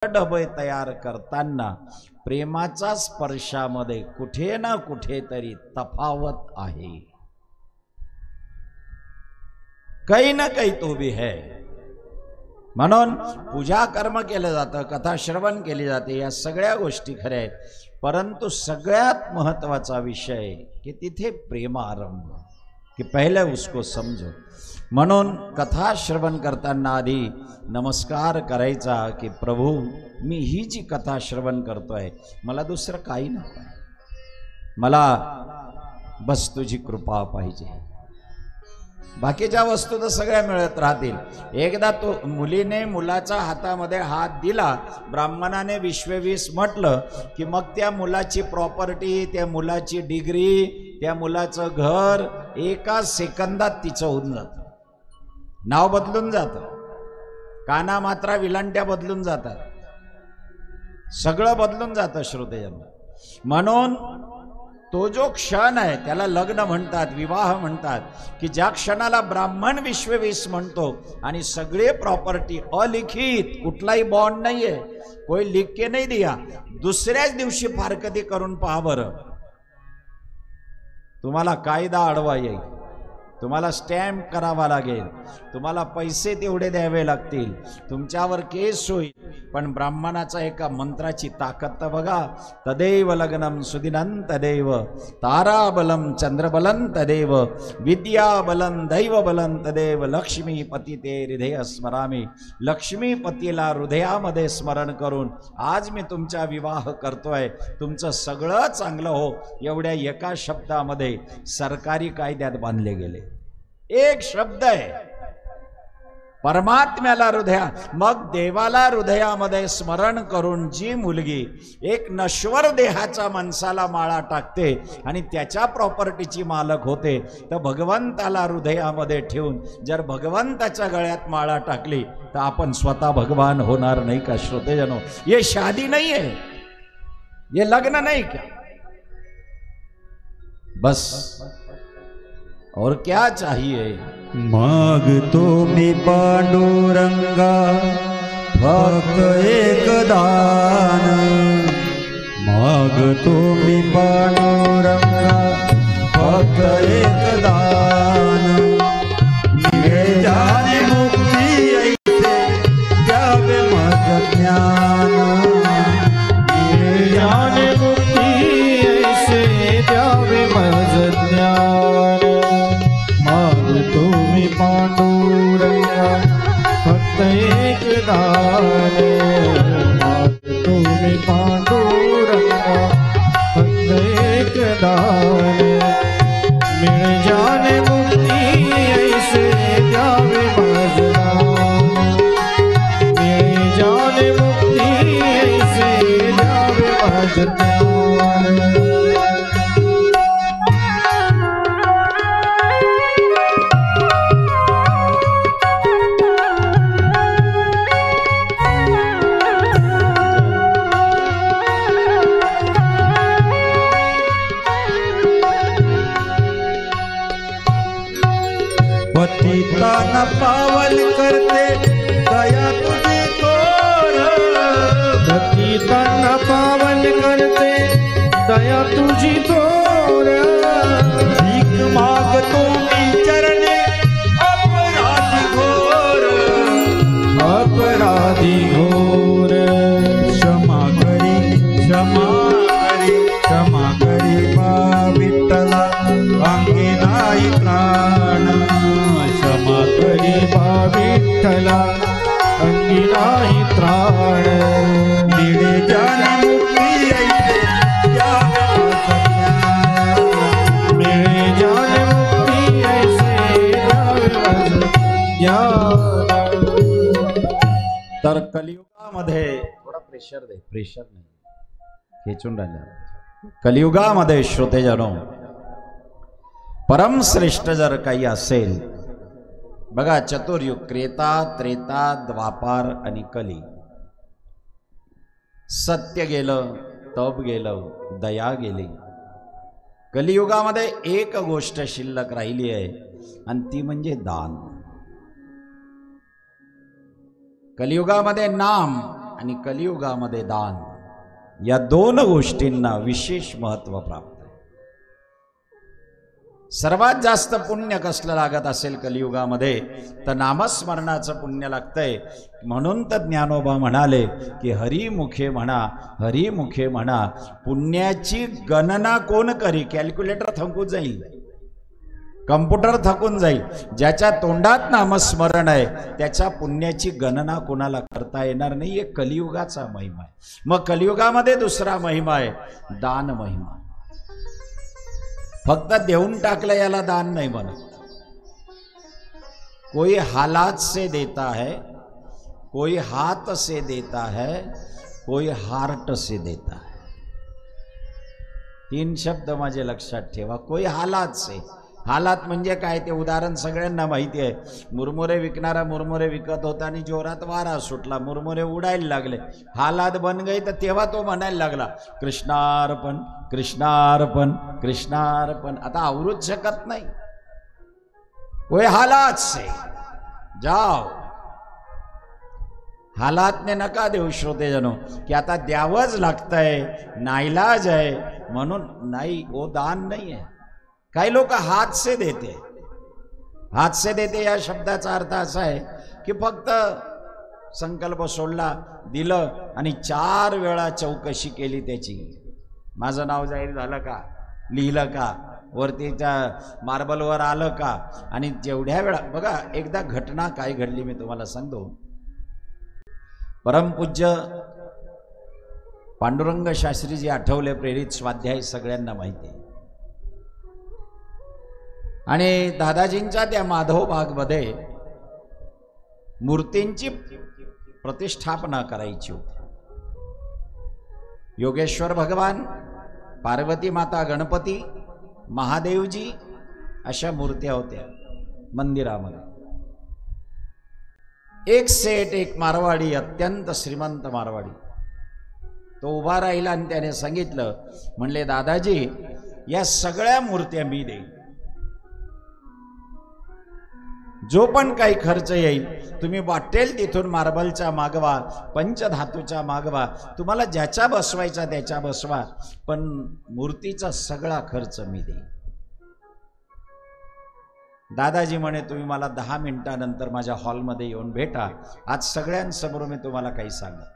डबे तयार करताना प्रेमाच्या स्पर्शामध्ये कुठे ना कुठेतरी तफावत आहे, काही ना काही तो भी है। म्हणून पूजा कर्म केलं जातं, कथा श्रवण केली जाते, या सगळ्या गोष्टी खऱ्या आहेत, परंतु सगळ्यात महत्त्वाचा विषय की तिथे प्रेमारंभ, कि पहले उसको समझो। म्हणून कथा श्रवण करताना आधी नमस्कार करायचा की प्रभू मी ही जी कथा श्रवण करतोय मला दुसरं काही नको, मला बस तुझी कृपा पाहिजे, बाकीच्या वस्तू तर सगळ्या मिळत राहतील। एकदा तो मुलीने मुलाच्या हातामध्ये हात दिला, ब्राह्मणाने 20-20 म्हटलं की मग त्या मुलाची प्रॉपर्टी, त्या मुलाची डिग्री, त्या मुलाचं घर एका सेकंदात तिचं होऊन जातं, नाव बदलून जातं, काना मात्रा विलांट्या बदलून जातात, सगळं बदलून जातं श्रोतेजन। म्हणून तो जो क्षण आहे त्याला लग्न म्हणतात, विवाह म्हणतात, की ज्या क्षणाला ब्राह्मण 20-20 म्हणतो आणि सगळे प्रॉपर्टी अलिखित, कुठलाही बॉन्ड नाहीये, कोई लिख के नहीं दिया, दुसऱ्याच दिवशी फारकती करून पहा बरं, तुम्हाला कायदा अडवा येईल, तुम्हाला स्टॅम्प करावा लागेल, तुम्हाला पैसे तेवढे द्यावे लागतील, तुमच्यावर केस होईल, पण ब्राह्मणाचा एका मंत्राची ताकद तर बघा, तदेव लग्नम सुदिनं तदेव ताराबलम चंद्रबलं तदेव विद्याबलं दैवबलं तदेव लक्ष्मीपती ते हृदय स्मरामी। लक्ष्मीपतीला हृदयामध्ये स्मरण करून आज मी तुमचा विवाह करतोय, तुमचं सगळं चांगलं हो, एवढ्या एका शब्दामध्ये सरकारी कायद्यात बांधले गेले। एक शब्द आहे, परमात्म्याला हृदया, मग देवाला हृदयामध्ये स्मरण करून जी मुलगी एक नश्वर देहाच्या माणसाला माळा टाकते आणि त्याच्या प्रॉपर्टीची मालक होते, तर भगवंताला हृदयामध्ये ठेवून जर भगवंताच्या गळ्यात माळा टाकली तर आपण स्वतः भगवान होणार नाही का श्रोतेजनो? ये शादी नहीं है, ये लग्न नहीं क्या, बस और क्या चाहिए? मागतो मी पांडुरंगा फक्त एक दान, मागतो मी पांडुरंगा फक्त एक दान, मिळे जाणे मुक्ती ऐसे द्यावे माझं ज्ञान, मिळे जाणे मुक्ती ऐसे द्यावे माझं ज्ञान, मागतो मी पांडुरंगा फक्त एक दान, मागतो मी पांडुरंगा फक्त एक दान, मिळ जाणे मुक्ती ऐसे द्यावे माझं दान, मिळ जाणे मुक्ती ऐसे द्यावे माझं दान। पतिताना पावन करते दया तुझी थोर, पतिताना पावन करते दया तुझी थोर, भीक मागतो मी चरणे अपराधी घोर, अपराधी घोर, क्षमा करी क्षमा करी क्षमा करी बा विठ्ठला, अंगी नाही प्राण, क्षमा करी बा विठ्ठला, अंगी नाही त्राण, मिळे जाणे मुक्ती ऐसे द्यावे माझं ज्ञान, मिळे जाणे मुक्ती ऐसे द्यावे माझं ज्ञान। तर कलियुगामध्ये थोडा प्रेशर दे, प्रेशर नाही खेचून राहिलं, कलियुगामध्ये श्रोतेजनो परम श्रेष्ठ जर काही असेल, बघा चतुर्युग, त्रेता, त्रेता, द्वापार आणि कली, सत्य गेलं, तप गेलं, दया गेली, कलियुगामध्ये एक गोष्ट शिल्लक राहिली आहे आणि ती म्हणजे दान। कलियुगामध्ये नाम आणि कलियुगामध्ये दान, या दोन गोष्टींना विशेष महत्त्व प्राप्त आहे. सर्वात जास्त पुण्य कसलं लागत असेल कलियुगामध्ये तर नामस्मरणाचं पुण्य लागतंय. म्हणून तर ज्ञानोबा म्हणाले की हरिमुखे म्हणा, हरिमुखे म्हणा, पुण्याची गणना कोण करी. कॅल्क्युलेटर थकून जाईल, कम्प्युटर थकून जाईल. ज्याच्या तोंडात नामस्मरण आहे त्याच्या पुण्याची गणना कोणाला करता येणार नाही. हे कलियुगाचा महिमा आहे. मग कलियुगामध्ये दुसरा महिमा आहे दान महिमा. फक्त देऊन टाकलं याला दान नाही म्हणत. कोई हालात से देता है, कोई हाथ से देता है, कोई हार्ट से देता है. तीन शब्द माझे लक्षात ठेवा. कोई हालात से. हालात म्हणजे काय ते उदाहरण सगळ्यांना माहिती आहे. मुरमुरे विकणारा मुरमुरे विकत होता आणि जोरात वारा सुटला, मुरमुरे उडायला लागले. हालात बन गई तर तेव्हा तो म्हणायला लागला कृष्णार्पण कृष्णार्पण कृष्णार्पण. आता आवरूच शकत नाही. कोई हालात से जाओ. हालातने नका देऊ श्रोतेजनो की आता द्यावंच लागतंय, नाईलाज आहे म्हणून. नाही, वो दान नाही आहे. काही लोक हात से देते. हात से देते या शब्दाचा अर्थ असा आहे की फक्त संकल्प सोडला, दिलं आणि 4 वेळा चौकशी केली त्याची. माझं नाव जाहीर झालं का, लिहिलं का, वरतीच्या मार्बलवर आलं का. आणि जेवढ्या वेळा बघा, एकदा घटना काय घडली मी तुम्हाला सांगतो. परमपूज्य पांडुरंग शास्त्रीजी आठवले प्रेरित स्वाध्याय सगळ्यांना माहिती आहे. आणि दादाजींच्या त्या माधव बागमध्ये मूर्तींची प्रतिष्ठापना करायची होती. योगेश्वर भगवान, पार्वती माता, गणपती, महादेवजी अशा मूर्त्या होत्या मंदिरामध्ये. एक सेठ, एक मारवाडी, अत्यंत श्रीमंत मारवाडी, तो उभा राहिला आणि त्याने सांगितलं, म्हणले दादाजी या सगळ्या मूर्त्या मी देईन. जो पण काही खर्च येईल तुम्ही वाटेल तिथून मार्बलचा मागवा, पंचधातूचा मागवा, तुम्हाला ज्याच्या बसवायचा त्याच्या बसवा, पण मूर्तीचा सगळा खर्च मी देईन. दादाजी म्हणे तुम्ही मला 10 मिनिटानंतर माझ्या हॉलमध्ये येऊन भेटा, आज सगळ्यांसमोर मी तुम्हाला काही सांगत.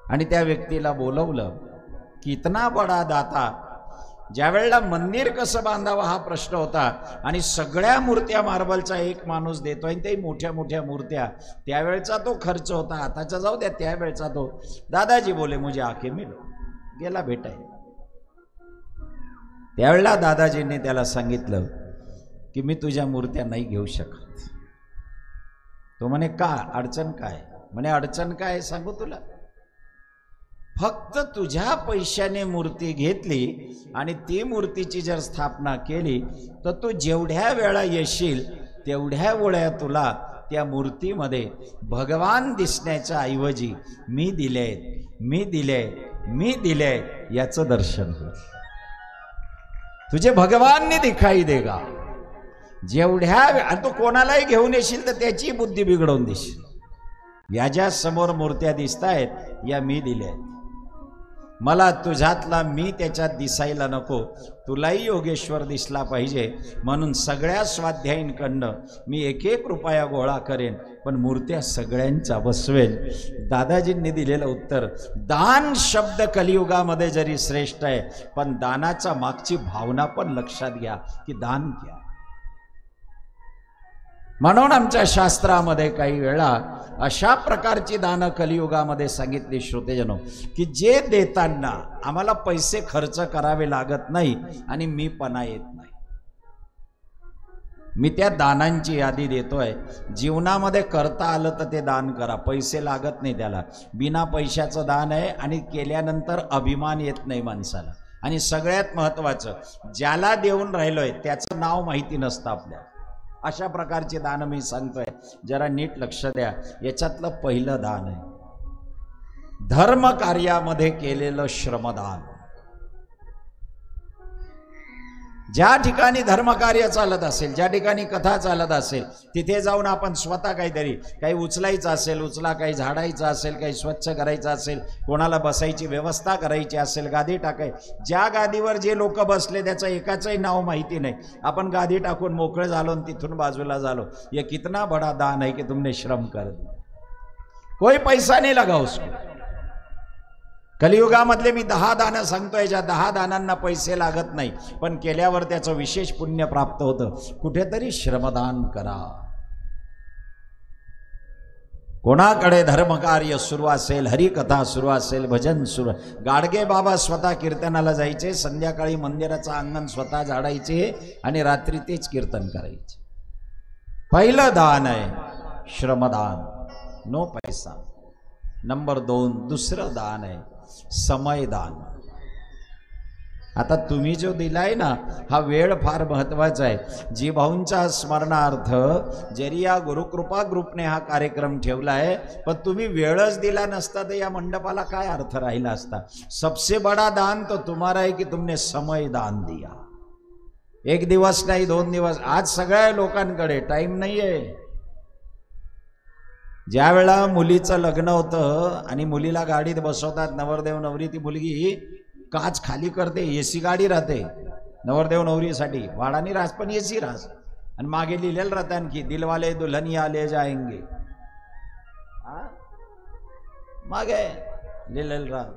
आणि त्या व्यक्तीला बोलवलं की इतना बडा दाता, ज्या वेळेला मंदिर कसं बांधावं हा प्रश्न होता आणि सगळ्या मूर्त्या मार्बलचा एक माणूस देतोय, आणि ते मोठ्या मोठ्या मूर्त्या, त्यावेळचा तो खर्च होता, आताचा जाऊ द्या, त्यावेळचा तो. दादाजी बोले मुझे आके मिलो. गेला भेटाय. त्यावेळेला दादाजींनी त्याला सांगितलं की मी तुझ्या मूर्त्या नाही घेऊ शकत. तो म्हणे का, अडचण काय. म्हणे अडचण काय सांगू तुला. फक्त तुझ्या पैशाने मूर्ती घेतली आणि ती मूर्तीची जर स्थापना केली तर तू जेवढ्या वेळा येशील तेवढ्या वेळा तुला त्या मूर्तीमध्ये भगवान दिसण्याच्या ऐवजी मी दिले मी दिले मी दिले याचं दर्शन होईल. तुझे भगवानने दिखाई देगा. जेवढ्या तू कोणालाही घेऊन येशील तर त्याची बुद्धी बिघडवून देशील. याच्या समोर मूर्त्या दिसतायत या मी दिल्या. मला तुझ्यातला मी त्याच्यात दिसायला नको, तुलाही योगेश्वर दिसला पाहिजे, म्हणून सगळ्या स्वाध्यायींकडनं मी 1-1 रुपया गोळा करेन, पण मूर्त्या सगळ्यांच्या बसवेल. दादाजींनी दिलेलं उत्तर, दान शब्द कलियुगामध्ये जरी श्रेष्ठ आहे, पण दानाचा मागची भावना पण लक्षात घ्या की दान क्या. म्हणून आमच्या शास्त्रामध्ये काही वेळा अशा प्रकारची दानं कलियुगामध्ये सांगितली श्रोतेजनो की जे देताना आम्हाला पैसे खर्च करावे लागत नाही आणि मी पणा येत नाही. मी त्या दानांची यादी देतोय. जीवनामध्ये करता आलं तर ते दान करा, पैसे लागत नाही त्याला. बिना पैशाचं दान आहे आणि केल्यानंतर अभिमान येत नाही माणसाला. आणि सगळ्यात महत्त्वाचं, ज्याला देऊन राहिलोय त्याचं नाव माहिती नसतं आपल्याला. अशा प्रकारचे दान मी सांगतोय, जरा नीट लक्ष द्या. याच्यातलं पहिलं दान आहे धर्म कार्यामध्ये केलेलं श्रमदान. ज्या ठिकाणी धर्मकार्य चालत असेल, ज्या ठिकाणी कथा चालत असेल, तिथे जाऊन आपण स्वतः काहीतरी, काही उचलायचं असेल उचला, काही झाडायचं असेल, काही स्वच्छ करायचं असेल, कोणाला बसायची व्यवस्था करायची असेल, गादी टाकाय, ज्या गादीवर जे लोक बसले त्याचं एकाचंही नाव माहिती नाही, आपण गादी टाकून मोकळे झालो आणि तिथून बाजूला झालो, ये कितना बड़ा दान है कि तुमने श्रम कर दिया, कोई पैसा नहीं लगा उसको। कलियुगामधले मी 10 दानं सांगतोय, ज्या 10 दानांना पैसे लागत नाही, पण केल्यावर त्याचं विशेष पुण्य प्राप्त होतं। कुठेतरी श्रमदान करा। कोणाकडे धर्मकार्य सुरू असेल, हरिकथा सुरू असेल, भजन सुरू, गाडगे बाबा स्वतः कीर्तनाला जायचे, संध्याकाळी मंदिराचं अंगण स्वतः झाडायचे आणि रात्री तेच कीर्तन करायचे। पहिलं दान आहे श्रमदान, नो पैसा। नंबर 2 दुसरं दान आहे समयदान। आता तुम्ही जो दिलाय ना, हा वेळ फार महत्वाचा आहे। जी भाऊंच्या स्मरणार्थ जरिया गुरुकृपा ग्रुपने हा कार्यक्रम ठेवलाय, पण तुम्ही वेळच दिला नसता तर या मंडपाला काय अर्थ राहिला असता। सबसे बड़ा दान तो तुम्हारा है कि तुमने समय दान दिया। 1 दिवस नाही, 2 दिवस, आज सगळ्या लोकांकडे टाइम नाहीये। ज्या वेळा मुलीचं लग्न होतं आणि मुलीला गाडीत बसवतात, नवरदेव नवरी, ती मुलगी काच खाली करते, एसी गाडी राहते नवरदेव नवरीसाठी, वाडानी रास पण एसी रास, आणि मागे लिहिलेलं राहतं आणखी, दिलवाले दुल्हनिया ले जाएंगे, मागे लिहिलेलं राहत।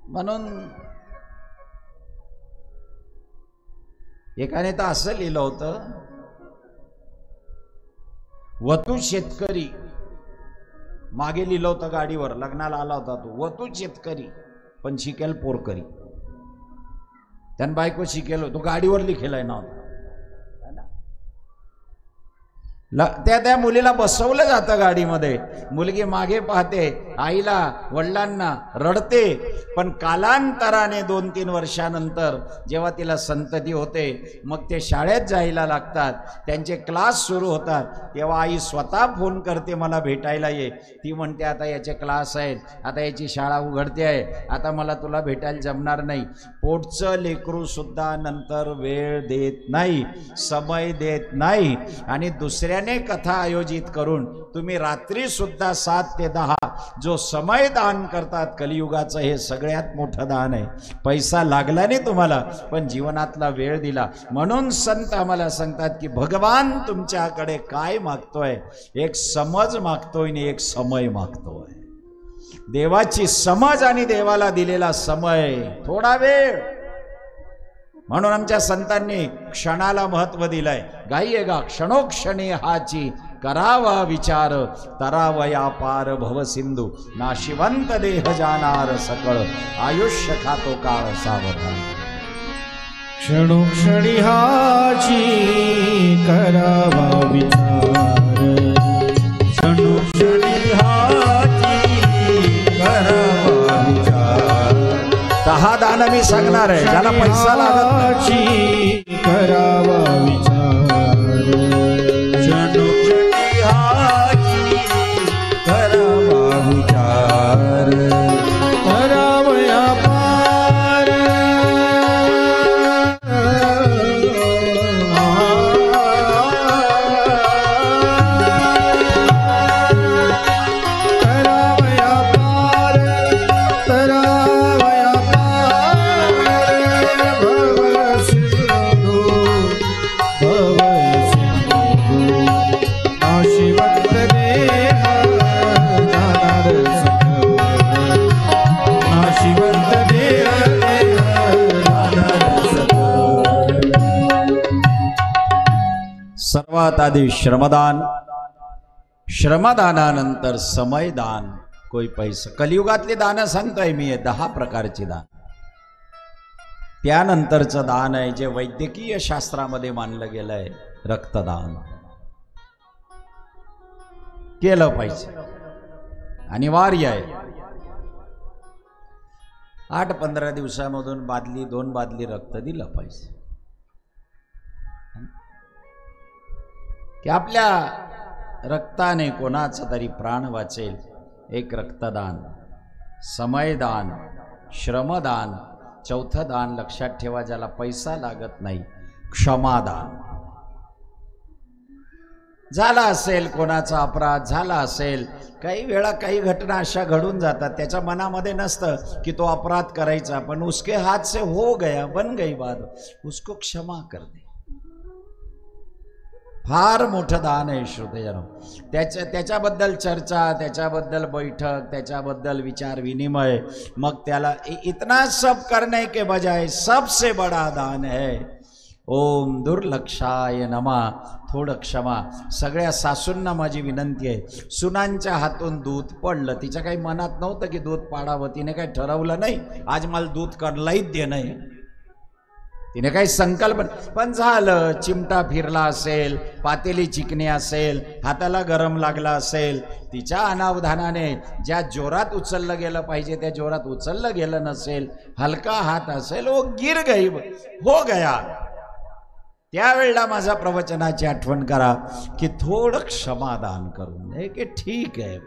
म्हणून एकाने तर असं लिहिलं होतं, वतू शेतकरी, मागे लिहिलं होतं गाडीवर, लग्नाला आला होता तो, वतू शेतकरी पण शिकेल पोरकरी। त्यान बायको शिकेल, तो गाडीवर लिखेलाय ना, त्या मुलीला बसवलं जातं गाडीमध्ये, मुलगी मागे पाहते, आईला वडिलांना रडते, पण कालांतराने 2-3 वर्षानंतर जेव्हा तिला संतती होते, मग ते शाळेत जायला लागतात, त्यांचे क्लास सुरू होतात, तेव्हा आई स्वतः फोन करते, मला भेटायला ये। ती म्हणते आता याचे क्लास आहेत, आता याची शाळा उघडते आहे, आता मला तुला भेटायला जमणार नाही। पोटचं लेकरू सुद्धा नंतर वेळ देत नाही, समय देत नाही, आणि दुसऱ्या कथा आयोजित करून तुम्ही रात्री सुद्धा 7 ते 10 जो समय दान करतात, कलियुगाचं हे सगळ्यात मोठं दान आहे। पैसा लागला नाही तुम्हाला, पण जीवनातला वेळ दिला। म्हणून संत आम्हाला सांगतात की भगवान तुमच्याकडे काय मागतोय, एक समज मागतोय आणि एक समय मागतोय। देवाची समज आणि देवाला दिलेला समय, थोडा वेळ। म्हणून आमच्या संतांनी क्षणाला महत्व दिलंय, गायेगा क्षणोक्षणी हाची, करावा विचार, तरावया पार भव सिंधू, नाशिवंत देह जाणार सकळ, आयुष्य खातो काळ सावधान। क्षणोक्षणी हाची करावा विचार, क्षणोक्षणी हाची करावा विचार। 10 दान मी सांगणार आहे, ज्याला पैसा लागत नाही, करावा विचार, क्षणोक्षणी हाची करावा विचार, करावया पार, करावया पार, करावया सर्वात आधी श्रमदान, श्रमदानानंतर समयदान, कोई पैसा। कलियुगातली दान सांगतोय मी, 10 प्रकारची दान। त्यानंतरचं दान आहे जे वैद्यकीय शास्त्रामध्ये मानलं गेलंय, रक्तदान केलं पाहिजे, अनिवार्य आहे। 8-15 दिवसामधून बादली 2 बादली रक्त दिलं पाहिजे, की आपल्या रक्ताने कोणाचा तरी प्राण वाचेल। एक रक्तदान, समयदान, श्रमदान चौथं दान लक्षात ठेवा, ज्याला पैसा लागत नाही, क्षमादान. झाला असेल कोणाचा अपराध झाला असेल, काही वेळा काही घटना अशा घडून जातात, त्याच्या मनामध्ये नसतं की तो अपराध करायचा, पण उसके हाथ से हो गया, बन गई बात, उसको क्षमा कर दे. फार मोठं दान आहे श्रोतेजनो. त्याच्याबद्दल चर्चा, त्याच्याबद्दल बैठक, त्याच्याबद्दल विचार विनिमय, मग त्याला इतना सब करने के बजाय सबसे बड़ा दान है ओम दुर्लक्षाय नमः. थोडं क्षमा. सगळ्या सासूंना माझी विनंती आहे, सुनांच्या हातून दूध पडलं, तिच्या काही मनात नव्हतं की दूध पाडावं, तिने काही ठरवलं नाही आज मला दूध करलाहीच दे नाही, तिने काही संकल्प, पण झालं, चिमटा फिरला असेल, पातेली चिकणी असेल, हाताला गरम लागला असेल, तिच्या अनावधानाने ज्या जोरात उचललं गेलं पाहिजे त्या जोरात उचललं गेलं नसेल, हलका हात असेल, वो गिर गई, हो गया. त्यावेळेला माझ्या प्रवचनाची आठवण करा की थोडं क्षमादान करून दे की ठीक आहे.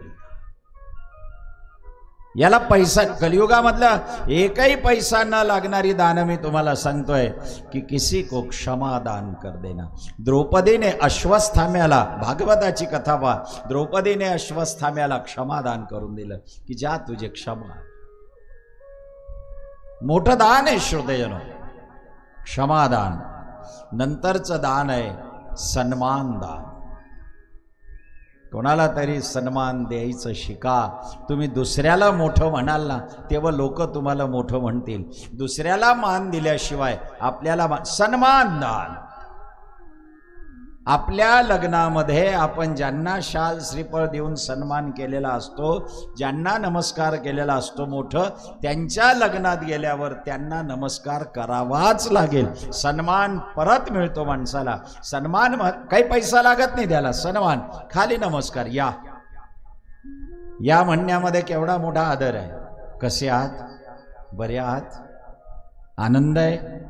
याला पैसा, कलियुगामधला एकही पैसा न लागणारी दान मी तुम्हाला सांगतोय की किसी को क्षमादान कर देना. द्रौपदीने अश्वत्थाम्याला, भागवताची कथा पहा, द्रौपदीने अश्वत्थाम्याला क्षमादान करून दिलं की जा तुझे क्षमा. मोठं दान आहे श्रोतेजनो क्षमादान. नंतरचं दान आहे सन्मान दान. कोणाला तरी सन्मान द्यायचं शिका. तुम्ही दुसऱ्याला मोठं म्हणाल ना तेव्हा लोक तुम्हाला मोठं म्हणतील. दुसऱ्याला मान दिल्याशिवाय आपल्याला सन्मान दान. आपल्या लग्नामध्ये आपण ज्यांना शाल श्रीफळ देऊन सन्मान केलेला असतो, ज्यांना नमस्कार केलेला असतो मोठं, त्यांच्या लग्नात गेल्यावर त्यांना नमस्कार करावाच लागेल. सन्मान परत मिळतो माणसाला. सन्मान काही पैसा लागत नाही त्याला. सन्मान, खाली नमस्कार, या या म्हणण्यामध्ये केवढा मोठा आदर आहे. कसे आहात, बरे आहात, आनंद आहे.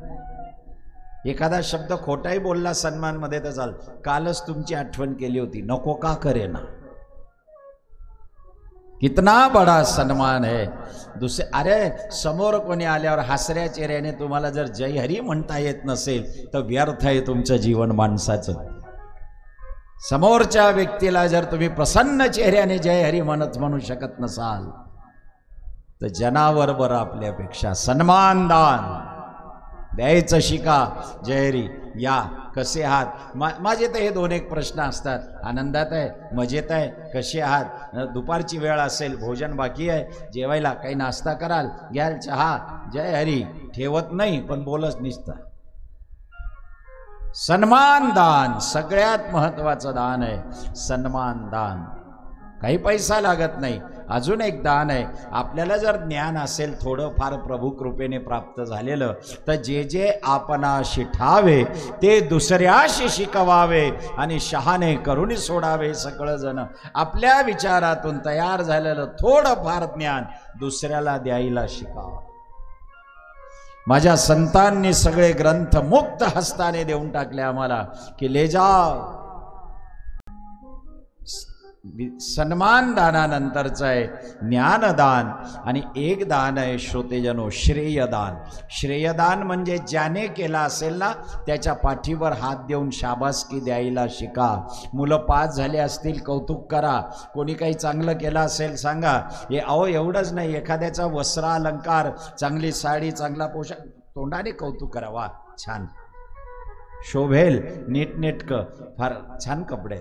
एखादा शब्द खोटाही बोलला सन्मान मध्ये तर चाल, कालच तुमची आठवण केली होती, नको का करे ना. कितना बड़ा सन्मान है. अरे समोर कोणी आल्यावर हसऱ्या चेहऱ्याने तुम्हाला जर जय हरी म्हणता येत नसेल तर व्यर्थ आहे तुमचं जीवन माणसाचं. समोरच्या व्यक्तीला जर तुम्ही प्रसन्न चेहऱ्याने जय हरी म्हणू शकत नसाल तर जनावर बरं आपल्यापेक्षा. सन्मान दान द्यायचं शिका. जयरी, या, कसे आहात, माझे तर हे 2-1 प्रश्न असतात. आनंदात आहे, मजेत आहे, कसे आहात, दुपारची वेळ असेल, भोजन बाकी आहे, जेवायला काही नाश्ता कराल, घ्याल चहा, जय हरी ठेवत नाही पण बोलच निसता. सन्मान दान सगळ्यात महत्वाचं दान आहे. सन्मान दान, काही पैसा लागत नाही. अजून एक दान आहे. आपल्याला जर ज्ञान असेल थोडं फार प्रभू कृपेने प्राप्त झालेलं, तर जे जे आपणाशी ठावे ते दुसऱ्याशी शिकवावे आणि शहाणे करून सोडावे. सगळं जण आपल्या विचारातून तयार झालेलं थोडं फार ज्ञान दुसऱ्याला द्यायला शिकावं. माझ्या संतांनी सगळे ग्रंथ मुक्त हस्ताने देऊन टाकले आम्हाला की ले जाओ. सन्मान दानानंतरचं आहे ज्ञानदान. आणि एक दान आहे श्रोतेजनो श्रेयदान. श्रेयदान म्हणजे ज्याने केला असेल ना त्याच्या पाठीवर हात देऊन शाबासकी द्यायला शिका. मुलं पास झाले असतील कौतुक करा. कोणी काही चांगलं केलं असेल सांगा. हे अहो एवढंच नाही, एखाद्याचा वस्त्र अलंकार, चांगली साडी, चांगला पोशाख, तोंडाने कौतुक करा. वा छान, शोभेल, नीटनेटकं, फार छान कपडे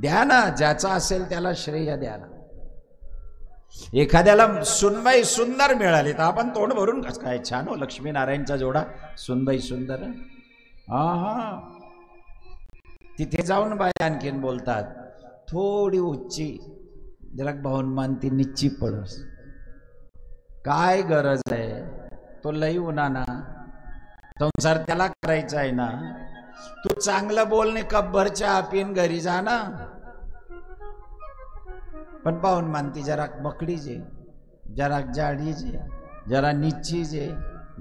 द्या ना. ज्याचा असेल त्याला श्रेय द्या ना. एखाद्याला सुनबाई सुंदर मिळाली तर आपण तोंड भरून काय छान हो, लक्ष्मीनारायणचा जोडा, सुनबाई सुंदर. हा, तिथे जाऊन बाई आणखीन बोलतात थोडी उच्ची, जरा भाऊन मानती निच्ची पडस. काय गरज आहे, तो लई उन्हाना संसार त्याला करायचा आहे ना. तू चांगलं बोलणे, कब्बर चहा पिन घरी जा ना. पण पाहून मानती जरा बकडी जे, जरा जाडी जे, जरा निच्ची जे,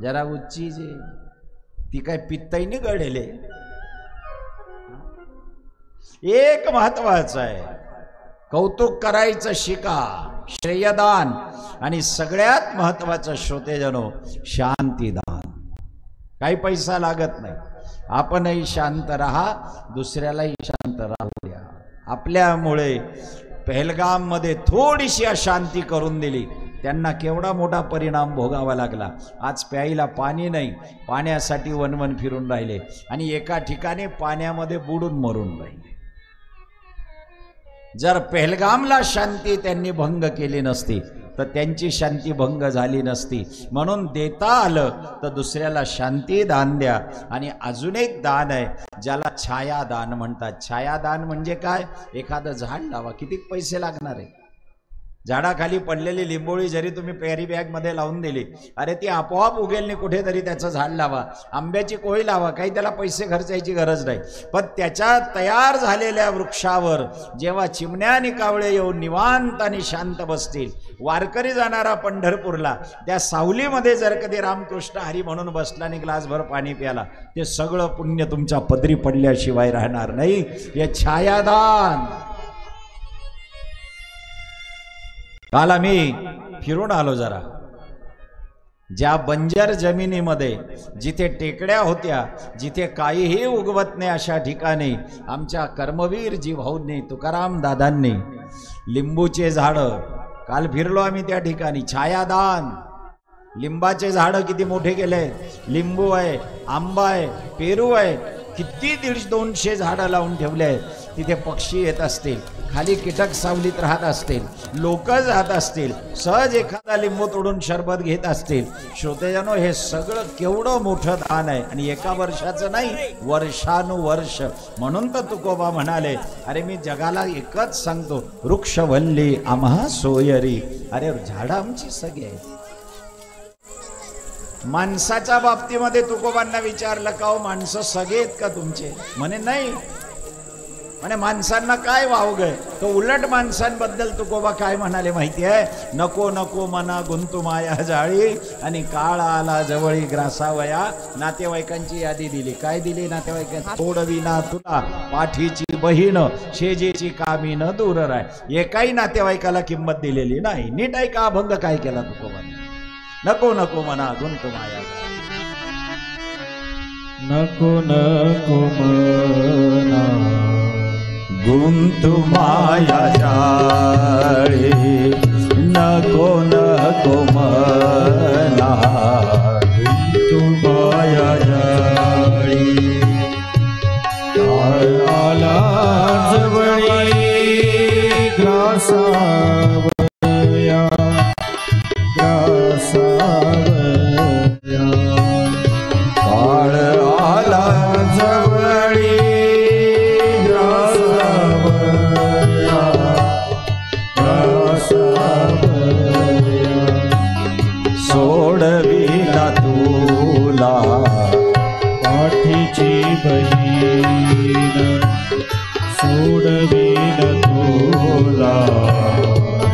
जरा उच्ची जे, ती काय पित्तईने गडेले. एक महत्वाचं आहे, कौतुक करायचं शिका, श्रेयदान, आणि सगळ्यात महत्वाचं श्रोतेजनो शांतीदान. काही पैसा लागत नाही, आपणही शांत राहा, दुसऱ्यालाही शांत राहू द्या. आपल्यामुळे पहलगाम मध्ये थोडीशी अशांती करून दिली, त्यांना केवढा मोठा परिणाम भोगावा लागला. आज प्यायला पाणी नाही, पाण्यासाठी वनवन फिरून राहिले आणि एका ठिकाणी पाण्यामध्ये बुडून मरून राहिले. जर पहलगामला शांती त्यांनी भंग केली नसती तर त्यांची शांती भंग झाली नसती. म्हणून देता आलं तर दुसऱ्याला शांती दान द्या. आणि अजून एक दान आहे ज्याला छायादान म्हणतात. छायादान म्हणजे काय? एखादं झाड लावा. किती पैसे लागणार आहे? झाडाखाली पडलेली लिंबोळी जरी तुम्ही कॅरी बॅग मध्ये लावून दिली, अरे ती आपोआप उगेल नाही, कुठेतरी त्याचं झाड लावा. आंब्याची कोळी लावा, काही त्याला पैसे खर्चायची गरज नाही. पण त्याच्या तयार झालेल्या वृक्षावर जेव्हा चिमण्या आणि कावळे येऊन निवांत आणि शांत बसतील, वारकरी जाणारा पंढरपूरला त्या सावलीमध्ये जर कधी रामकृष्ण हरी म्हणून बसला आणि ग्लासभर पाणी प्याला, ते सगळं पुण्य तुमच्या पदरी पडल्याशिवाय राहणार नाही. हे छायादान. काल आम्ही फिरून आलो जरा. ज्या बंजर जमिनीमध्ये, जिथे टेकड्या होत्या, जिथे काहीही उगवत नाही, अशा ठिकाणी आमच्या कर्मवीर जीभाऊंनी, तुकाराम दादांनी लिंबूचे झाडं, काल फिरलो आम्ही त्या ठिकाणी. छायादान. लिंबाचे झाडं किती मोठे केले. लिंबू आहे, आंबा आहे, पेरू आहे, किती 150-200 झाडं लावून ठेवले आहेत. तिथे पक्षी येत असतील, खाली कीटक सावलीत राहत असतील, लोक जात असतील, सहज एखादा लिंबू तोडून शरबत घेत असतील. श्रोतेजनो, हे सगळं केवढं मोठं दान आहे. आणि एका वर्षाचं नाही, वर्षानुवर्ष. म्हणून तर तुकोबा म्हणाले, अरे मी जगाला एकच सांगतो, वृक्षवल्ली आम्हा सोयरी. अरे झाडं आमची सगळी आहेत. माणसाच्या बाबतीमध्ये तुकोबांना विचारलं का, हो माणसं सगळे आहेत का तुमचे? म्हणे नाही. म्हणे माणसांना काय वावगय? तो उलट माणसांबद्दल तुकोबा काय म्हणाले माहिती आहे? नको नको मना गुंतू माया जाळी, आणि काळ आला जवळी ग्रासावया. नातेवाईकांची यादी दिली. काय दिली नातेवाईकांची? सोडविना तुला पाठीची बहीण, शेजेची कामी न दूर राय. एकाही नातेवाईकाला किंमत दिलेली नाही. नीट आहे का? अभंग काय केला तुकोबाने? नको नको मना गुंतू माया, नको नको मना गुंतू माया जाळी, नको नको मना गुंतू माया जाळी. काळ आला जवळी ग्रासावया, काळ आला जवळी सोडविला तुला पाठीची बहीण, सोडविला तुला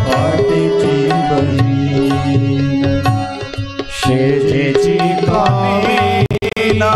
पाठीची बहीण. शेजेची कामिना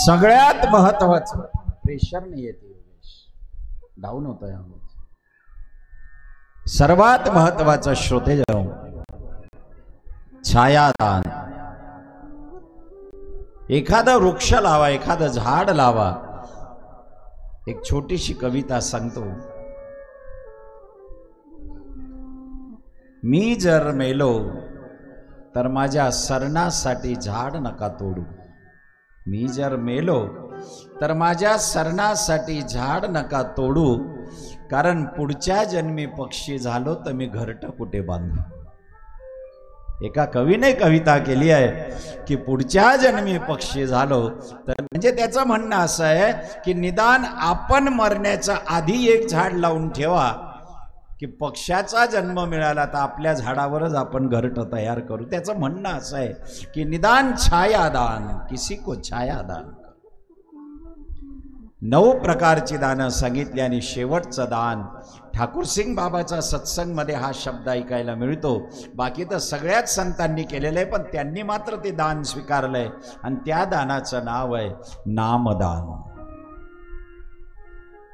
सगळ्यात महत्वाचं. प्रेशर नाही येते, डाऊन होत आहे. सर्वात महत्वाचं श्रोतेजनो छायादान. एखादा वृक्ष लावा, एखादं झाड लावा. एक छोटीशी कविता सांगतो. मी जर मेलो तर माझ्या सरणासाठी झाड नका तोडू. मी जर मेलो तर माझ्या सरणासाठी झाड नका तोडू, कारण पुढच्या जन्मी पक्षी झालो तर मी घरटं कुठे बांधू. एका कवीने कविता केली आहे की पुढच्या जन्मी पक्षी झालो तर, म्हणजे त्याचं म्हणणं असं आहे की निदान आपण मरण्याच्या आधी एक झाड लावून ठेवा की पक्षाचा जन्म मिळाला तर आपल्या झाडावरच आपण घरटं तयार करू. त्याचं म्हणणं असं आहे की निदान छायादान, किसी को छायादान. 9 प्रकारची दानं सांगितली आणि शेवटचं दान ठाकूरसिंग बाबाच्या सत्संगमध्ये हा शब्द ऐकायला मिळतो. बाकी तर सगळ्याच संतांनी केलेलं आहे, पण त्यांनी मात्र ते दान स्वीकारलंय आणि त्या दानाचं नाव आहे नामदान.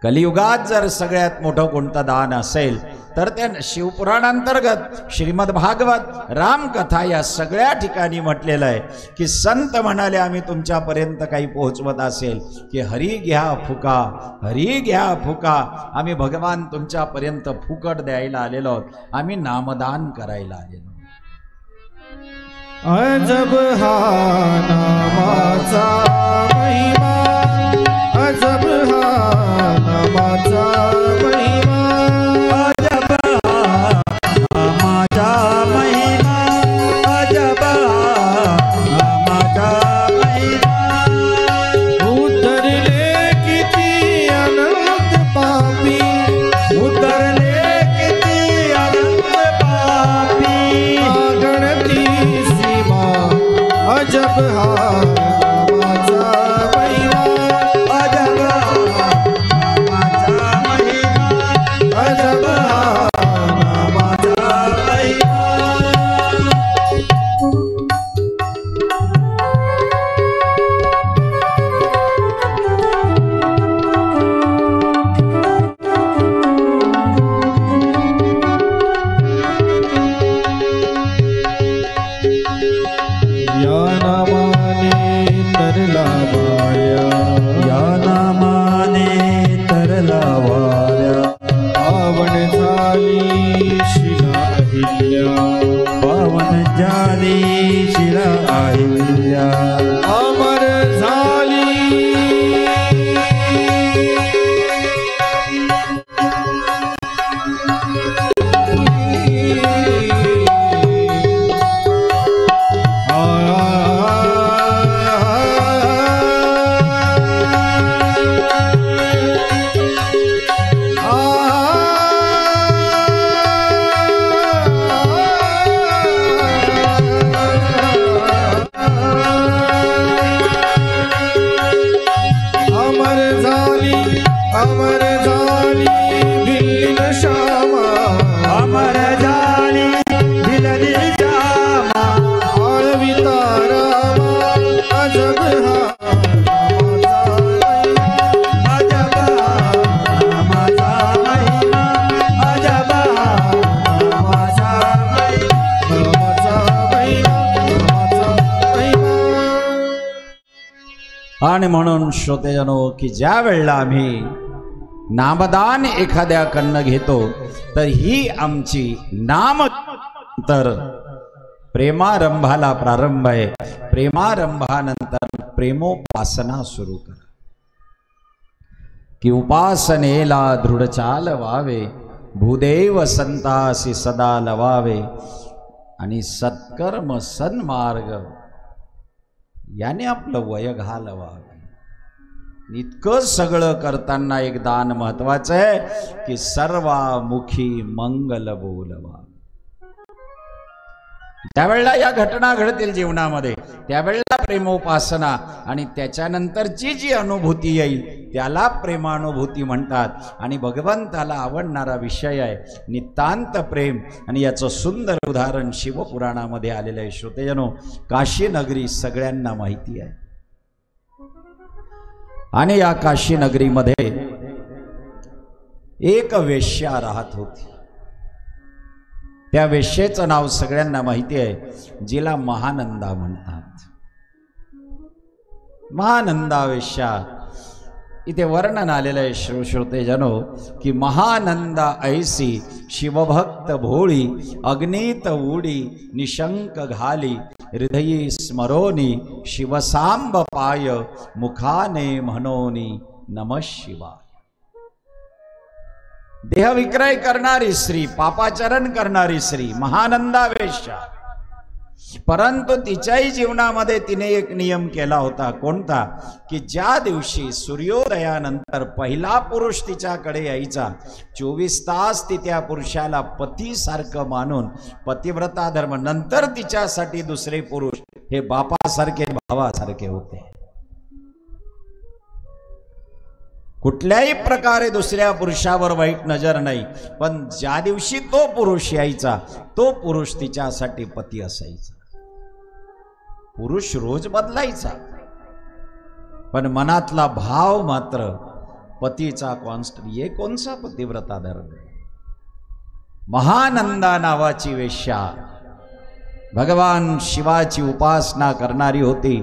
कलियुगात जर सगळ्यात मोठं कोणतं दान असेल तर त्या शिवपुराणांतर्गत श्रीमद भागवत रामकथा या सगळ्या ठिकाणी म्हटलेलं आहे की संत म्हणाले आम्ही तुमच्यापर्यंत काही पोहोचवत असेल की हरी घ्या फुका, हरी घ्या फुका. आम्ही भगवान तुमच्यापर्यंत फुकट द्यायला आलेलो आहोत, आम्ही नामदान करायला आलेलो. अजब हा नामाचा महिमा, अजब हा नामाचा महिमा, अजब नामाचा महिमा, अजब नामाचा महिमा. उतरले किती अनंत पापी, उतरले किती अनंत पापी, गणती सीमा, अजब हा नामाचा महिमा, अजब नामाचा महिमा, अजब हा नामाचा महिमा. या नामाने तरला वाऱ्या, या नामाने तरला वाऱ्या, पावन झाली शिला अहिल्या, पावन झाली शिला अहिल्या, अमर झाली अमर झाली भिल्ल श्यामा, अमर झाली भिलनी श्यामा, आळविता रामा, अजब हा नामाचा महिमा, अजब नामाचा महिमा, अजब नामाचा महिमा. नामाचा महिमा. आणि म्हणून श्रोतेजनो की ज्या वेळेला आम्ही नामदान एखाद्याकडनं घेतो तर ही आमची नाम तर प्रेमारंभाला प्रारंभ आहे. प्रेमारंभानंतर प्रेमोपासना सुरू करा की उपासनेला दृढ चाल व्हावे, भूदेव संतासी सदा लवावे, आणि सत्कर्म सन्मार्ग याने आपलं वय घालवावे. इतकं सगळं करताना एक दान महत्वाचं आहे की सर्वामुखी मंगल बोलवा. त्यावेळेला या घटना घडतील जीवनामध्ये, त्यावेळेला प्रेमोपासना आणि त्याच्यानंतरची जी अनुभूती येईल त्याला प्रेमानुभूती म्हणतात. आणि भगवंताला आवडणारा विषय आहे नितांत प्रेम, आणि याचं सुंदर उदाहरण शिवपुराणामध्ये आलेलं आहे. श्रोतेजनो, काशी नगरी सगळ्यांना माहिती आहे, आणि या काशी नगरीमध्ये एक वेश्या राहत होती. त्या वेश्येचं नाव सगळ्यांना माहिती आहे, जिला महानंदा म्हणतात. महानंदा वेश्या इथे वर्णन आलेलं आहे श्रोतेजनो की महानंदा ऐसी शिवभक्त भोळी अग्नीत उडी निशंक घाली हृदयी स्मरोनी शिवसांब पाय मुखाने म्हणोनी नमः शिवाय। देहविक्रय करणारी स्त्री, पापाचरण करणारी स्त्री, महानंदावेशा, परंतु तिच्याही जीवनामध्ये तिने एक नियम केला होता। कोणता? की ज्या दिवशी सूर्योदयानंतर पहिला पुरुष तिच्याकडे यायचा 24 तास ती त्या पुरुषाला पतीसारखं मानून पतिव्रता धर्म, नंतर तिच्यासाठी दुसरे पुरुष हे बापासारखे भावासारखे होते। कुठल्याही प्रकारे दुसऱ्या पुरुषावर वाईट नजर नाही, पण ज्या दिवशी तो पुरुष यायचा तो पुरुष तिच्यासाठी पती असायचा। पुरुष रोज बदलायचा, पण मनातला भाव मात्र पतीचा कॉन्स्टंट। ये कोणचा पतिव्रता धर्म? महानंदा नावाची वेश्या भगवान शिवाची उपासना करणारी होती।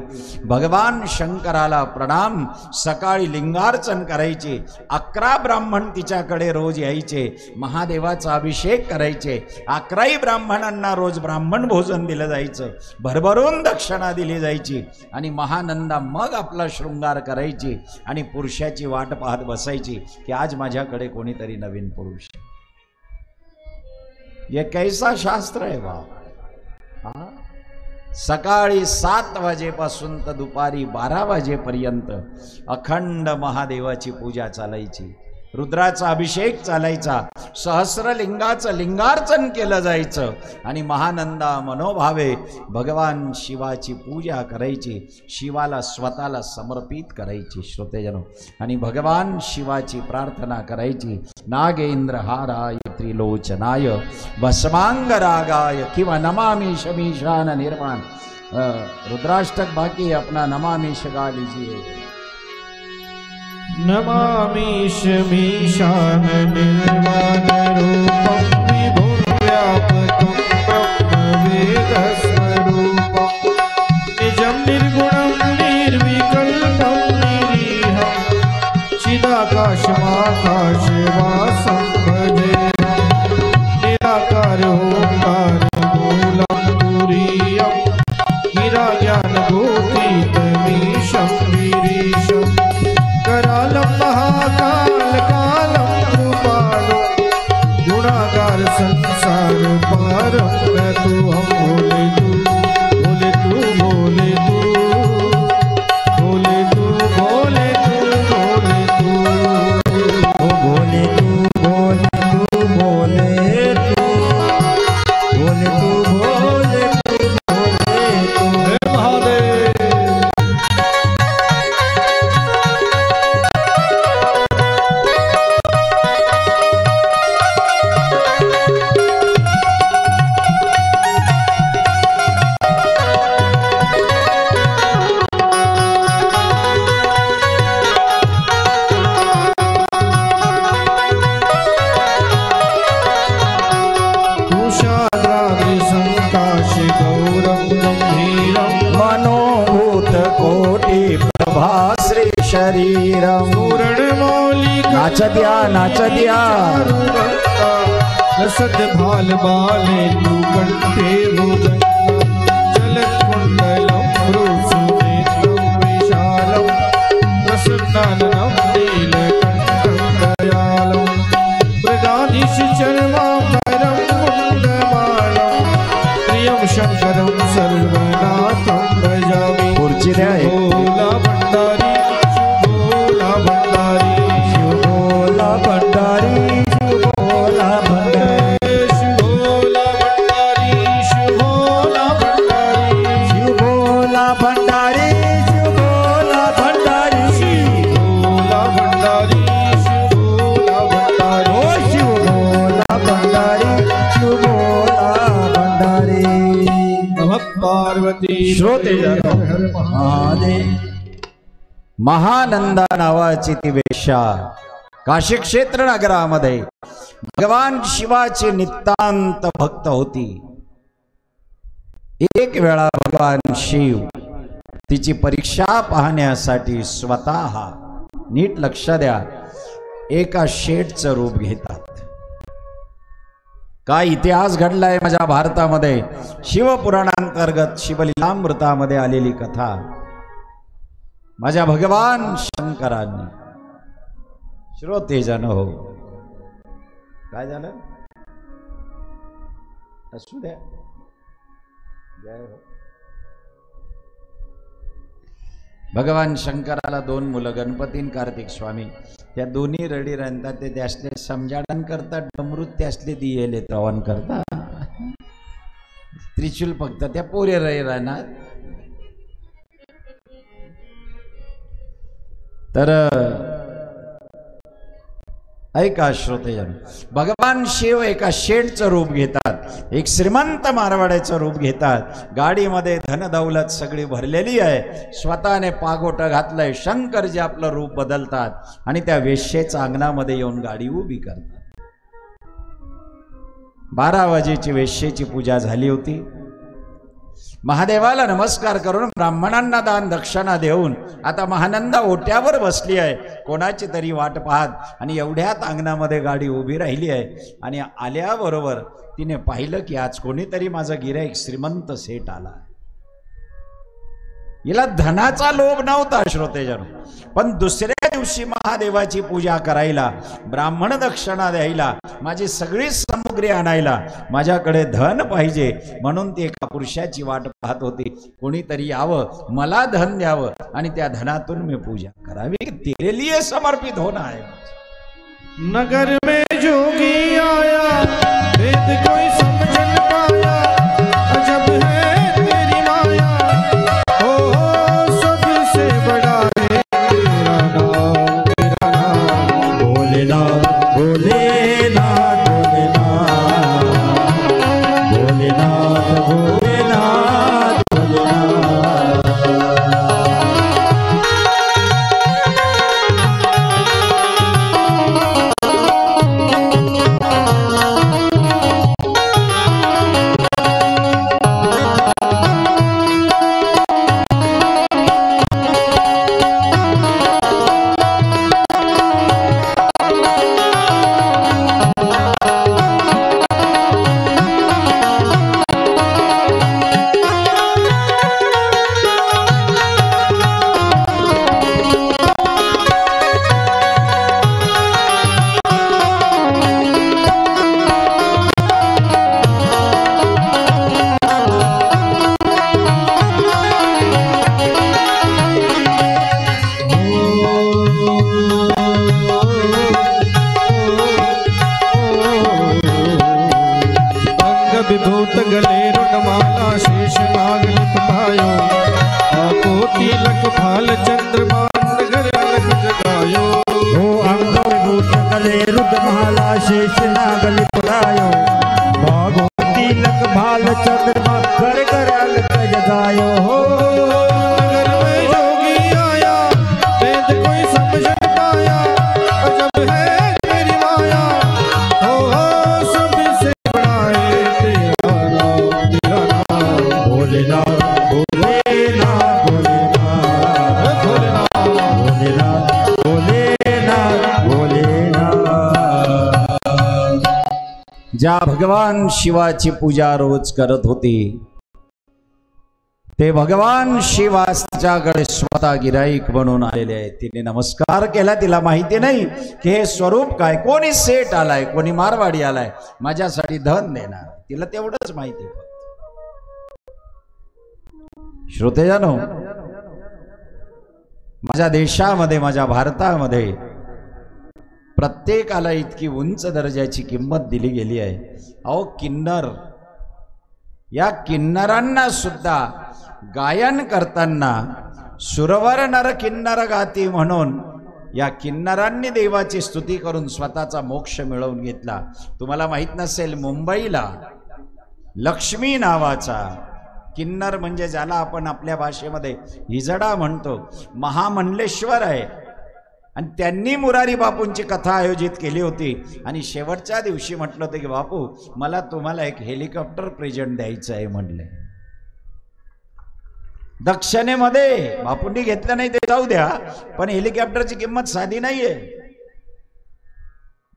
भगवान शंकराला प्रणाम, सकाळी लिंगार्चन करायचे, 11 ब्राह्मण तिच्याकडे रोज यायचे, महादेवाचा अभिषेक करायचे, 11ही ब्राह्मणांना रोज ब्राह्मण भोजन दिलं जायचं, भरभरून दक्षिणा दिली जायची आणि महानंदा मग आपला शृंगार करायची आणि पुरुषाची वाट पाहत बसायची की आज माझ्याकडे कोणीतरी नवीन पुरुष। ये कैसा शास्त्र है बा? सकाळी 7 वाजेपासून तर दुपारी 12 वाजेपर्यंत अखंड महादेवाची पूजा चालायची, रुद्राचा अभिषेक चालायचा, सहस्रलिंगाचं लिंगार्चन केलं जायचं आणि महानंदा मनोभावे भगवान शिवाची पूजा करायची, शिवाला स्वतःला समर्पित करायची श्रोतेजनो, आणि भगवान शिवाची प्रार्थना करायची। नागेंद्र हाराय त्रिलोचनाय भस्मांग रागाय किंवा नमामि शमीशान निर्वाण। रुद्राष्टक बाकी अपना नमामि गा लीजिए। नमामि शमीशान निर्वाण रूपं विभुव्यापकं ब्रह्मवेदस्वरूपं निजं निर्गुणं निर्विकल्पं निरीहं चिदाकाशमाकाशवासं भजेऽहं निराकारो मूलं तुरीयं गिराज्ञानभूतितमीशं गिरीशं करालं महाकाल कालं कृपालो गुणागार संसार पारं न तू हम बोले तू बोले तू बोले तू बोले तू बोले तू बोले तू बोले तू बोले तू बोले तू बोले तू बोले तू बोले तू महादेव। शरीरम नाचद्या नाचद्या रसद भाल बाले तू कंठे चलत कुंडलम रुसुनेत्रम विशालम प्रसन्नाननं नीलकण्ठं दयालं मृगाधीश चर्माकरं कुण्डमालं प्रियं शंकरं सर्वनाथं भजामि। भोला भंडारी भोला भंडारी भोला भंडारी भोला भंडारी भोला भंडारी भोला भंडारी भोला भंडारी भोला भंडारी भोला भंडारी भोला भंडारी भोला भंडारी भोला भंडारी। नमः पार्वती श्रोते महादेव। महानंदा नावाची ती वेश्या काशी क्षेत्र नगरामध्ये भगवान शिवाची नितांत भक्त होती। एक वेळा भगवान शिव तिची परीक्षा पाहण्यासाठी स्वतः नीट लक्ष द्या, एका शेठचं रूप घेतात. काय इतिहास घडलाय माझ्या भारतामध्ये. शिवपुराणांतर्गत शिवलीलामृतामध्ये आलेली कथा. माझ्या भगवान शंकरांनी, श्रोतेजन हो, काय झालं असू द्या, जय हो. भगवान शंकराला 2 मुलं, गणपती आणि कार्तिक स्वामी. त्या दोन्ही रडी राहतात. ते त्यासले समजाडण करतात, डमरूत त्यासले दियेले त्रवण करतात. त्रिशूल फक्त त्या पोरे रही राहणार. तर ऐका श्रोतेजन, भगवान शिव एका शेठचं रूप घेतात, एक श्रीमंत मारवाड्याचं रूप घेतात. गाडीमध्ये धनदौलत सगळी भरलेली आहे, स्वतःने पागोटं घातलंय. शंकरजी आपलं रूप बदलतात आणि त्या वेश्येच्या अंगणामध्ये येऊन गाडी उभी करतात. 12 वाजेची वेश्येची पूजा झाली होती. महादेवाला नमस्कार करून ब्राह्मणांना दान दक्षिणा देऊन आता महानंदा ओट्यावर बसली आहे, कोणाची तरी वाट पाहत. आणि एवढ्यात अंगणामध्ये गाडी उभी राहिली आहे. आणि आल्याबरोबर तिने पाहिलं की आज कोणीतरी माझं गिऱ्हाईक श्रीमंत सेठ आला. हिला धनाचा लोभ नव्हता श्रोतेजन, पण दुसऱ्या दिवशी महादेवाची पूजा करायला, ब्राह्मण दक्षिणा द्यायला, माझी सगळी सामुग्री आणायला माझ्याकडे धन पाहिजे म्हणून ती एका पुरुषाची वाट पाहत होती. कोणीतरी यावं, मला धन द्यावं आणि त्या धनातून मी पूजा करावी. तेरे लिए समर्पित होना है. नगर में जोगी आया, वेद कोई समझ न पाया, अजब है तेरी माया, हो सबसे बड़ा है तेरा नाम, तेरा नाम भोलेनाथ, भोलेनाथ, भोलेनाथ, भोलेनाथ, भोलेनाथ, भोलेनाथ. विभूत गले रुणमाला शेष नाग लिपटायो, आको तिलक भाल चंद्रमा नगर अलग जगायो. हो अंग विभूत गले रुणमाला शेष नाग लिपटायो, आको तिलक भाल चंद्रमा घर घर अलग जगायो. हो नगर में जोगी आया, वेद कोई समझ न पाया, अजब है तेरी माया, हो सबसे बड़ा है तेरा नाम, तेरा नाम भोलेनाथ, भोलेनाथ, भोलेनाथ, भोलेनाथ, भोलेनाथ, भोलेनाथ. ज्या भगवान शिवाची पूजा रोज करत होती ते भगवान शिवास तिच्याकडे स्वतः गिराईक म्हणून आलेले आहे. तिने नमस्कार केला. तिला माहिती नाही की हे स्वरूप काय, कोणी सेठ आलाय, कोणी मारवाडी आलाय, माझ्यासाठी धन देणार. तिला तेवढंच माहिती. श्रोतेजनो, माझ्या देशामध्ये, माझ्या भारतामध्ये प्रत्येकाला इतकी उंच दर्जाची किंमत दिली गेली आहे. अहो किन्नर, या किन्नरांना सुद्धा गायन करताना सुरवर नर किन्नर गाती म्हणून या किन्नरांनी देवाची स्तुती करून स्वतःचा मोक्ष मिळवून घेतला. तुम्हाला माहित नसेल, मुंबईला लक्ष्मी नावाचा किन्नर, म्हणजे ज्याला आपण आपल्या भाषेमध्ये हिजडा म्हणतो, महामंडलेश्वर आहे. आणि त्यांनी मुरारी बापूंची कथा आयोजित केली होती. आणि शेवटच्या दिवशी म्हटलं होतं की बापू, मला तुम्हाला एक हेलिकॉप्टर प्रेझेंट द्यायचं आहे म्हणले. दक्षिणेमध्ये बापूंनी घेतलं नाही ते जाऊ द्या, पण हेलिकॉप्टरची किंमत साधी नाहीये.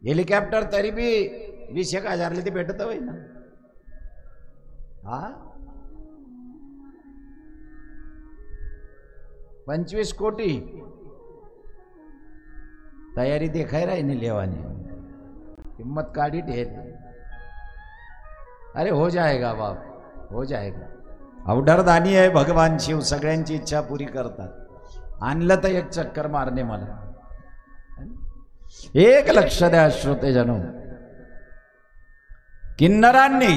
हेलिकॉप्टर तरी बी 20,000 ते भेटत होय ना. हा 25 कोटी तयारी देखाय राही लेवानी, हिम्मत काढी ठेल. अरे हो जाएगा बाप, हो जाएगा. अवढरदानी आहे भगवान शिव, सगळ्यांची इच्छा पुरी करतात. आणलं तर एक चक्कर मारणे मला. एक लक्ष द्या श्रोतेजनो, किन्नरांनी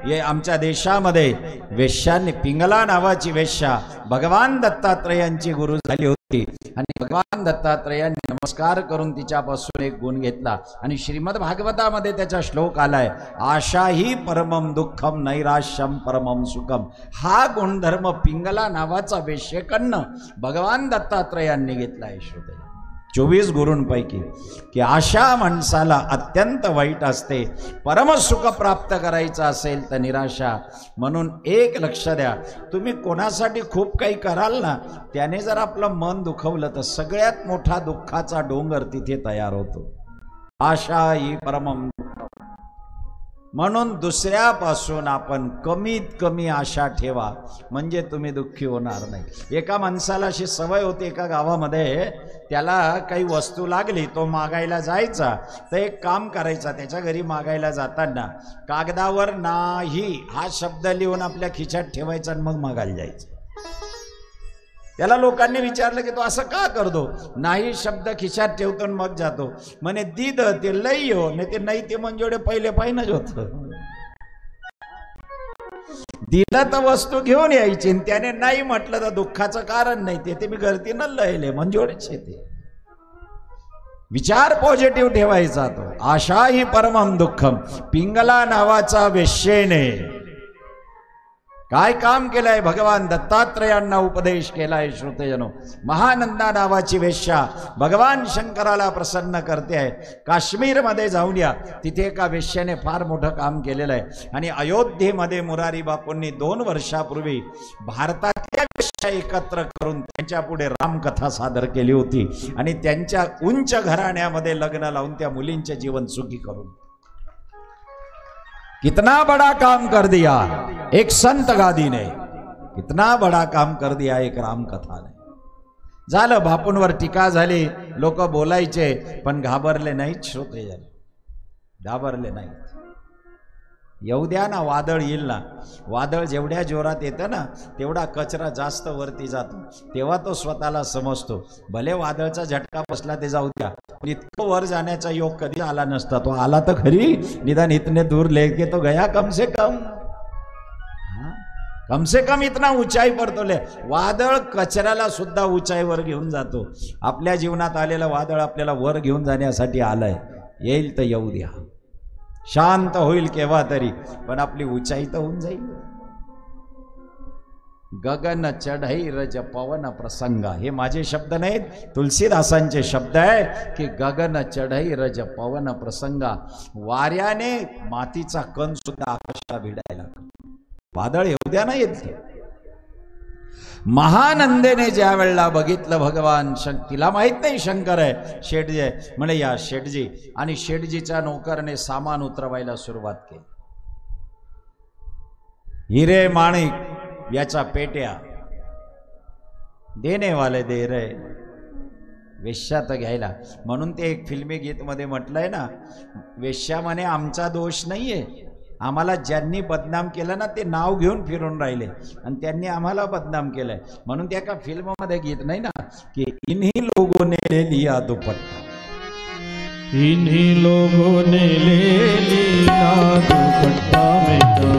ये आमच्या देशामध्ये वेश्यांनी, पिंगला नावाची वेश्या भगवान दत्तात्रेयांची गुरु झाली होती आणि भगवान दत्तात्रेयांनी नमस्कार करून तिच्यापासून एक गुण घेतला आणि श्रीमद भागवतामध्ये त्याचा श्लोक आलाय, आशा ही परमम दुःखम नैराश्यम परमम सुखम. हा गुणधर्म पिंगला नावाचा वेश्येकडनं भगवान दत्तात्रेयांनी घेतलाय. श्रोते 24 गुरूंपैकी की आशा माणसाला अत्यंत वाईट असते, परमसुख प्राप्त करायचं असेल तर निराशा. म्हणून एक लक्ष द्या, तुम्ही कोणासाठी खूप काही कराल ना, त्याने जर आपलं मन दुखवलं तर सगळ्यात मोठा दुःखाचा डोंगर तिथे तयार होतो. आशा ही परमम. म्हणून दुसऱ्यापासून आपण कमीत कमी आशा ठेवा, म्हणजे तुम्ही दुःखी होणार नाही. एका माणसाला अशी सवय होती, एका गावामध्ये त्याला काही वस्तू लागली, तो मागायला जायचा. तर एक काम करायचा, त्याच्या घरी मागायला जाताना कागदावर नाही हा शब्द लिहून आपल्या खिशात ठेवायचा आणि मग मागायला जायचं. त्याला लोकांनी विचारलं की तो असं का करतो? नाही शब्द खिशात ठेवतो आणि मग जातो. म्हणे दीद ते लई हो, नाही ते नाही ते म्हणजे पहिले पाहिनच होत. दिलं तर वस्तू घेऊन यायची, त्याने नाही म्हटलं तर दुःखाचं कारण नाही. ते मी गर्दीनं लयले मंजोडेच ते. विचार पॉझिटिव्ह ठेवायचा. तो आशा ही परमम दुःखम. पिंगला नावाचा वेश्येने काय काम केलंय? भगवान दत्तात्रेयांना उपदेश केलाय. श्रोतेजनो, महानंदा नावाची वेश्या भगवान शंकराला प्रसन्न करते आहे. काश्मीरमध्ये जाऊन या, तिथे एका वेश्याने फार मोठं काम केलेलं आहे. आणि अयोध्येमध्ये मुरारी बापूंनी 2 वर्षापूर्वी भारतातल्या वेश्या एकत्र करून त्यांच्या पुढे रामकथा सादर केली होती आणि त्यांच्या उंच घराण्यामध्ये लग्न लावून त्या मुलींचे जीवन सुखी करून कितना बड़ा काम कर दिया एक संत गादी ने, कितना बड़ा काम कर दिया एक रामकथा ने. झालं, बापूंवर टीका झाली, लोक बोलायचे, पण घाबरले नाहीत. श्रोते घाबरले नाहीत. येऊ द्या ना, वादळ येईल ना. वादळ जेवढ्या जोरात येतं ना तेवढा कचरा जास्त वरती जातो, तेव्हा तो स्वतःला समजतो. भले वादळचा झटका बसला ते जाऊ द्या, इतकं वर जाण्याचा योग कधी आला नसता. तो आला तर खरी, निदान इतने दूर लेके तो गया कम से कम इतना ऊंचाई पर तो ले. वादळ कचऱ्याला सुद्धा ऊंचाईवर घेऊन जातो. आपल्या जीवनात आलेलं वादळ आपल्याला वर घेऊन जाण्यासाठी आलंय. येईल तर येऊ द्या, शांत होईल केव्हा तरी, पण आपली ऊंचाई तर होऊन जाईल. गगन चढई रज पवन प्रसंगा, हे माझे शब्द नाहीत, तुलसीदासांचे शब्द आहे की गगन चढई रज पवन प्रसंगा. वाऱ्याने मातीचा कण सुद्धा आकाशाला भिडायला. वादळ येऊ द्या ना येत. महानंदेने ज्या वेळेला बघितलं भगवान तिला माहित नाही शंकर आहे, शेठजी आहे, म्हणे या शेठजी. आणि शेठजीच्या नोकरने सामान उतरवायला सुरुवात केली. हिरे माणिक याच्या पेट्या देने वाले दे रे, वेश्यात घ्यायला. म्हणून ते एक फिल्मी गीत मध्ये म्हटलंय ना, वेश्या म्हणे आमचा दोष नाहीये, आम्हाला ज्यांनी बदनाम केलं ना ते नाव घेऊन फिरून राहिले आणि त्यांनी आम्हाला बदनाम केलंय. म्हणून त्या एका फिल्म मध्ये गीत नाही ना की इन्हीं लोगों ने ले लिया दुपट्टा, इन्हीं लोगों ने ले लिया दुपट्टा मेरा,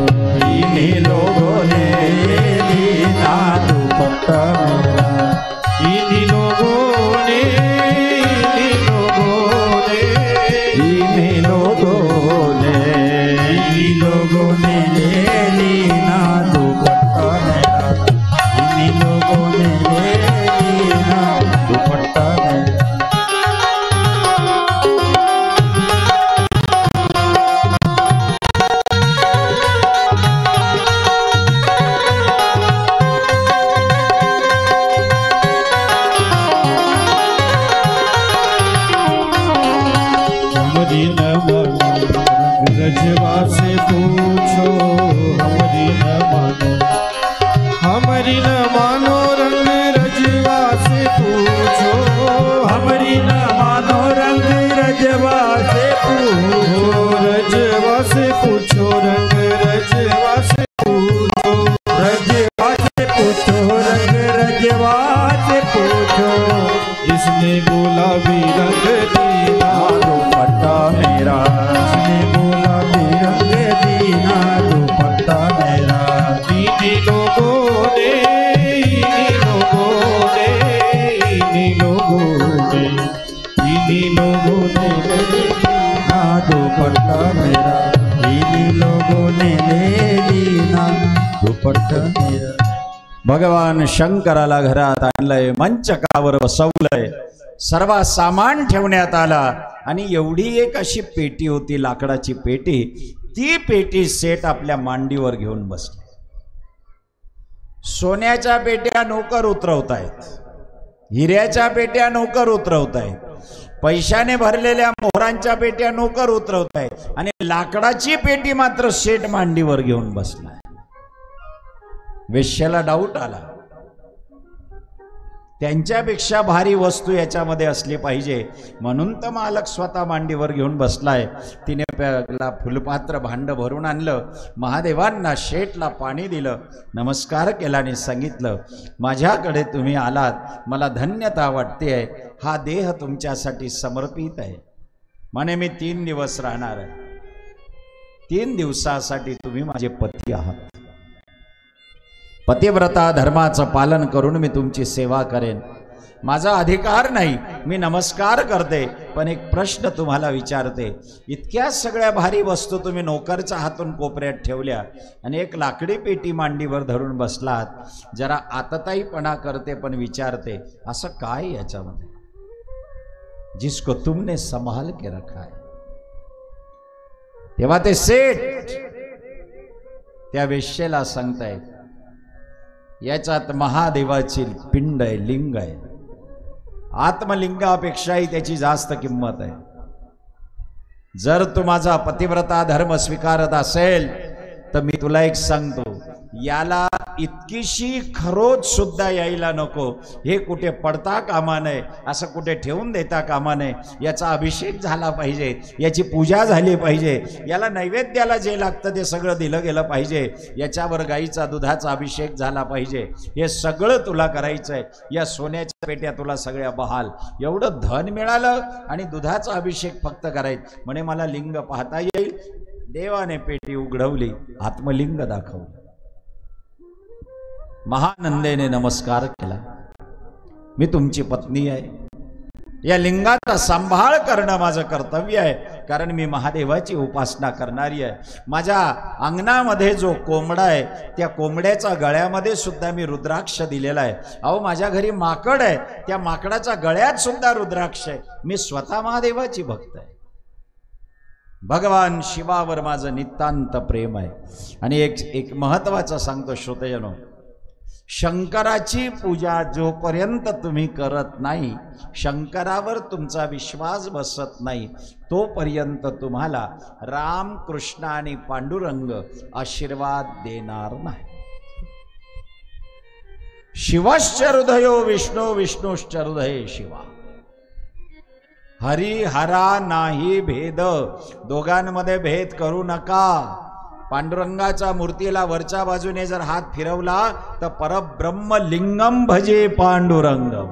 इन्हीं लोगों ने ले लिया दुपट्टा मेरा, इन्हीं लोगों ने इन्हीं लोगों ने ले लिया दुपट्टा मेरा, इन्हीं लोगों ने ले लिया दुपट्टा मेरा. रजवा से पूछो हमारी न मानो, हमारी न मानो रंग रजवा से पूछो, हमारी न मानो रंग रजवा से पूछो, रजवा से पूछो रंग रजवा से पूछो, रजवा से पूछो रंग रजवा से पूछो। इसने गुलाबी रंग दीना दुपट्टा मेरा, इसने गुलाबी रंग दीना दुपट्टा मेरा। इन्हीं लोगों ने, इन्हीं लोगों ने, इन्हीं लोगों ने, इन्हीं लोगों ने ना दुपट्टा मेरा, इन्हीं लोगों ने ले लीना दुपट्टा मेरा। भगवान शंकराला घरात आणलंय, मंचकावर बसवलंय, सर्व सामान ठेवण्यात आला आणि एवढी एक अशी पेटी होती, लाकडाची पेटी. ती पेटी सेठ आपल्या मांडीवर घेऊन बसले. सोन्याच्या पेट्या नोकर उतरवतायत, हिऱ्याच्या पेट्या नोकर उतरवतायत, पैशाने भरलेल्या मोहरांच्या पेट्या नोकर उतरवतायत आणि लाकडाची पेटी मात्र सेठ मांडीवर घेऊन बसलाय. वेश्याला डाऊट आला, त्यांच्यापेक्षा भारी वस्तू याच्यामध्ये असली पाहिजे, म्हणून तर मालक स्वतः मांडीवर घेऊन बसलाय. तिने प्याला फुलपात्र भांड भरून आणलं, महादेवांना शेठला पाणी दिलं, नमस्कार केला आणि सांगितलं, माझ्याकडे तुम्ही आलात, मला धन्यता वाटते. हा देह तुमच्यासाठी समर्पित आहे. म्हणे मी 3 दिवस राहणार आहे, 3 दिवसासाठी तुम्ही माझे पती आहात. पतिव्रता धर्माचं पालन करून मी तुमची सेवा करेन. माझा अधिकार नाही, मी नमस्कार करते, पण एक प्रश्न तुम्हाला विचारते. इतक्या सगळ्या भारी वस्तू तुम्ही नोकरच्या हातून कोपऱ्यात ठेवल्या आणि एक लाकडी पेटी मांडीवर धरून बसलात. जरा आतताईपणा करते पण विचारते, असं काय याच्यामध्ये, जिसको तुमने संभाल के रखा है. तेव्हा ते सेठ त्या वेश्येला सांगतायत, याच्यात महादेवाची पिंड आहे, लिंग आहे, आत्मलिंगापेक्षाही त्याची जास्त किंमत आहे. जर तू माझा पतिव्रता धर्म स्वीकारत असेल तर मी तुला एक सांगतो, याला इतकीशी खरोच सुद्धा यायला नको. हे कुठे पडता कामा नये, असं कुठे ठेवून देता कामा नये. याचा अभिषेक झाला पाहिजे, याची पूजा झाली पाहिजे, याला नैवेद्याला जे लागतं ते सगळं दिलं गेलं पाहिजे, याच्यावर गाईचा दुधाचा अभिषेक झाला पाहिजे. हे सगळं तुला करायचं आहे. या सोन्याच्या पेट्या तुला सगळ्या बहाल. एवढं धन मिळालं आणि दुधाचा अभिषेक फक्त करायचं. म्हणे मला लिंग पाहता येईल. देवाने पेटी उघडवली, आत्मलिंग दाखवलं. महानंदेने नमस्कार केला, मी तुमची पत्नी आहे. या लिंगाचा सांभाळ करणं माझं कर्तव्य आहे, कारण मी महादेवाची उपासना करणारी आहे. माझ्या अंगणामध्ये जो कोंबडा आहे, त्या कोंबड्याच्या गळ्यामध्ये सुद्धा मी रुद्राक्ष दिलेला आहे. अहो, माझ्या घरी माकड आहे, त्या माकडाच्या गळ्यात सुद्धा रुद्राक्ष आहे. मी स्वतः महादेवाची भक्त आहे. भगवान शिवावर माझं नितांत प्रेम आहे. आणि एक महत्वाचं सांगतो श्रोतेजनो, शंकराची पूजा जोपर्यंत तुम्ही करत नाही, शंकरावर तुमचा विश्वास बसत नाही, तोपर्यंत तुम्हाला राम, कृष्ण आणि पांडुरंग आशीर्वाद देणार नाही. शिवश्च हृदयो विष्णू, विष्णुश्च हृदये शिवा. हरी हरा नाही भेद, दोघांमध्ये भेद करू नका. पांडुरंगाच्या मूर्तीला वरच्या बाजूने जर हात फिरवला तर परब्रह्म लिंगम भजे पांडुरंगम.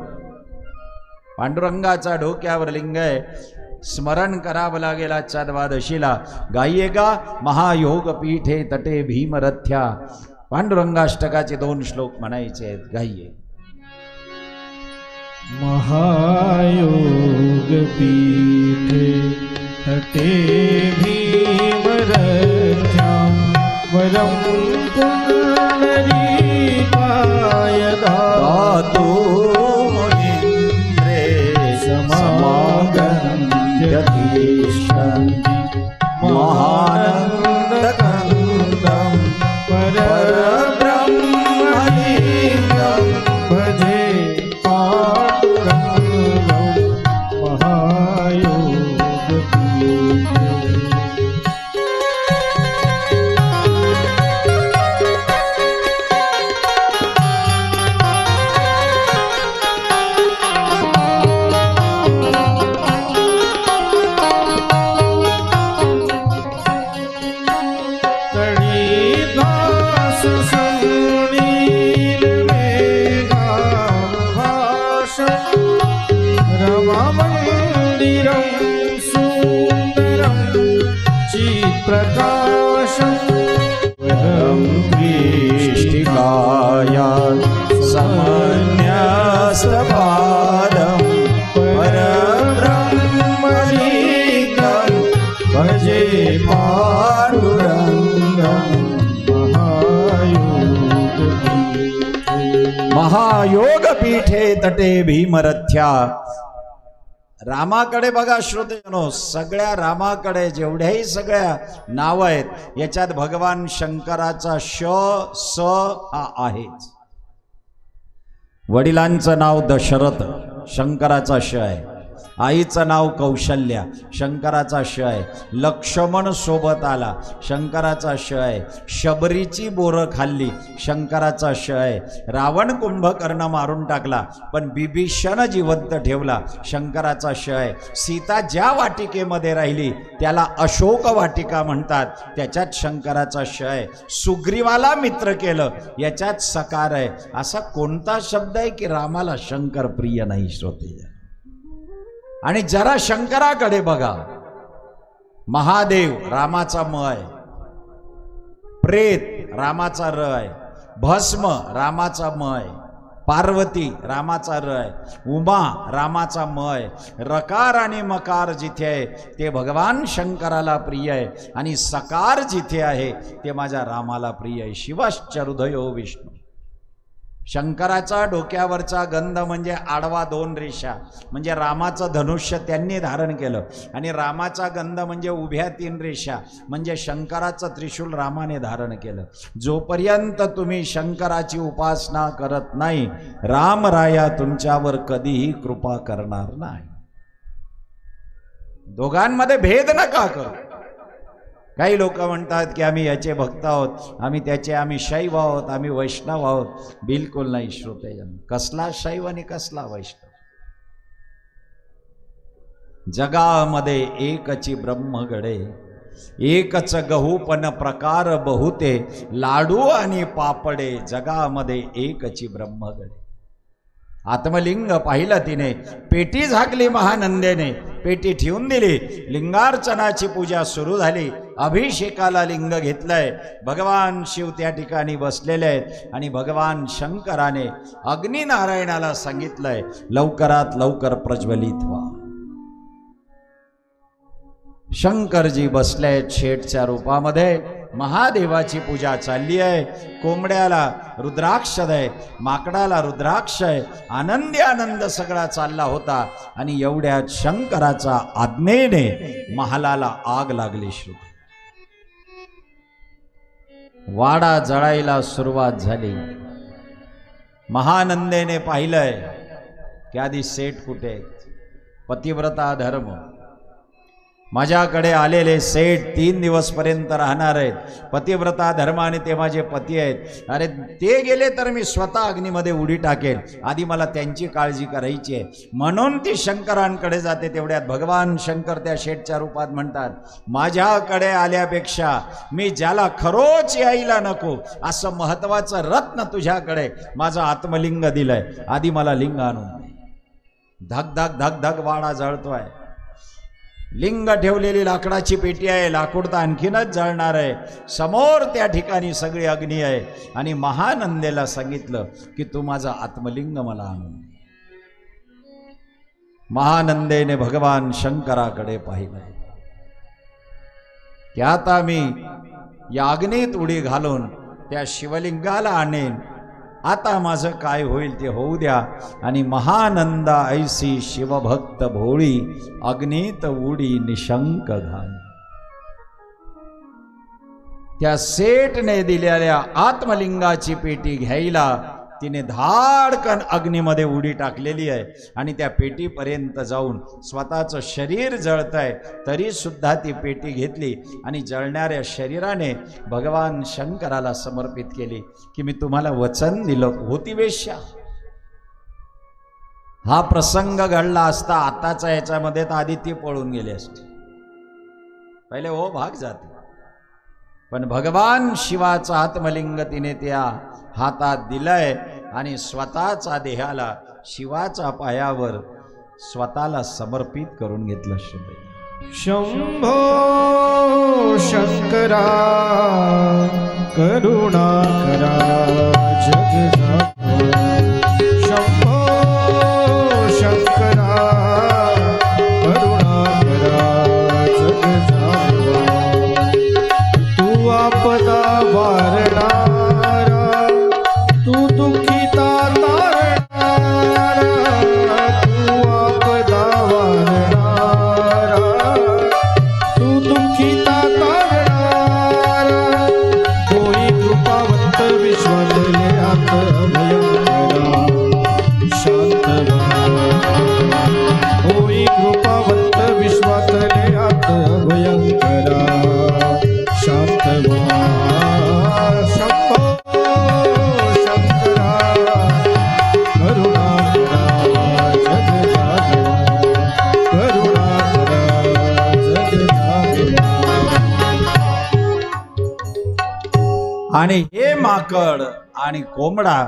पांडुरंगाच्या डोक्यावर लिंग आहे. स्मरण करावं लागेल आजच्या द्वादशीला. गायिये का महायोग पीठे तटे भीमरथ्या. पांडुरंगाष्टकाचे 2 श्लोक म्हणायचे आहेत. गायिये. महायोग पीठे तटे भीमरथ्या वरं पुंडरीकाय दातु मुनीन्द्रे समागम्यतीष्टं महानन्दकन्दं परब्रह्मलिङ्गं भजे पाण्डुरङ्गं महायोगपीठे. प्रकाशं दृष्टिकाया समन्यस्तपादं परब्रह्मलीनं भजे पांडुरंगं महायोग पीठे तटे भीमरथ्या। रामाकडे बघा श्रोतेजनो, सगळ्या रामाकडे जेवढ्याही सगळ्या नाव आहेत याच्यात भगवान शंकराचा श स हा आहेच। वडिलांचं नाव दशरथ, शंकराचा श आहे। आईचं नाव कौशल्या, शंकराचा श आहे। लक्ष्मण सोबत आला, शंकराचा श आहे। शबरीची बोरं खाल्ली, शंकराचा श आहे। रावण कुंभकर्ण मारून टाकला पण बिभीषण जिवंत ठेवला, शंकराचा श आहे। सीता ज्या वाटिकेमध्ये राहिली त्याला अशोक वाटिका म्हणतात, त्याच्यात शंकराचा श आहे। सुग्रीवाला मित्र केलं, याच्यात सकार आहे। असा कोणता शब्द आहे की रामाला शंकर प्रिय नाही श्रोते? आणि जरा शंकराकडे बघा, महादेव रामाचा म आहे, प्रेत रामाचा र आहे, भस्म रामाचा म आहे, पार्वती रामाचा र आहे, उमा रामाचा म आहे। रकार आणि मकार जिथे आहे ते भगवान शंकराला प्रिय आहे आणि सकार जिथे आहे ते माझ्या रामाला प्रिय आहे। शिवश्च हृदयो विष्णू। शंकराचा डोक्यावरचा गंध म्हणजे आडवा 2 रेषा, म्हणजे रामाचं धनुष्य त्यांनी धारण केलं, आणि रामाचा गंध म्हणजे उभ्या 3 रेषा, म्हणजे शंकराचं त्रिशूल रामाने धारण केलं। जोपर्यंत तुम्ही शंकराची उपासना करत नाही, रामराया तुमच्यावर कधीही कृपा करणार नाही। दोघांमध्ये भेद नका करू। काही लोक म्हणतात की आम्ही याचे भक्त आहोत, आम्ही त्याचे, आम्ही शैव आहोत, आम्ही वैष्णव आहोत। बिलकुल नाही श्रोतेजन, कसला शैव आणि कसला वैष्णव? जगामध्ये एकची ब्रह्म घडे, एकच गहूपन प्रकार बहुते, लाडू आणि पापडे जगामध्ये एकची ब्रह्म घडे। आत्मलिंग पाहिलं तिने, पेटी झाकली महानंदेने, पेटी ठेवून दिली, लिंगार्चनाची पूजा सुरू झाली। अभिषेकाला लिंग घेतलंय, भगवान शिव त्या ठिकाणी बसलेले आहेत आणि भगवान शंकराने अग्निनारायणाला सांगितलंय लवकरात लवकर प्रज्वलित व्हा। शंकरजी बसले आहेत शेठच्या रूपामध्ये, महादेवाची पूजा चालली आहे। कोंबड्याला रुद्राक्ष आहे, माकडाला रुद्राक्ष आहे, आनंदी आनंद सगळा चालला होता। आणि एवढ्यात शंकराचा आज्ञेने महालाला आग लागली। श्रुती वाडा जळायला सुरुवात झाली। महानंदेने पाहिलंय की आधी सेठ कुठे आहेत? पतिव्रता धर्म, माझ्याकडे आलेले सेठ 3 दिवस पर्यंत राहणार आहेत, पतिव्रता धर्माने ते माझे पती आहेत। अरे ते गेले तर मी स्वतः अग्नीमध्ये उडी टाकेल, आधी मला त्यांची काळजी करायची आहे। म्हणून ती शंकरांकडे जाते। तेवढ्यात भगवान शंकर त्या शेठच्या रूपात म्हणतात, माझ्याकडे आल्यापेक्षा मी ज्याला खरोच यायला नको असं महत्वाचं रत्न तुझ्याकडे माझं आत्मलिंग दिलंय, आधी मला लिंग आणून दे। धक धक धक धक वाडा जळतोय। लिंग ठेवलेली लाकडाची पेटी आहे, लाकूड तर आणखीनच जळणार आहे। समोर त्या ठिकाणी सगळी अग्नी आहे आणि महानंदेला सांगितलं की तू माझं आत्मलिंग मला आणून दे। महानंदेने भगवान शंकराकडे पाहिलं की आता मी या अग्नीत उडी घालून त्या शिवलिंगाला आणेन, आता माझं काय होईल ते होऊ द्या। आणि महानंदा ऐसी शिवभक्त भोळी, अग्नीत उडी निशंक घाली। त्या सेठने दिलेल्या आत्मलिंगाची पेटी घ्यायला तिने धाडकन अग्नीमध्ये उडी टाकलेली आहे आणि त्या पेटीपर्यंत जाऊन स्वतःचं शरीर जळतंय तरी सुद्धा ती पेटी घेतली आणि जळणाऱ्या शरीराने भगवान शंकराला समर्पित केली की मी तुम्हाला वचन दिलं होती वेश्या। हा प्रसंग घडला असता आताच्या याच्यामध्ये तर आधी ती पळून गेली असती, पहिले हो भाग जाते। पण भगवान शिवाचा आत्मलिंग तिने त्या हातात दिलंय आणि स्वतःचा देहाला शिवाच्या पायावर स्वतःला समर्पित करून घेतलं। शंभो शंकर शंकरा करुणा करा जग जागवा शंभो शंकरा करुणा करा जग जागवा तू आपदा वारणारा तू दुःखिता तारणारा तू आपदा वारणारा तू दुःखिता तारणारा कोई कृपावंत विश्वातले आत भयंकरा शांत होई कृपावंत विश्वातले आत भयंकरा शांत शंभो शंकरा करुणा करा जग जागवा करुणा करा जग जागवा आणि हे माकड आणि कोंबडा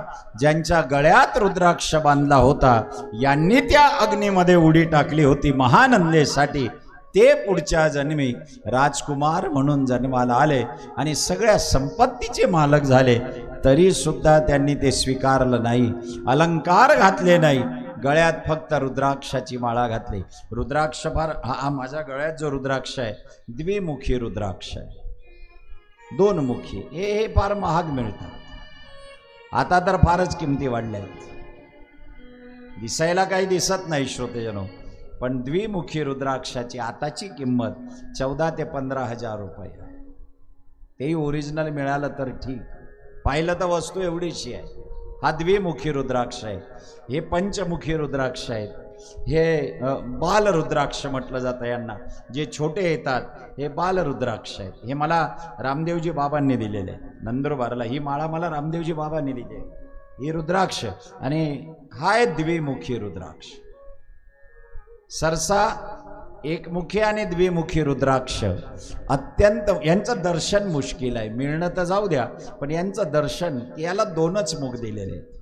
ज्यांच्या गळ्यात रुद्राक्ष बांधला होता यांनी त्या अग्नीमध्ये उडी टाकली होती महानंदेसाठी, ते पुढच्या जन्मी राजकुमार म्हणून जन्माला आले आणि सगळ्या संपत्तीचे मालक झाले. तरी सुद्धा त्यांनी ते स्वीकारलं नाही, अलंकार घातले नाही, गळ्यात फक्त रुद्राक्षाची माळा घातली. रुद्राक्ष फार हा माझ्या गळ्यात जो रुद्राक्ष आहे द्विमुखी रुद्राक्ष आहे, दोन मुखी. हे फार महाग मिळतात, आता तर फारच किमती वाढल्या आहेत, दिसायला काही दिसत नाही श्रोतेजनो, पण द्विमुखी रुद्राक्षाची आताची किंमत 14 ते 15,000 रुपये. तेही ओरिजिनल मिळालं तर ठीक, पाहिलं तर वस्तू एवढीशी आहे. हा द्विमुखी रुद्राक्ष आहे. हे पंचमुखी रुद्राक्ष आहेत. हे बाल रुद्राक्ष म्हटलं जातं यांना, जे छोटे येतात हे बाल रुद्राक्ष आहेत. हे मला रामदेवजी बाबांनी दिलेले आहे नंदुरबारला. ही माळा मला रामदेवजी बाबांनी दिली आहे, ही रुद्राक्ष. आणि हा आहे द्विमुखी रुद्राक्ष. सरसा एकमुखी आणि द्विमुखी रुद्राक्ष अत्यंत, यांचं दर्शन मुश्किल आहे, मिळणं तर जाऊ द्या, पण यांचं दर्शन, याला 2च मुख दिलेले आहेत.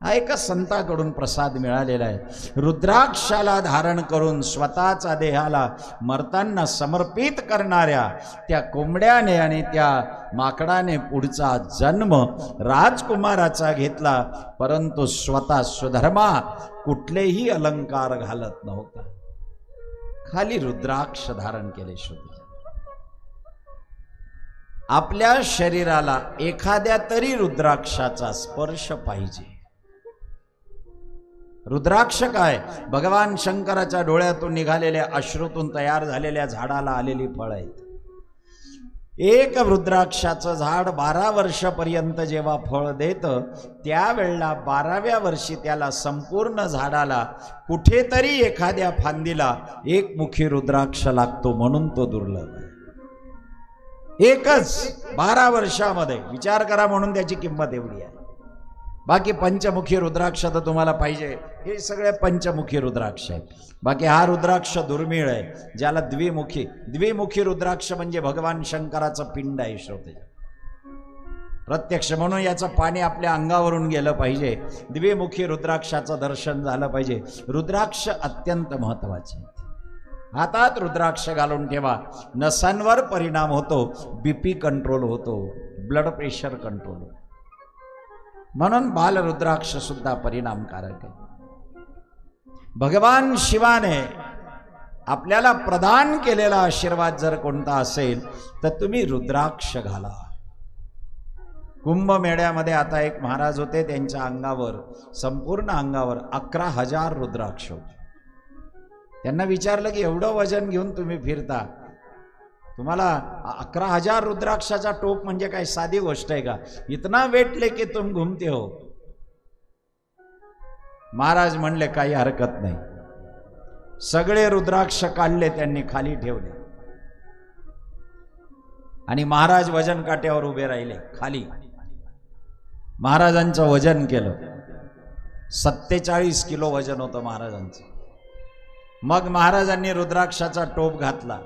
हा एका संताकडून प्रसाद मिळालेला आहे. रुद्राक्षाला धारण करून स्वतःचा देहाला मरताना समर्पित करणाऱ्या त्या कोंबड्याने आणि त्या माकडाने पुढचा जन्म राजकुमाराचा घेतला, परंतु स्वतः सुधर्मा कुठलेही अलंकार घालत नव्हता, खाली रुद्राक्ष धारण केले. शुद्ध आपल्या शरीराला एखाद्या तरी रुद्राक्षाचा स्पर्श पाहिजे. रुद्राक्ष काय? भगवान शंकराच्या डोळ्यातून निघालेल्या अश्रूतून तयार झालेल्या झाडाला आलेली फळ आहेत. एक रुद्राक्षाचं झाड 12 वर्षापर्यंत जेव्हा फळ देतं, त्यावेळेला 12व्या वर्षी त्याला संपूर्ण झाडाला कुठेतरी एखाद्या फांदीला एकमुखी रुद्राक्ष लागतो, म्हणून तो दुर्लभ आहे. एकच 12 वर्षामध्ये, विचार करा, म्हणून त्याची किंमत एवढी आहे. बाकी पंचमुखी रुद्राक्ष तर तुम्हाला पाहिजे, हे सगळे पंचमुखी रुद्राक्ष आहेत. बाकी हा रुद्राक्ष दुर्मिळ आहे, ज्याला द्विमुखी रुद्राक्ष म्हणजे भगवान शंकराचं पिंड आहे. श्रोते प्रत्यक्ष, म्हणून याचं पाणी आपल्या अंगावरून गेलं पाहिजे, द्विमुखी रुद्राक्षाचं दर्शन झालं पाहिजे. रुद्राक्ष अत्यंत महत्वाचे. हातात रुद्राक्ष घालून ठेवा, नसांवर परिणाम होतो, बीपी कंट्रोल होतो, ब्लड प्रेशर कंट्रोल होतो. म्हणून बाल रुद्राक्ष सुद्धा परिणामकारक आहे. भगवान शिवाने आपल्याला प्रदान केलेला आशीर्वाद जर कोणता असेल तर तुम्ही रुद्राक्ष घाला. कुंभमेळ्यामध्ये आता एक महाराज होते, त्यांच्या अंगावर, संपूर्ण अंगावर 11,000 रुद्राक्ष होते. त्यांना विचारलं की एवढं वजन घेऊन तुम्ही फिरता, तुम्हाला 11,000 रुद्राक्षाचा टोप म्हणजे काय साधी गोष्ट आहे का? इतना वेट लेके तुम घूमते हो. महाराज म्हणले काही हरकत नाही. सगळे रुद्राक्ष काढले, त्यांनी खाली ठेवले आणि महाराज वजन काट्यावर उभे राहिले. खाली महाराजांचं वजन केलं, 47 किलो वजन होतं महाराजांचं. मग महाराजांनी रुद्राक्षाचा टोप घातला,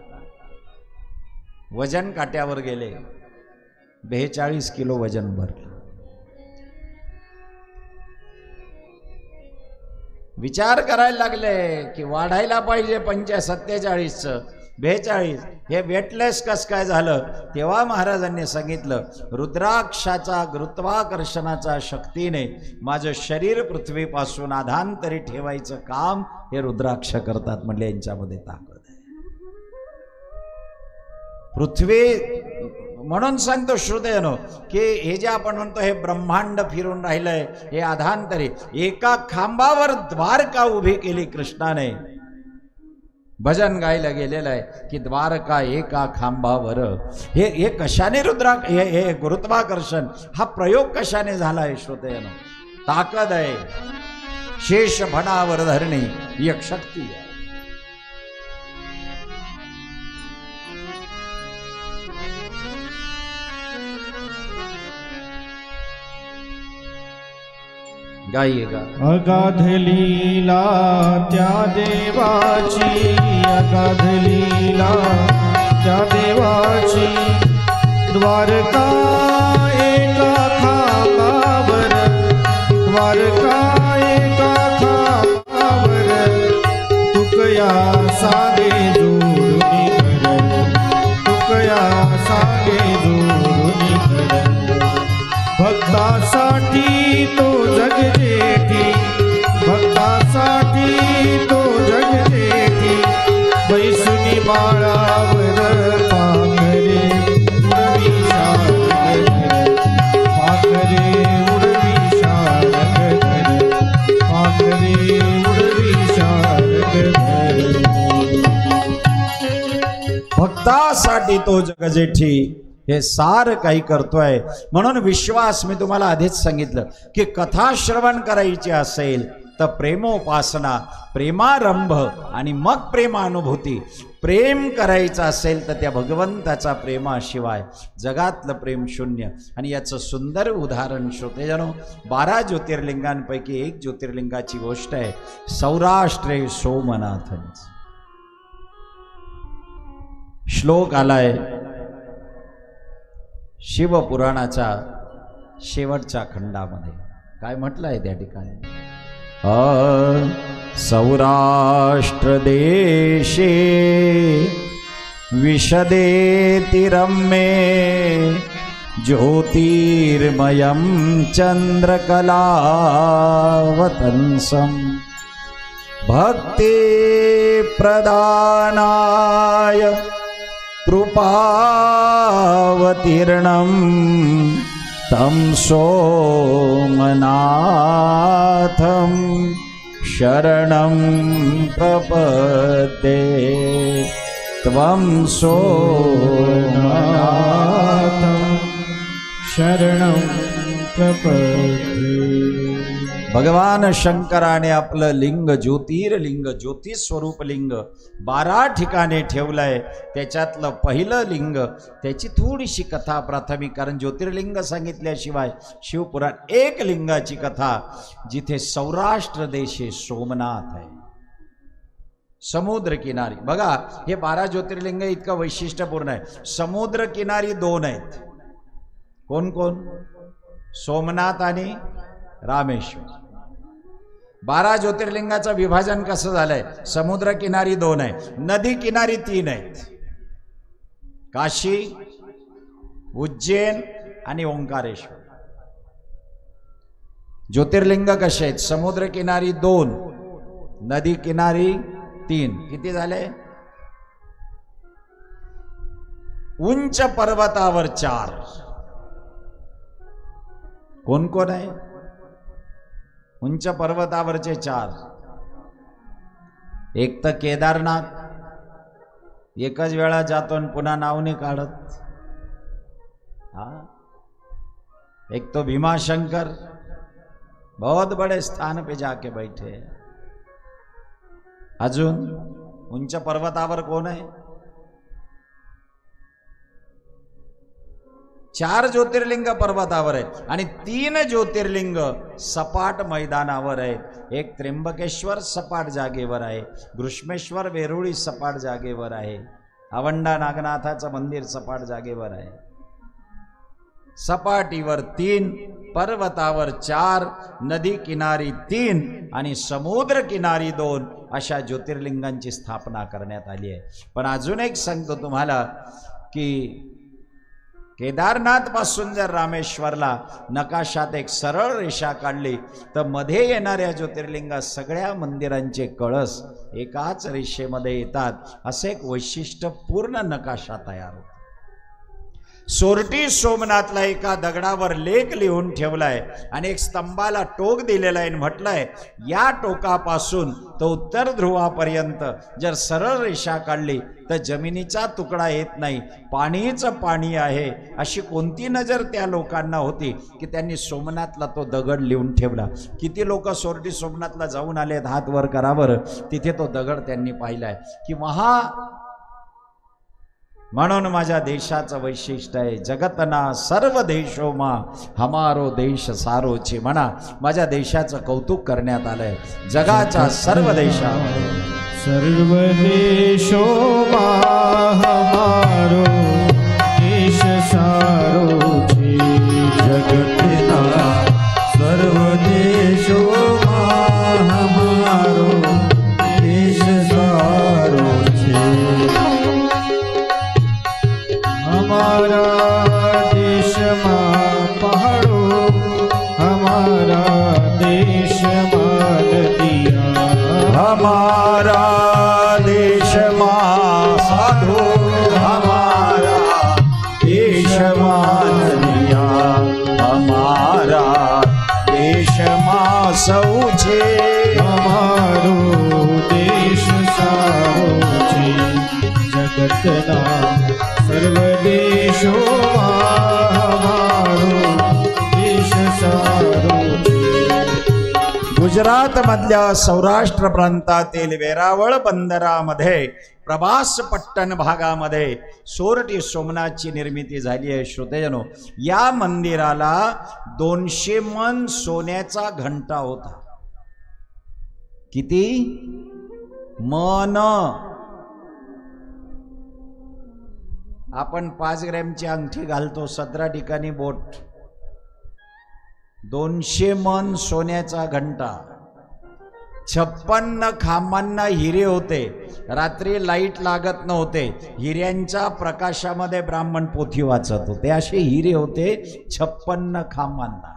वजन काट्यावर गेले, 42 किलो वजन भरलं. विचार करायला लागले की वाढायला पाहिजे 47चं, 42 हे वेटलेस कस काय झालं? तेव्हा महाराजांनी सांगितलं, रुद्राक्षाचा गुरुत्वाकर्षणाचा शक्तीने माझं शरीर पृथ्वीपासून आधांतरी ठेवायचं काम हे रुद्राक्ष करतात. म्हणजे यांच्यामध्ये ताकद आहे. पृथ्वी म्हणून सांगतो श्रोतेनो की हे जे आपण म्हणतो हे ब्रह्मांड फिरून राहिलंय, हे आधांतरी एका खांबावर द्वारका उभी केली कृष्णाने. भजन गायला गेलेलं आहे की द्वारका एका खांबावर. हे कशाने हे गुरुत्वाकर्षण हा प्रयोग कशाने झाला आहे श्रोतेनो? ताकद आहे, शेष भणावर धरणी ही एक शक्ती आहे. गाईगा अगाध लीला त्या देवाची, अगाध लीला त्या देवाची. द्वारका एका खांबावर, द्वारका एका खांबावर. तुकया सागे जोडूनी कर, तुकया सागे जोडूनी कर. भक्तासाठी तो जग जेठी, भक्तासाठी तो जग जेठी. बैसुनी बाळावर पाखरे उडवी शारद धर, पाखरे उडवी शारद धर, पाखरे उडवी शारद धर. भक्तासाठी तो जगजेठी हे सार काही करतोय. म्हणून विश्वास मी तुम्हाला आधीच सांगितलं की कथा श्रवण करायची असेल तर प्रेमोपासना, प्रेमारंभ आणि मग प्रेमानुभूती. प्रेम करायचं असेल तर त्या भगवंताचा प्रेमाशिवाय जगातलं प्रेम शून्य. आणि याचं सुंदर उदाहरण श्रोतेजनो 12 ज्योतिर्लिंगांपैकी एक ज्योतिर्लिंगाची गोष्ट आहे, सौराष्ट्रे सोमनाथांचं. श्लोक आलाय शिवपुराणाच्या शेवटच्या खंडामध्ये. काय म्हटलंय त्या ठिकाणी? सौराष्ट्र देशे विशदेति रम्ये ज्योतिर्मयं चंद्रकलावतंसं भक्ति प्रदानाय कृपावतीर्णं तं सोमनाथं शरणं प्रपद्ये. त्वं सोमनाथं शरणं प्रपद्ये. भगवान शंकराने आपलं लिंग ज्योतिर्लिंग, ज्योतिस्वरूप लिंग 12 ठिकाणी ठेवलंय. त्याच्यातलं पहिलं लिंग, त्याची थोडीशी कथा प्राथमिक, कारण ज्योतिर्लिंग सांगितल्याशिवाय शिवपुराण एक लिंगाची कथा जिथे सौराष्ट्र देशे सोमनाथ आहे, समुद्र किनारी. बघा हे 12 ज्योतिर्लिंग इतकं वैशिष्ट्यपूर्ण आहे. समुद्र किनारी 2 आहेत. कोण कोण? सोमनाथ आणि रामेश्वर. 12 ज्योतिर्लिंगाचं विभाजन कसं झालंय? समुद्र किनारी 2 आहे, नदी किनारी 3 आहेत, काशी, उज्जैन आणि ओंकारेश्वर. ज्योतिर्लिंग कसे आहेत? समुद्र किनारी 2, नदी किनारी 3. किती झाले? उंच पर्वतावर 4. कोण कोण आहे? उंच पर्वतावरचे 4. एक तर केदारनाथ, एकच वेळा जातो आणि पुन्हा नाव नाही काढत. एक तो भीमाशंकर, बहुत बड़े स्थान पे जाके बैठे. अजून उंच पर्वतावर कोण आहे? 4 ज्योतिर्लिंग पर्वतावर आहेत आणि 3 ज्योतिर्लिंग सपाट मैदानावर आहेत. एक त्र्यंबकेश्वर सपाट जागेवर आहे, घृष्मेश्वर वेरुळी सपाट जागेवर आहे, आवंडा नागनाथाचं मंदिर सपाट जागेवर आहे. सपाटीवर 3, पर्वतावर 4, नदी किनारी 3 आणि समुद्र किनारी 2 अशा ज्योतिर्लिंगांची स्थापना करण्यात आली आहे. पण अजून एक सांगतो तुम्हाला की केदारनाथ पासून जर रामेश्वरला नकाशात एक सरळ रेषा काढली तर मध्ये येणाऱ्या ज्योतिर्लिंगा सगळ्या मंदिरांचे कळस एकाच रेषेमध्ये येतात. असे एक वैशिष्ट्यपूर्ण नकाशा तयार होतो. सोरटी सोमनाथला एका दगडावर लेख लिहून ठेवलाय आणि एक स्तंभाला टोक दिलेला आहे. म्हटलंय या टोकापासून तो उत्तर ध्रुवापर्यंत जर सरळ रेषा काढली तर जमिनीचा तुकडा येत नाही, पाणीच पाणी आहे. अशी कोणती नजर त्या लोकांना होती की त्यांनी सोमनाथला तो दगड लिहून ठेवला. किती लोक सोरटी सोमनाथला जाऊन आलेत, हात वर करावर. तिथे तो दगड त्यांनी पाहिलाय की म्हणून माझ्या देशाचं वैशिष्ट्य आहे, जगतना सर्व देशोमा हमारो देश सारोचे. म्हणा माझ्या देशाचं कौतुक करण्यात आलंय. जगाच्या सर्व देशामध्ये सर्व देशोमा हमारो देश सारोचे. जगतना सर्व देशोमा हमारो देश सारोचे. हमारा देश मां पहाड़ो, हमारा देश मां नदिया, हमारा देश मां साधु, हमारा देश मां नदिया, हमारा देश मां सौचे. हमारो देश सारोचे. जगतना सर्व देशो हमारो देश सारोचे. गुजरात मधल्या सौराष्ट्र प्रांतातील वेरावळ बंदरामध्ये प्रभास पट्टण भागामध्ये सोरटी सोमनाथची निर्मिती झाली आहे. श्रोतेजनो, या मंदिराला 200 मन सोन्याचा घंटा होता. किती मन? आपण 5 ग्रॅमची अंगठी घालतो, 17 ठिकाणी बोट. 200 मन सोन्याचा घंटा. 56 खांबांना हिरे होते. रात्री लाईट लागत नव्हते. हिऱ्यांच्या प्रकाशामध्ये ब्राह्मण पोथी वाचत होते. असे हिरे होते 56 खांबांना.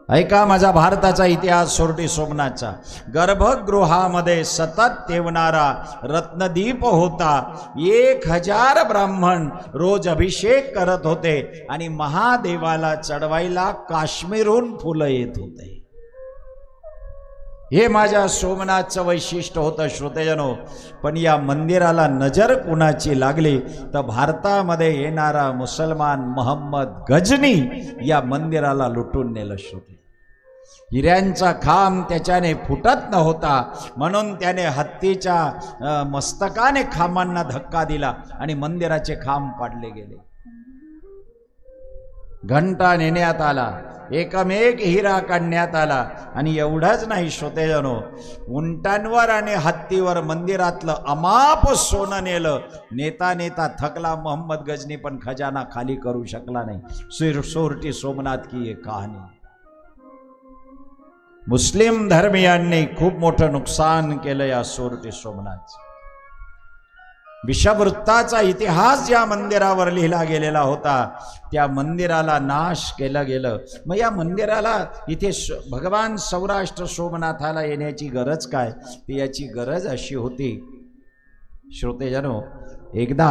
ऐका माझा भारताचा इतिहास सोरटी सोमनाथचा. गर्भगृहामध्ये सतत तेवणारा रत्नदीप होता. 1000 ब्राह्मण रोज अभिषेक करत होते आणि महादेवाला चढवायला काश्मीरहून फुलं येत होते. हे माझ्या सोमनाथचं वैशिष्ट्य होतं. श्रोतेजनो, पण या मंदिराला नजर कुणाची लागली तर भारतामध्ये येणारा मुसलमान मोहम्मद गजनी या मंदिराला लुटून नेलं. श्रोते, हिऱ्यांचा खांब त्याच्याने फुटत नव्हता म्हणून त्याने हत्तीच्या मस्तकाने खांबांना धक्का दिला आणि मंदिराचे खांब पाडले गेले. घंटा नेण्यात आला, एकमेक हिरा काढण्यात आला. आणि एवढंच नाही श्रोतेजनो, उंटांवर आणि हत्तीवर मंदिरातलं अमाप सोनं नेलं. नेता नेता थकला मोहम्मद गजनी, पण खजाना खाली करू शकला नाही. सोरटी सोमनाथ की एक कहाणी. मुस्लिम धर्मीयांनी खूप मोठं नुकसान केलं या सोरटी सोमनाथ. विषवृत्ताचा इतिहास या मंदिरावर लिहिला गेलेला होता. त्या मंदिराला नाश केलं गेलं. मग या मंदिराला इथे भगवान सौराष्ट्र सोमनाथाला येण्याची गरज काय? ती याची गरज अशी होती श्रोतेजनो, एकदा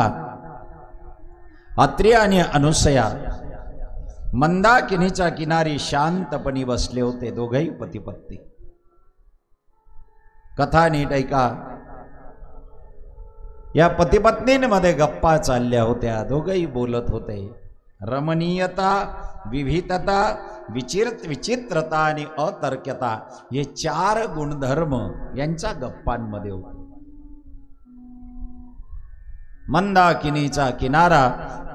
अत्रि आणि अनुसया मंदाकिनीच्या किनारी शांतपणी बसले होते. दोघही पती पत्नी. कथा नीट ऐका. या पतिपत्नींमध्ये गप्पा चालल्या होत्या. दोघही बोलत होते. रमणीयता, विविधता, विचित्रता आणि अतर्क्यता हे 4 गुणधर्म यांच्या गप्पांमध्ये होते. मंदाकिनीचा किनारा,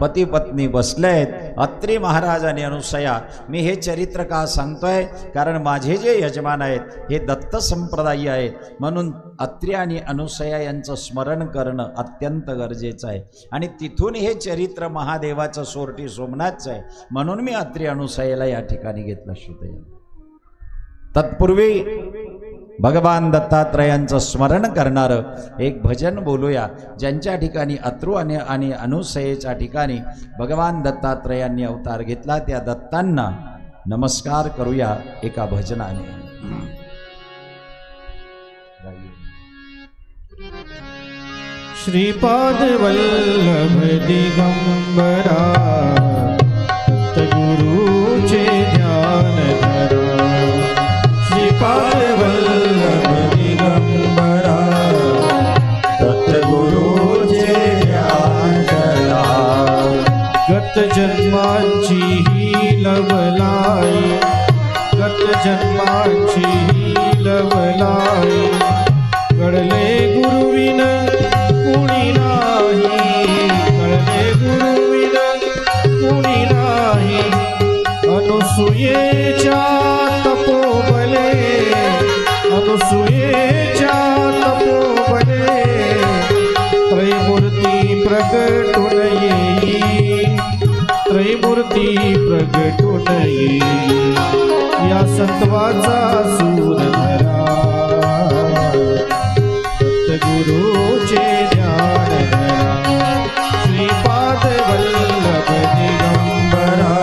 पती पत्नी बसलेत. अत्रि महाराज आणि अनुसया, मी हे चरित्र का सांगतोय, कारण माझे जे यजमान आहेत हे दत्त संप्रदायी आहेत, म्हणून अत्रि आणि अनुसया यांचं स्मरण करणं अत्यंत गरजेचं आहे. आणि तिथून हे चरित्र महादेवाचं सोरटी सोमनाथचं आहे, म्हणून मी अत्रि अनुसयाला या ठिकाणी घेतलं. श्रुतय तत्पूर्वी भगवान दत्तात्रयांचं स्मरण करणारं एक भजन बोलूया, ज्यांच्या ठिकाणी अत्रू आणि अनुसयेच्या ठिकाणी भगवान दत्तात्रयांनी अवतार घेतला. त्या दत्तांना नमस्कार करूया एका भजनाने. श्रीपाद वल्लभ दिगंबरा, गुरुचे ध्यान धरा. श्रीपाद वल्लभ दिगंबरा, गुरुचे ध्यान धरा. गत जन्मांची ही लवलाई, गत जन्मांची ही लवलाई, कळले गुरुविन कुणी नाही, कळले गुरुविन कुणी नाही. अनुसूयेच्या तपोबले, अनुसूयेच्या तपोबले, त्रैमूर्ती प्रगटून येई, त्रैमूर्ती प्रगटून येई. या सत्वाचा सूर धरा, गुरुचे ध्यान धरा. श्रीपाद वल्लभ दिगंबरा,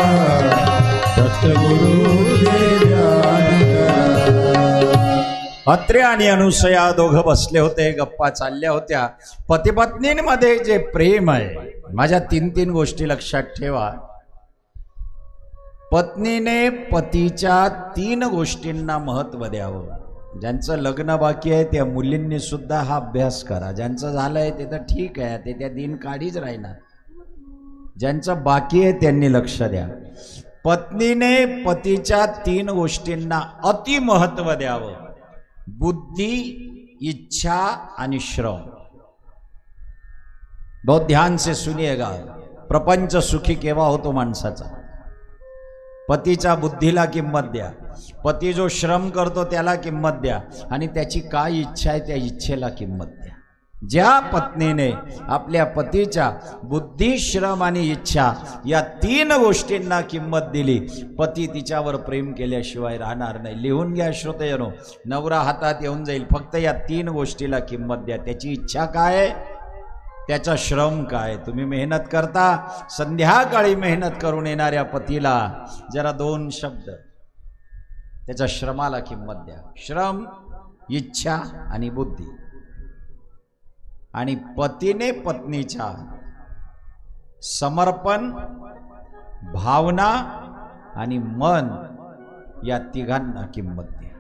गुरुचे ध्यान धरा. अत्रि आणि अनुसया दोघं बसले होते, गप्पा चालल्या होत्या. पतिपत्नींमध्ये जे प्रेम आहे, माझ्या तीन गोष्टी लक्षात ठेवा. पत्नीने पतीच्या 3 गोष्टींना महत्त्व द्यावं. ज्यांचं लग्न बाकी आहे त्या मुलींनी सुद्धा हा अभ्यास करा. ज्यांचं झालंय ते तर ठीक आहे, ते त्या दिन काढीच राहणार. ज्यांचं बाकी आहे त्यांनी लक्ष द्या. पत्नीने पतीच्या 3 गोष्टींना अति महत्त्व द्यावं. बुद्धी, इच्छा आणि श्रम. बहुत ध्यान से सुनिएगा. प्रपंच सुखी केव्हा होतो माणसाचा? पतीच्या बुद्धीला किंमत द्या, पती जो श्रम करतो त्याला किंमत द्या, आणि त्याची काय इच्छा आहे त्या इच्छेला किंमत द्या. ज्या पत्नीने आपल्या पतीच्या बुद्धी, श्रम आणि इच्छा या 3 गोष्टींना किंमत दिली, पती तिच्यावर प्रेम केल्याशिवाय राहणार नाही. लिहून घ्या श्रोतेजनो, नवरा हातात येऊन जाईल. फक्त या 3 गोष्टीला किंमत द्या. त्याची इच्छा काय, त्याचा श्रम काय. तुम्ही मेहनत करता, संध्याकाळी मेहनत करून येणाऱ्या पतीला जरा 2 शब्द त्याच्या श्रमाला किंमत द्या. श्रम, इच्छा आणि बुद्धी. आणि पतीने पत्नीच्या समर्पण, भावना आणि मन या 3घांना किंमत द्या.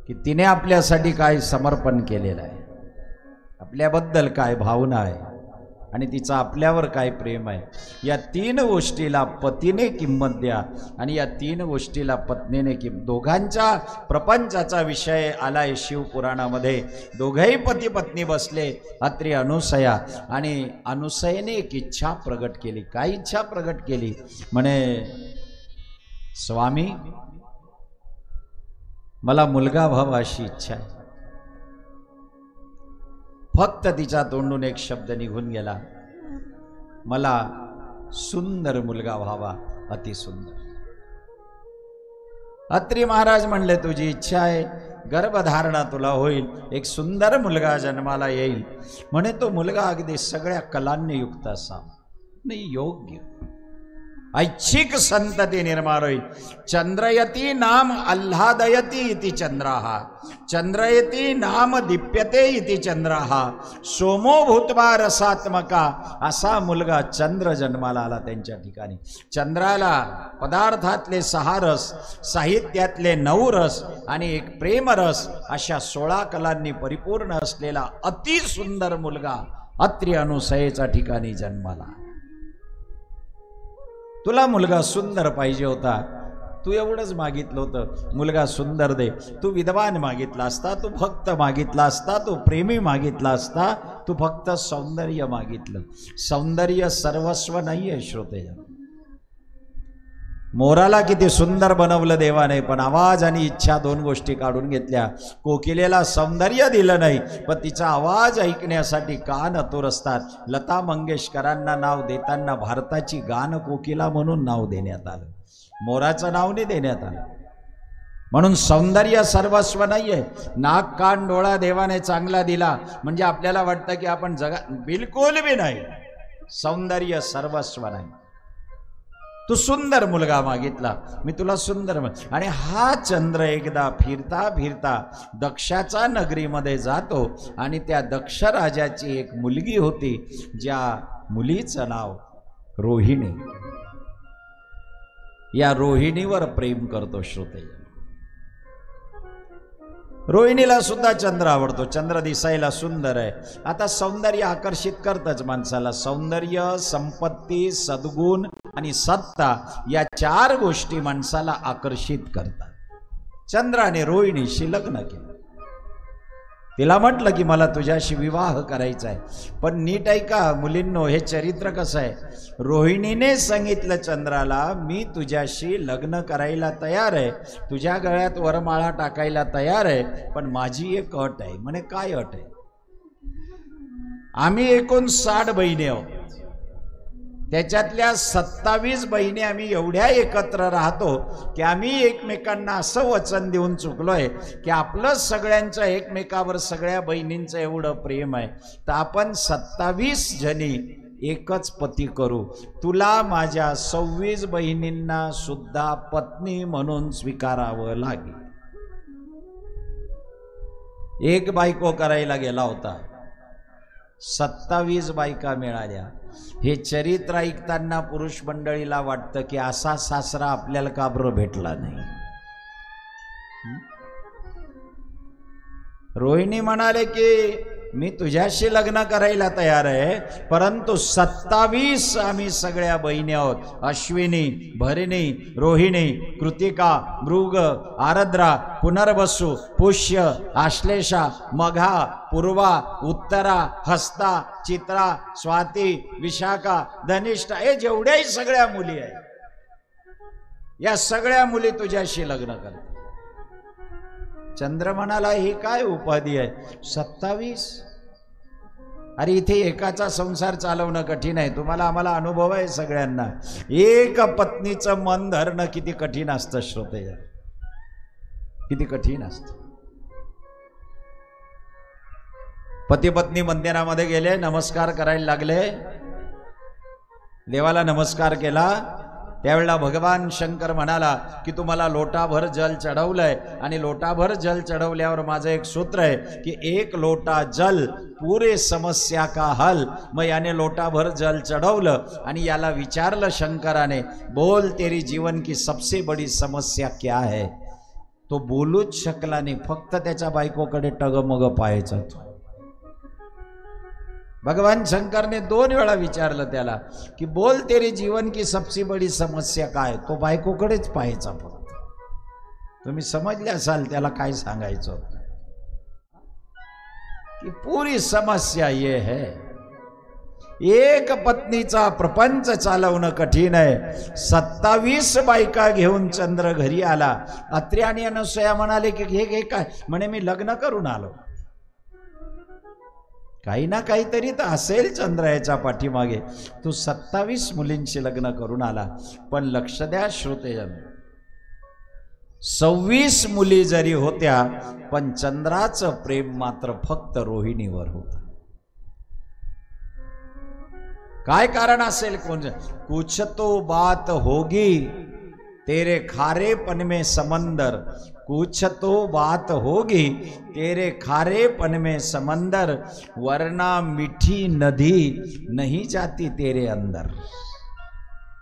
की तिने आपल्यासाठी काय समर्पण केलेलं आहे, आपल्याबद्दल काय भावना आहे, आणि तिचा आपल्यावर काय प्रेम आहे. या 3 गोष्टीला पतीने किंमत द्या, आणि या 3 गोष्टीला पत्नीने किंमत. दोघांच्या प्रपंचाचा विषय आलाय शिवपुराणामध्ये. दोघेही पती पत्नी बसले, अत्रि अनुसया. आणि अनुसयेने एक इच्छा प्रगट केली. काय इच्छा प्रगट केली? म्हणे, स्वामी मला मुलगा व्हावा अशी इच्छा आहे. फक्त तिच्या तोंडून एक शब्द निघून गेला, मला सुंदर मुलगा व्हावा, अतिसुंदर. अत्रि महाराज म्हणले, तुझी इच्छा आहे, गर्भधारणा तुला होईल, एक सुंदर मुलगा जन्माला येईल. म्हणे तो मुलगा अगदी सगळ्या कलांनी युक्त असावा. नाही, योग्य ऐच्छिक संतती निर्माण होईल. चंद्रयती नाम आल्हादयती इति चंद्राः, चंद्रयती नाम दीप्यते इति चंद्राः, सोमो भूत्वा रसात्मका. असा मुलगा चंद्र जन्माला आला त्यांच्या ठिकाणी. चंद्राला पदार्थातले 6 रस, साहित्यातले 9 रस आणि एक प्रेमरस, अशा 16 कलांनी परिपूर्ण असलेला अतिसुंदर मुलगा अत्रि अनुसयेच्या ठिकाणी जन्माला. तुला मुलगा सुंदर पाहिजे होता, तू एवढंच मागितलं होतं, मुलगा सुंदर दे. तू विद्वान मागितला असता, तू भक्त मागितला असता, तू प्रेमी मागितला असता, तू फक्त सौंदर्य मागितलं. सौंदर्य सर्वस्व नाहीये श्रोते. मोराला किती सुंदर बनवलं देवाने, पण आवाज आणि इच्छा दोन गोष्टी काढून घेतल्या. कोकिलेला सौंदर्य दिलं नाही, पण तिचा आवाज ऐकण्यासाठी कान आतुर असतात. लता मंगेशकरांना नाव देताना भारताची गान कोकिला म्हणून नाव देण्यात आलं, मोराचं नाव नाही देण्यात आलं. म्हणून सौंदर्य सर्वस्व नाहीये. नाक कान डोळा देवाने चांगला दिला म्हणजे आपल्याला वाटतं की आपण जगात, बिलकुल बी नाही. सौंदर्य सर्वस्व नाही. तू सुंदर मुलगा मागितला, मी तुला सुंदर आणि हा चंद्र एकदा फिरता फिरता दक्षाच्या नगरीमध्ये जातो आणि त्या दक्ष राजाची एक मुलगी होती, ज्या मुलीचं नाव रोहिणी. या रोहिणीवर प्रेम करतो श्रोते. रोहिणीला सुद्धा चंद्र आवडतो. चंद्र दिसायला सुंदर आहे. आता सौंदर्य आकर्षित करतच माणसाला. सौंदर्य, संपत्ती, सद्गुण आणि सत्ता या चार गोष्टी माणसाला आकर्षित करतात. चंद्राने रोहिणीशी लग्न केलं. तिला म्हटलं की मला तुझ्याशी विवाह करायचा आहे. पण नीट ऐका मुलींनो, हे चरित्र कसं आहे. रोहिणीने सांगितलं चंद्राला, मी तुझ्याशी लग्न करायला तयार आहे, तुझ्या गळ्यात वरमाळा टाकायला तयार आहे, पण माझी एक अट आहे. म्हणे काय अट आहे. आम्ही एकूण 60 बहिणी आहोत, त्याच्यातल्या 27 बहिणी आम्ही एवढ्या एकत्र राहतो की आम्ही एकमेकांना असं वचन देऊन चुकलोय की आपलं सगळ्यांचं एकमेकावर, सगळ्या बहिणींचं एवढं प्रेम आहे, तर आपण 27 जणी एकच पती करू. तुला माझ्या 26 बहिणींना सुद्धा पत्नी म्हणून स्वीकारावं लागेल. एक बायको करायला गेला होता, 27 बायका मिळाल्या. हे चरित्र ऐकताना पुरुष मंडळीला वाटतं की असा सासरा आपल्याला का बरं भेटला नाही. रोहिणी म्हणाले की मी तुझ्याशी लग्न करायला तयार आहे, परंतु 27 आम्ही सगळ्या बहिणी आहोत. अश्विनी, भरिणी, रोहिणी, कृतिका, मृग, आरद्रा, पुनर्वसु, पुष्य, आश्लेषा, मघा, पूर्वा, उत्तरा, हस्ता, चित्रा, स्वाती, विशाखा, धनिष्ठा, हे जेवढ्याही सगळ्या मुली आहेत, या सगळ्या मुली तुझ्याशी लग्न करतात. चंद्र म्हणाला ही काय उपाधी आहे. 27? अरे इथे एकाचा संसार चालवणं कठीण आहे. तुम्हाला आम्हाला अनुभव आहे सगळ्यांना. एक पत्नीचं मन धरणं किती कठीण असतं श्रोते, किती कठीण असतं. पती पत्नी मंदिरामध्ये गेले, नमस्कार करायला लागले, देवाला नमस्कार केला. त्यावेळेला भगवान शंकर म्हणाला की तुम्हाला लोटाभर जल चढवलंय आणि लोटाभर जल चढवल्यावर माझं एक सूत्र आहे की एक लोटा जल पुरे समस्या का हल. मग याने लोटाभर जल चढवलं आणि याला विचारलं शंकराने, बोल तेरी जीवन की सबसे बड़ी समस्या क्या है. तो बोलूच शकला नाही, फक्त त्याच्या बायकोकडे टगमग पाहायचा. भगवान शंकर ने 2 वेळा विचारलं त्याला की बोल तेरी जीवन की सबसे बड़ी समस्या काय. तो बायकोकडेच पाहायचा फक्त. तुम्ही समजले असाल त्याला काय सांगायचं की पुरी समस्या ये है, एक पत्नीचा प्रपंच चालवणं कठीण आहे. 27 बायका घेऊन चंद्र घरी आला. अत्रि आणि अनसूया म्हणाले की हे काय. म्हणे मी लग्न करून आलो. काही ना काहीतरी तर असेल चंद्र याच्या पाठीमागे. तू 27 मुलींशी लग्न करून आला. पण लक्ष द्या श्रोतेजन, 26 मुली जरी होत्या पण चंद्राचं प्रेम मात्र फक्त रोहिणीवर होतं. काय कारण असेल कोण. कुछ तो बात होगी तेरे खारेपन में समंदर, कुछ तो बात होगी तेरे खारेपन में समंदर, वरना मीठी नदी नहीं जाती तेरे अंदर.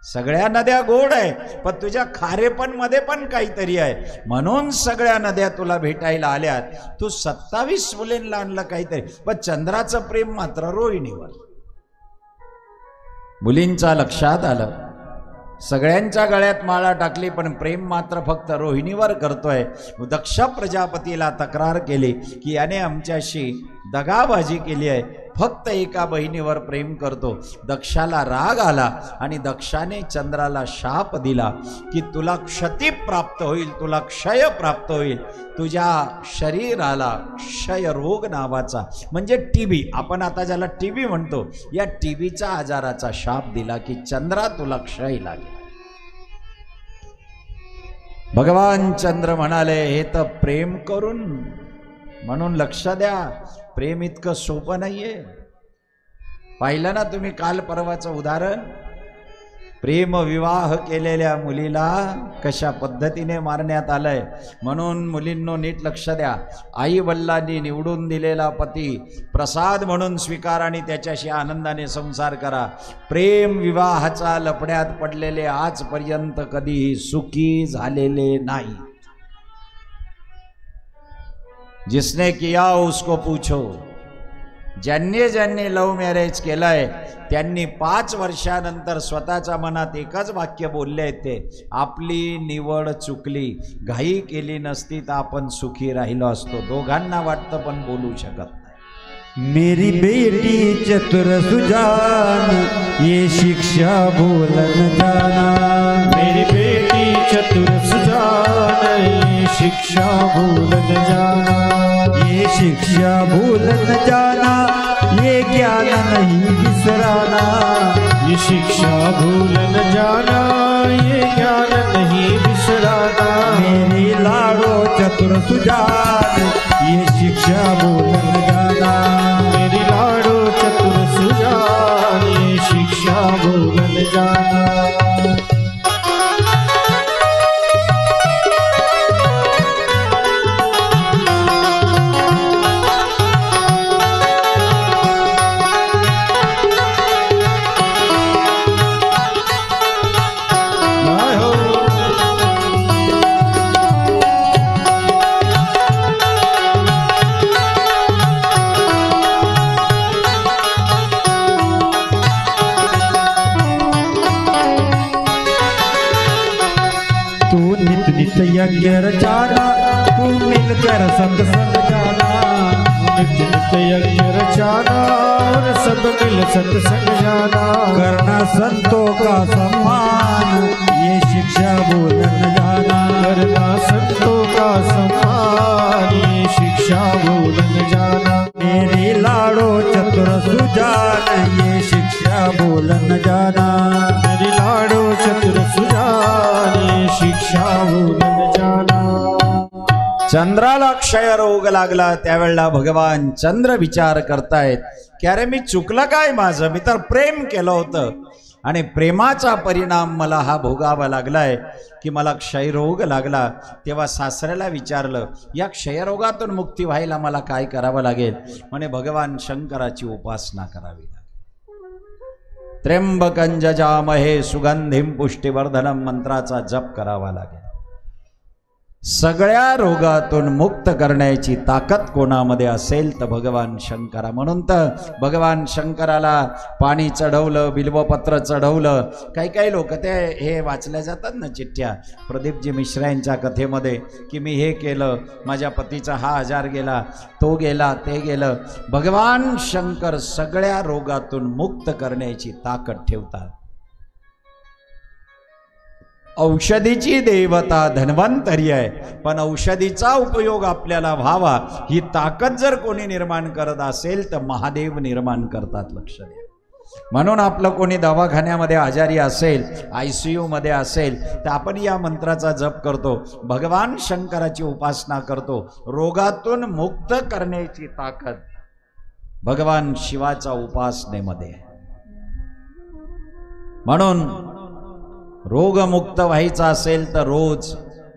सगळ्या नद्या गोड आहे पण तुझ्या खारेपण मध्ये पण काहीतरी आहे, म्हणून सगळ्या नद्या तुला भेटायला आल्यात. तू 27 मुलींना आणलं काहीतरी, पण चंद्राचं प्रेम मात्र रोहिणीवर. मुलींच्या लक्षात आलं सगळ्यांच्या गळ्यात माळा टाकली, पण प्रेम मात्र फक्त रोहिणीवर करतोय. दक्ष प्रजापतीला तक्रार केली की याने आमच्याशी दगाबाजी केली आहे, फक्त एका बहिणीवर प्रेम करतो. दक्षाला राग आला आणि दक्षाने चंद्राला शाप दिला की तुला क्षती प्राप्त होईल, तुला क्षय प्राप्त होईल, तुझ्या शरीराला क्षय रोग नावाचा म्हणजे टीबी, आपण आता ज्याला टीबी म्हणतो, या टीबीच्या आजाराचा शाप दिला की चंद्रा तुला क्षय लागेल. भगवान चंद्र म्हणाले हे तर प्रेम करून, म्हणून लक्ष द्या, प्रेम इतकं सोपं नाहीये. पाहिलं ना तुम्ही काल परवाचं उदाहरण, प्रेम विवाह केलेल्या मुलीला कशा पद्धतीने मारण्यात आलंय. म्हणून मुलींनो नीट लक्ष द्या, आई वडिलांनी निवडून दिलेला पती प्रसाद म्हणून स्वीकार आणि त्याच्याशी आनंदाने संसार करा. प्रेम विवाहाच्या लफड्यात पडलेले आजपर्यंत कधीही सुखी झालेले नाही. जिसने किया उसको पूछो. ज्यांनी ज्यांनी लव्ह मॅरेज केलंय त्यांनी 5 वर्षानंतर स्वतःच्या मनात एकच वाक्य बोलले आहेत, ते आपली निवड चुकली, घाई केली नसती तर आपण सुखी राहिलो असतो. दोघांना वाटतं पण बोलू शकत नाही. मेरी बेटी चतुर सुजान ये शिक्षा भूल न जाना. मेरी बेटी चतुर सुजान ये शिक्षा भूल न जाना. ये शिक्षा भूल न जाना, ये ज्ञान नहीं बिसराना. ये शिक्षा भूल न जाना, ये ज्ञान नहीं बिसराना. मेरी लाडो चतुर सुजान ये शिक्षा भूल न जाना. मेरी लाडो चतुर सुजान ये शिक्षा भूल न जाना. यज्ञ रचाना, तू मिलकर सत्संग जाना. नित्य नित्य यज्ञ रचाना और सब मिल सत्संग जाना. करना संतों का सम्मान, ये शिक्षा भूल न जाना. करना संतों का सम्मान, ये शिक्षा भूल न जाना. मेरी लाडो चतुर सुजान ये शिक्षा भूल न जाना. मेरी लाडो चतुर सुजान ये शिक्षा भूल न जाना. चंद्राला क्षय रोग लागला त्यावेळेला भगवान चंद्र विचार करतायत की अरे मी चुकलं काय माझं, मी तर प्रेम केलं होतं आणि प्रेमाचा परिणाम मला हा भोगावा लागलाय की मला क्षयरोग लागला. तेव्हा सासऱ्याला विचारलं या क्षयरोगातून मुक्ती व्हायला मला काय करावं लागेल. म्हणे भगवान शंकराची उपासना करावी लागेल. त्र्यंबकं जजामहे सुगंधिं पुष्टिवर्धनम मंत्राचा जप करावा लागेल. सगळ्या रोगातून मुक्त करण्याची ताकद कोणामध्ये असेल तर भगवान शंकरा. म्हणून तर भगवान शंकराला पाणी चढवलं, बिल्वपत्र चढवलं. काही काही लोक ते हे वाचल्या जातात ना चिठ्ठ्या प्रदीपजी मिश्रा यांच्या कथेमध्ये की मी हे केलं, माझ्या पतीचा हा आजार गेला, तो गेला, ते गेलं. भगवान शंकर सगळ्या रोगातून मुक्त करण्याची ताकद ठेवतात. औषधीची देवता धन्वंतरी आहे, पण औषधीचा उपयोग आपल्याला व्हावा ही ताकद जर कोणी निर्माण करत असेल तर महादेव निर्माण करतात. लक्ष द्या. म्हणून आपलं कोणी दवाखान्यामध्ये आजारी असेल, ICU मध्ये असेल तर आपण या मंत्राचा जप करतो, भगवान शंकराची उपासना करतो. रोगातून मुक्त करण्याची ताकद भगवान शिवाच्या उपासनेमध्ये. म्हणून रोगमुक्त व्हायचा असेल तर रोज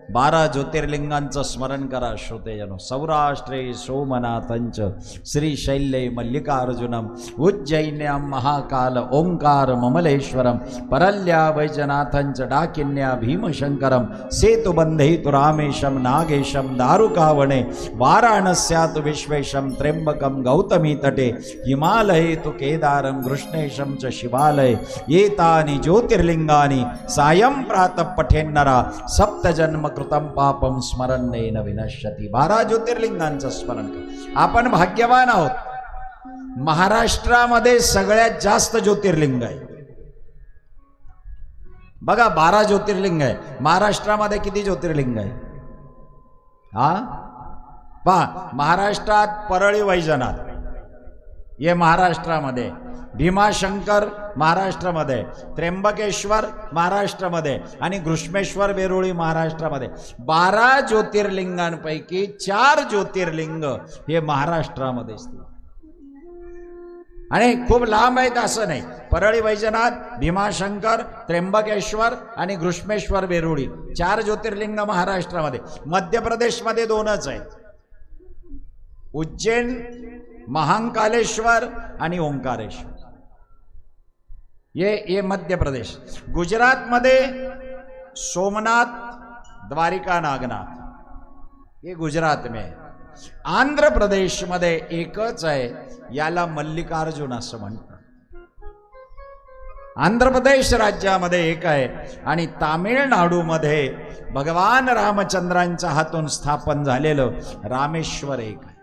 12 ज्योतिर्लिंगांचं स्मरण करा श्रोतेजनो. सौराष्ट्रे सोमनाथंच, श्रीशैल्ये मल्लिकार्जुनम, उज्जैन्यां महाकाल ओंकार ममलेश्वरम, परल्या वैजनाथंच, डाकिन्या भीमशंकरम, सेतुबंधे तु रामेशम नागेशम, दारुकावणे वाराणस्यातु विश्वेशम, त्र्यंबकम गौतमी तटे, हिमालये तु केदारम, कृष्णेशम च शिवालय, एतानि ज्योतिर्लिंगानि सायं प्रातः पठेन्नरा, सप्तजन्म कृतम पापम स्मरणेन विनश्यति. 12 ज्योतिर्लिंगांचं स्मरण कर. आपण भाग्यवान आहोत. महाराष्ट्रामध्ये सगळ्यात जास्त ज्योतिर्लिंग आहे. बघा 12 ज्योतिर्लिंग आहे. महाराष्ट्रामध्ये किती ज्योतिर्लिंग आहे? हा पहा, महाराष्ट्रात परळी वैजनाथ हे महाराष्ट्रामध्ये, भीमाशंकर महाराष्ट्रामध्ये, त्र्यंबकेश्वर महाराष्ट्रामध्ये आणि घृष्मेश्वर वेरुळी महाराष्ट्रामध्ये. 12 ज्योतिर्लिंगांपैकी 4 ज्योतिर्लिंग हे महाराष्ट्रामध्ये स्थित आणि खूप लांब आहेत असं नाही. परळी वैजनाथ, भीमाशंकर, त्र्यंबकेश्वर आणि घृष्मेश्वर वेरुळी 4 ज्योतिर्लिंग महाराष्ट्रामध्ये. मध्य प्रदेशमध्ये 2च आहेत, उज्जैन महाकालेश्वर आणि ओंकारेश्वर, ये मध्य प्रदेश. गुजरात मध्ये सोमनाथ, द्वारिका, नागनाथ, ये गुजरात में. आंध्र प्रदेश मध्ये एकच आहे, याला मल्लिकार्जुन असं म्हणतात. आंध्र प्रदेश राज्यामध्ये एक आहे आणि तामिळनाडू मध्ये भगवान रामचंद्रांच्या हातून स्थापन झालेलं रामेश्वर एक आहे.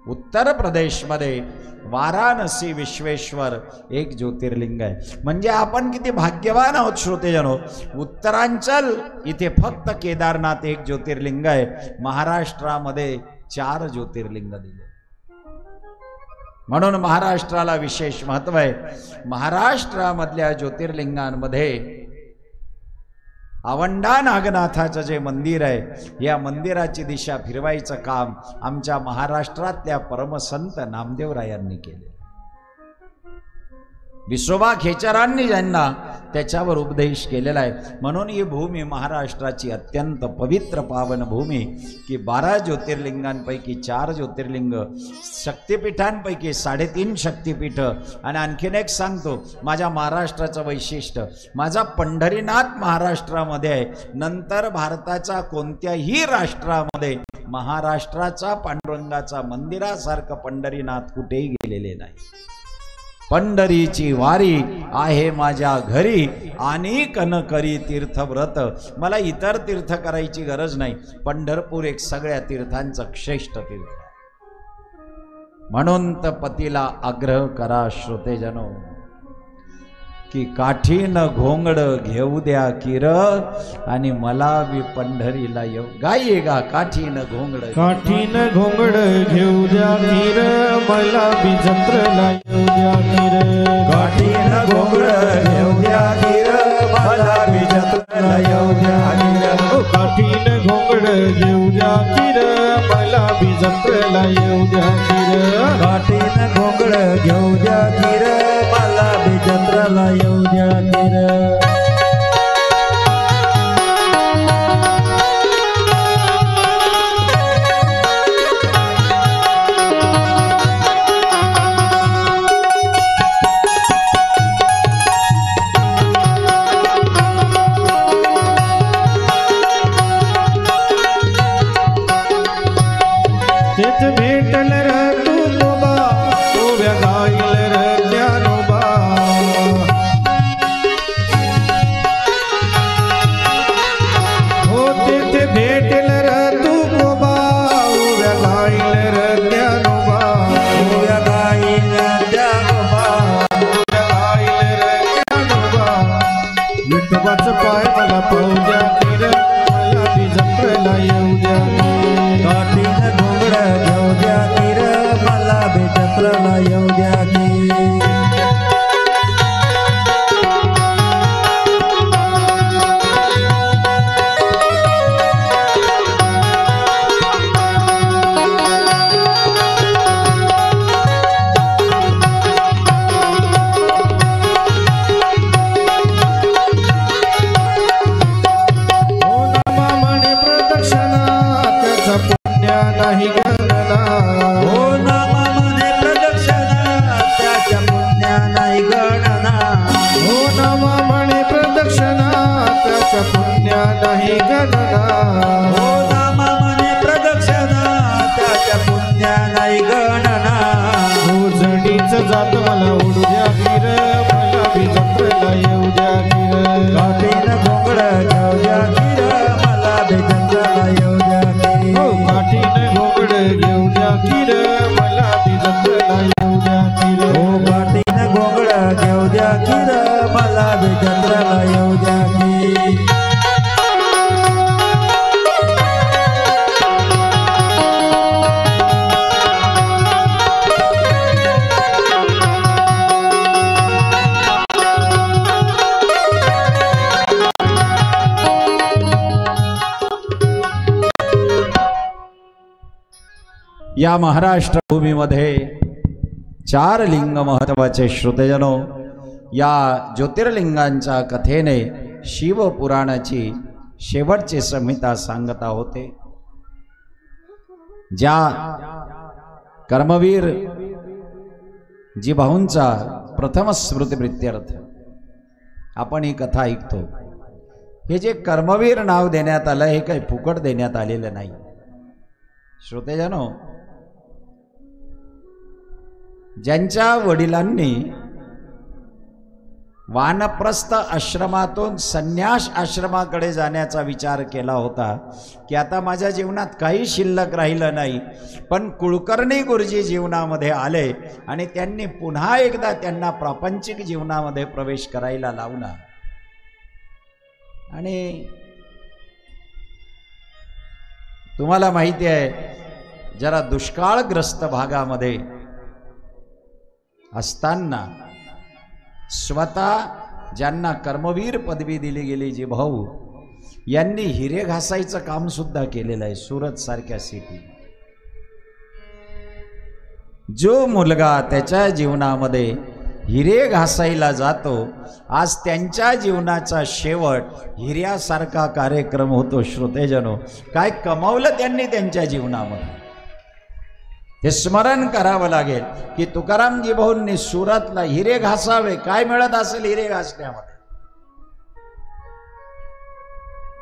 उत्तर प्रदेश मध्ये वाराणसी विश्वेश्वर एक ज्योतिर्लिंग आहे. म्हणजे आपण किती भाग्यवान आहोत श्रोतेजनो. उत्तरांचल इथे फक्त केदारनाथ एक ज्योतिर्लिंग आहे. महाराष्ट्रामध्ये 4 ज्योतिर्लिंग दिले. म्हणून महाराष्ट्राला विशेष महत्व आहे. महाराष्ट्रामधल्या ज्योतिर्लिंगांमध्ये आवंडा नागनाथाचं जे मंदिर आहे, या मंदिराची दिशा फिरवायचं काम आमच्या महाराष्ट्रातल्या परमसंत नामदेवरायांनी केले. विसोबा खेचरांनी ज्यांना त्याच्यावर उपदेश केलेला आहे. म्हणून ही भूमी महाराष्ट्राची अत्यंत पवित्र पावन भूमी की 12 ज्योतिर्लिंगांपैकी 4 ज्योतिर्लिंग, शक्तिपीठांपैकी 3.5 शक्तिपीठ. आणि आणखीन एक सांगतो, माझ्या महाराष्ट्राचं वैशिष्ट्य, माझा पंढरीनाथ महाराष्ट्रामध्ये आहे. नंतर भारताच्या कोणत्याही राष्ट्रामध्ये महाराष्ट्राचा पांडुरंगाचा मंदिरासारखं पंढरीनाथ कुठेही गेलेले नाही. पंढरीची वारी आहे माझ्या घरी, आणि कन करी तीर्थव्रत. मला इतर तीर्थ करायची गरज नाही. पंढरपूर एक सगळ्या तीर्थांचं श्रेष्ठ तीर्थ. म्हणून तर पतीला आग्रह करा श्रोतेजनो की काठीन घोंगड घेऊ द्या किर, आणि मला बी पंढरीला येऊ. गाये गा काठीन घोंगड, काठीन घोंगड घेऊ द्या किर, मला बी जत्रेला येऊ द्या किर. काठीन घोंगड घेऊ द्या किर, मला बी जत्रेला येऊ द्या किर. काठीन घोंगड घेऊ द्या किर, मला बी जत्रेला येऊ द्या किर. काठीन घोंगड घेऊ द्या किर, मला बी जत्रेला येऊ द्या किर. तेच भेटल र तुकोबा, उभ्या गाईल र ज्ञानोबा. मला उडू द्या गिर मला बी जत्रेला येऊ द्या गिर काठीनं घोंगड घेऊ द्या गिर मला बी जत्रेला येऊ द्या गिर हो काठीने घोंगड घेऊ द्या गिर मला बी जत्रेला येऊ द्या गिर हो काठीनं घोंगड घेऊ द्या गिर मला बी जत्रेला येऊ द्या गिर या महाराष्ट्र भूमीमध्ये 4 लिंग महत्वाचे श्रोतेजनो, या ज्योतिर्लिंगांच्या कथेने शिवपुराणाची शेवटची संहिता सांगता होते. ज्या कर्मवीर जिभाऊंचा प्रथम स्मृतिप्रित्यर्थ आपण ही कथा ऐकतो. हे जे कर्मवीर नाव देण्यात आलं हे काही फुकट देण्यात आलेलं नाही. श्रोतेजनो, ज्यांच्या वडिलांनी वानप्रस्थ आश्रमातून संन्यास आश्रमाकडे जाण्याचा विचार केला होता की आता माझ्या जीवनात काही शिल्लक राहिलं नाही, पण कुलकर्णी गुरुजी जीवनामध्ये आले आणि त्यांनी पुन्हा एकदा त्यांना प्रापंचिक जीवनामध्ये प्रवेश करायला लावला. आणि तुम्हाला माहिती आहे, जरा दुष्काळग्रस्त भागामध्ये असताना स्वतः ज्यांना कर्मवीर पदवी दिली गेली जिभाऊ यांनी हिरे घासायचं काम सुद्धा केलेलं आहे. सुरत सारख्या सिटी, जो मुलगा त्याच्या जीवनामध्ये हिरे घासायला जातो, आज त्यांच्या जीवनाचा शेवट हिऱ्यासारखा कार्यक्रम होतो. श्रोतेजनो, काय कमावलं त्यांनी त्यांच्या जीवनामध्ये हे स्मरण करावं लागेल की तुकारामजी भाऊंनी सुरतला हिरे घासावे. काय मिळत असेल हिरे घासण्यामध्ये?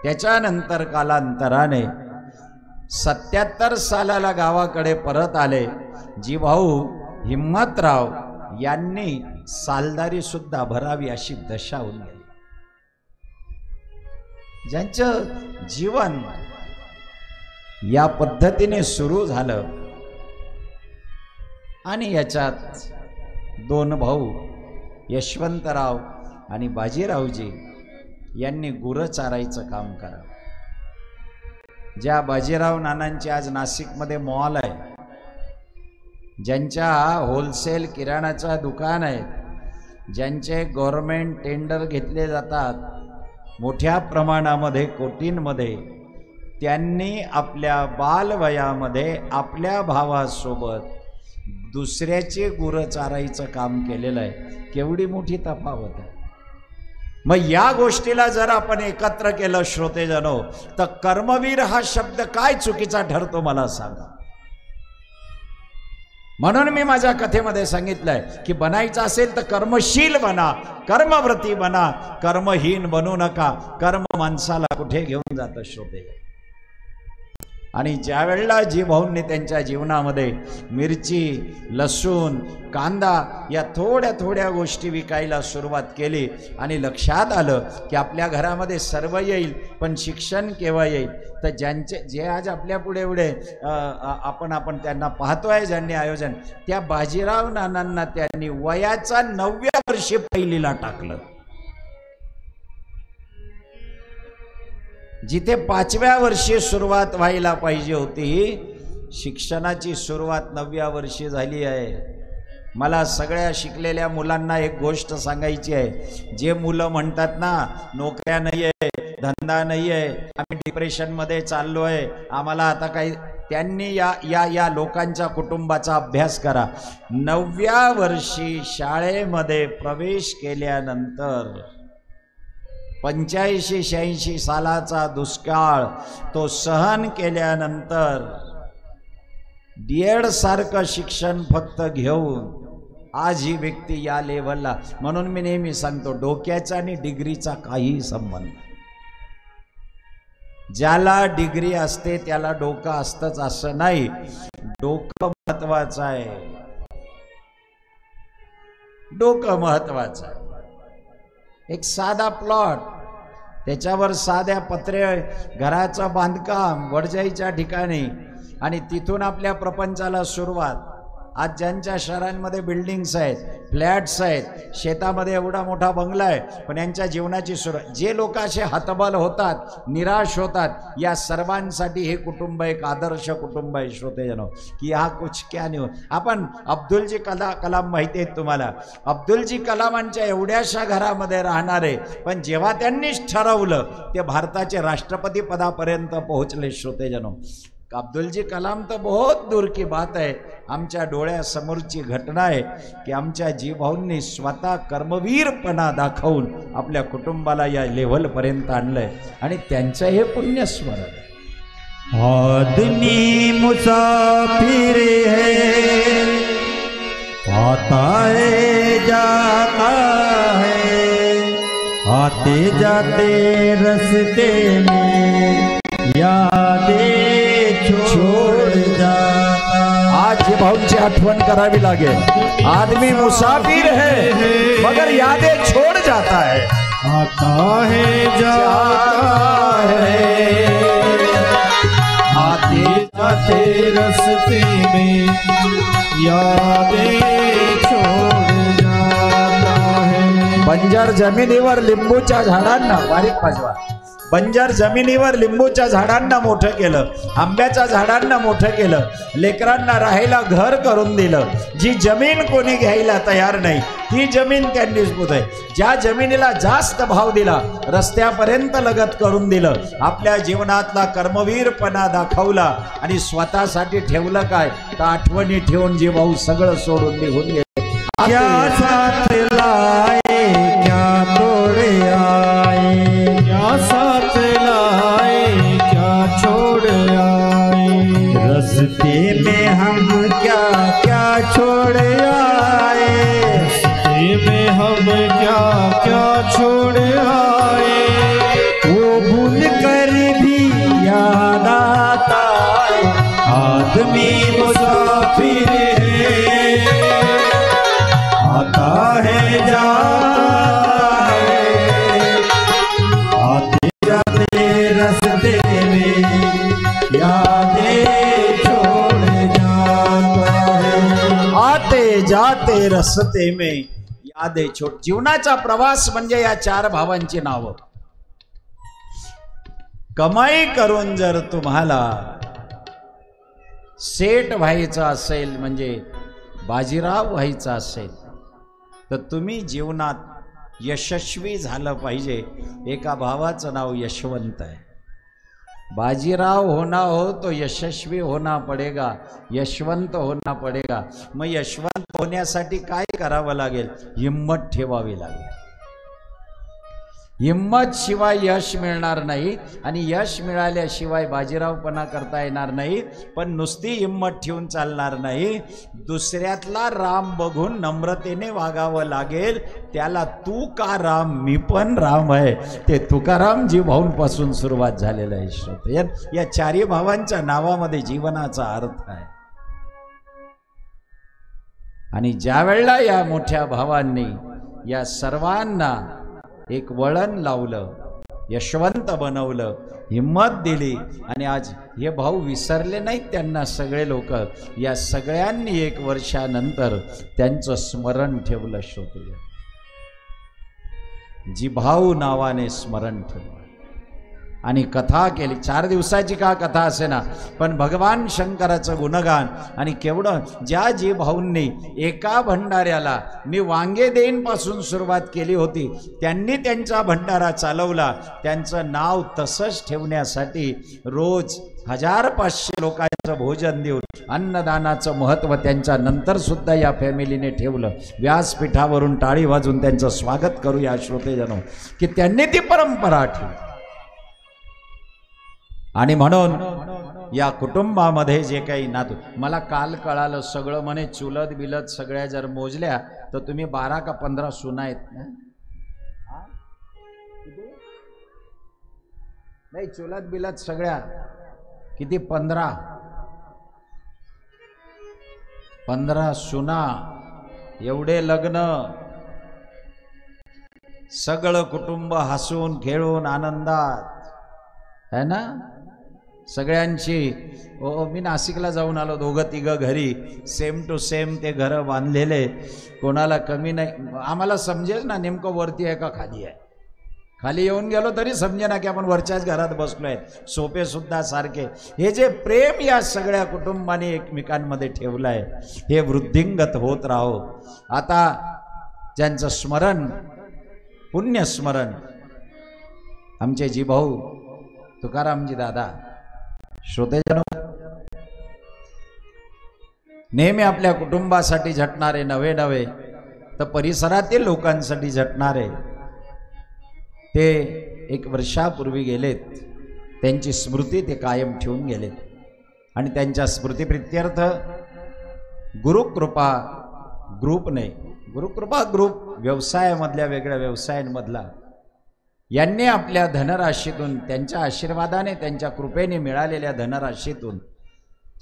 त्याच्यानंतर कालांतराने 77 सालाला गावाकडे परत आले. जिभाऊ हिम्मतराव यांनी सालदारी सुद्धा भरावी अशी दशा होऊन गेली. ज्यांचं जीवन या पद्धतीने सुरू झालं आणि याच्यात 2 भाऊ यशवंतराव आणि बाजीरावजी यांनी गुरं चारायचं काम करावं. ज्या बाजीराव नानांची आज नाशिकमध्ये मॉल आहे, ज्यांच्या होलसेल किराणाचं दुकान आहे, ज्यांचे गव्हर्नमेंट टेंडर घेतले जातात मोठ्या प्रमाणामध्ये कोटींमध्ये, त्यांनी आपल्या बालवयामध्ये आपल्या भावासोबत दुसऱ्याचे गुरं चारायचं काम केलेलं आहे. केवढी मोठी तफावत आहे. मग या गोष्टीला जर आपण एकत्र केलं श्रोतेजनो, तर कर्मवीर हा शब्द काय चुकीचा ठरतो मला सांगा. म्हणून मी माझ्या कथेमध्ये सांगितलंय की बनायचं असेल तर कर्मशील बना, कर्मव्रती बना, कर्महीन बनू नका. कर्म माणसाला कुठे घेऊन जातं श्रोते. आणि ज्या वेळेला जिभाऊंनी त्यांच्या जीवनामध्ये मिरची, लसूण, कांदा या थोड्या थोड्या गोष्टी विकायला सुरुवात केली आणि लक्षात आलं की आपल्या घरामध्ये सर्व येईल पण शिक्षण केव्हा येईल. तर जे आज आपल्या पुढे एवढे आपण त्यांना पाहतोय, ज्यांनी आयोजन, त्या बाजीराव नानांना त्यांनी वयाच्या 9व्या वर्षी पहिलीला टाकलं. जिथे 5व्या वर्षी सुरुवात व्हायला पाहिजे होती, शिक्षणाची सुरुवात 9व्या वर्षी झाली आहे. मला सगळ्या शिकलेल्या मुलांना एक गोष्ट सांगायची आहे. जे मुलं म्हणतात ना नोकऱ्या नाही आहे, धंदा नाही आहे, आम्ही डिप्रेशनमध्ये चाललो आहे, आम्हाला आता काही, त्यांनी या लोकांच्या कुटुंबाचा अभ्यास करा. 9व्या वर्षी शाळेमध्ये प्रवेश केल्यानंतर 85-86 सालाचा दुष्काळ तो सहन केल्यानंतर D.Ed सारखं शिक्षण फक्त घेऊन आज ही व्यक्ती या लेव्हलला. म्हणून मी नेहमी सांगतो, डोक्याचा आणि डिग्रीचा काही संबंध. ज्याला डिग्री असते त्याला डोकं असतंच असं नाही. डोकं महत्वाचं आहे. डोकं महत्वाचं आहे. एक साधा प्लॉट, त्याच्यावर साध्या पत्रे घराचं बांधकाम वडजाईच्या ठिकाणी, आणि तिथून आपल्या प्रपंचाला सुरुवात. आज ज्यांच्या शहरांमध्ये बिल्डिंग्स आहेत, फ्लॅट्स आहेत, शेतामध्ये एवढा मोठा बंगला आहे, पण यांच्या जीवनाची सुरुवात, जे लोक असे हतबल होतात, निराश होतात, या सर्वांसाठी हे कुटुंब एक आदर्श कुटुंब आहे. श्रोतेजनो, की हा कुछ क्या नाही. आपण अब्दुलजी कलाम माहिती आहेत तुम्हाला, अब्दुलजी कलामांच्या एवढ्याशा घरामध्ये राहणारे, पण जेव्हा त्यांनीच ठरवलं ते भारताचे राष्ट्रपती पदापर्यंत पोहोचले. श्रोतेजनो, अब्दुलजी कलाम तर बहुत दूर की बात आहे. आमच्या डोळ्यासमोरची घटना आहे की आमच्या जीभाऊंनी स्वतः कर्मवीरपणा दाखवून आपल्या कुटुंबाला या लेव्हलपर्यंत आणलंय, आणि त्यांचं हे पुण्यस्मरण. आदमी मुसाफिर है, आता है जाता है, आते जाते रस्ते में यादें छोड़ जाता. आज भाऊंची आठवण करावी लागेल. आदमी मुसाफिर है मगर यादें छोड़ जाता है, आता है जाता है, आते जाते रस्ते में यादें छोड़ जाता है. बंजर जमिनीवर लिंबूच्या झाडांना, बारीक पाजवा, बंजर जमिनीवर लिंबूच्या झाडांना मोठं केलं, आंब्याच्या झाडांना मोठं केलं, लेकरांना राहायला घर करून दिलं. जी जमीन कोणी घ्यायला तयार नाही ती जमीन त्यांनीच बुधाय. ज्या जमिनीला जास्त भाव दिला रस्त्यापर्यंत लगत करून दिलं. आपल्या जीवनातला कर्मवीरपणा दाखवला आणि स्वतःसाठी ठेवलं काय तर आठवणी ठेवून जी भाऊ सगळं सोडून निघून गेले. क्या साथ लाए क्या तोड़े आए, क्या साथ लाए क्या छोड़ आए, रस्ते में हम क्या क्या छोड़ आए, रस्ते में हम क्या क्या छोड़ आए. वो भूल कर भी याद आता है, आदमी मुसाफिर है, आता है जाता है, आते जाते रस्ते में यादें छोड़ जाता है. आते जाते रस्ते में यादें छोड़. जीवनाचा प्रवास म्हणजे या चार भावांची नावं. कमाई करून जर तुम्हाला सेठ व्हायचं असेल, म्हणजे बाजीराव व्हायचं असेल, तर तुम्ही जीवनात यशस्वी झालं पाहिजे. एका भावाचं नाव यशवंत आहे. बाजीराव होना हो तो यशस्वी होना पडेगा, यशवंत होना पडेगा. मग यशवंत होण्यासाठी काय करावं लागेल? हिम्मत ठेवावी लागेल. हिम्मत शिवाय यश मिळणार नाही, आणि यश मिळाल्याशिवाय बाजीरावपणा करता येणार नाही. पण नुसती हिम्मत ठेवून चालणार नाही. दुसऱ्यातला राम बघून नम्रतेने वागावं लागेल. त्याला तू का राम, मी पण राम आहे, ते तुकारामजी भाऊंपासून सुरुवात झालेलं आहे. श्रोते, या चारी भावांच्या नावामध्ये जीवनाचा अर्थ आहे. आणि ज्या वेळेला या मोठ्या भावांनी या सर्वांना एक वळण लावलं, यशवंत बनवलं, हिम्मत दिली, आणि आज हे भाऊ विसरले नाहीत त्यांना सगळे लोक. या सगळ्यांनी एक वर्षानंतर त्यांचं स्मरण ठेवलं. श्रोते, जिभाऊ नावाने स्मरण ठेवलं आणि कथा केली. 4 दिवसाची का कथा असे ना, पण भगवान शंकराचं गुणगान. आणि केवढं ज्या जिभाऊंनी एका भंडाऱ्याला मी वांगे देईन पासून सुरुवात केली होती, त्यांनी त्यांचा भंडारा चालवला. त्यांचं नाव तसंच ठेवण्यासाठी रोज 1000-500 लोकांचं भोजन देऊन अन्नदानाचं महत्त्व त्यांच्या नंतर सुद्धा या फॅमिलीने ठेवलं. व्यासपीठावरून टाळी वाजून त्यांचं स्वागत करूया श्रोतेजनो, की त्यांनी ती परंपरा ठेवली. आणि म्हणून या कुटुंबामध्ये जे काही नातू, मला काल कळालं सगळं म्हणे चुलत बिलत सगळ्या जर मोजल्या तर तुम्ही 12 का 15 सुना आहेत ना? नाही, चुलत बिलत सगळ्या किती? 15 सुना एवढे लग्न, सगळं कुटुंब हसून खेळून आनंदात है ना सगळ्यांची. मी नाशिकला जाऊन आलो, दोघं तिघं घरी सेम टू सेम ते घर बांधलेले, कोणाला कमी नाही. आम्हाला समजेल ना नेमकं वरती आहे का खाली आहे. खाली येऊन गेलो तरी समजे ना की आपण वरच्याच घरात बसलोय. सोपे सुद्धा सारखे. हे जे प्रेम या सगळ्या कुटुंबाने एकमेकांमध्ये ठेवलंय हे वृद्धिंगत होत राहो. आता ज्यांचं स्मरण, पुण्यस्मरण, आमचे जी भाऊ तुकारामजी दादा, श्रोतेजन, नेहमी आपल्या कुटुंबासाठी झटणारे, नवे नवे तर परिसरातील लोकांसाठी झटणारे, ते एक वर्षापूर्वी गेलेत. त्यांची स्मृती ते कायम ठेवून गेलेत आणि त्यांच्या स्मृतीप्रित्यर्थ गुरुकृपा ग्रुपने, गुरुकृपा ग्रुप व्यवसायामधल्या वेगळ्या व्यवसायांमधला, यांनी आपल्या धनराशीतून, त्यांच्या आशीर्वादाने, त्यांच्या कृपेने मिळालेल्या धनराशीतून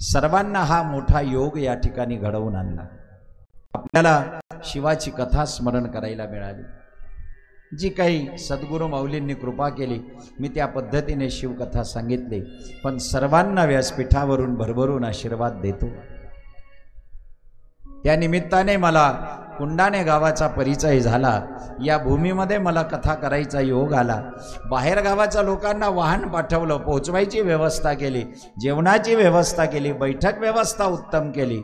सर्वांना हा मोठा योग या ठिकाणी घडवून आणला. आपल्याला शिवाची कथा स्मरण करायला मिळाली. जी काही सद्गुरू माऊलींनी कृपा केली, मी त्या पद्धतीने शिवकथा सांगितली. पण सर्वांना व्यासपीठावरून भरभरून आशीर्वाद देतो. त्या निमित्ताने मला कुंडाणे गावाचा परिचय झाला. या भूमीमध्ये मला कथा करायचा योग आला. बाहेर गावाच्या लोकांना वाहन पाठवलं, पोचवायची व्यवस्था केली, जेवणाची व्यवस्था केली, बैठक व्यवस्था उत्तम केली.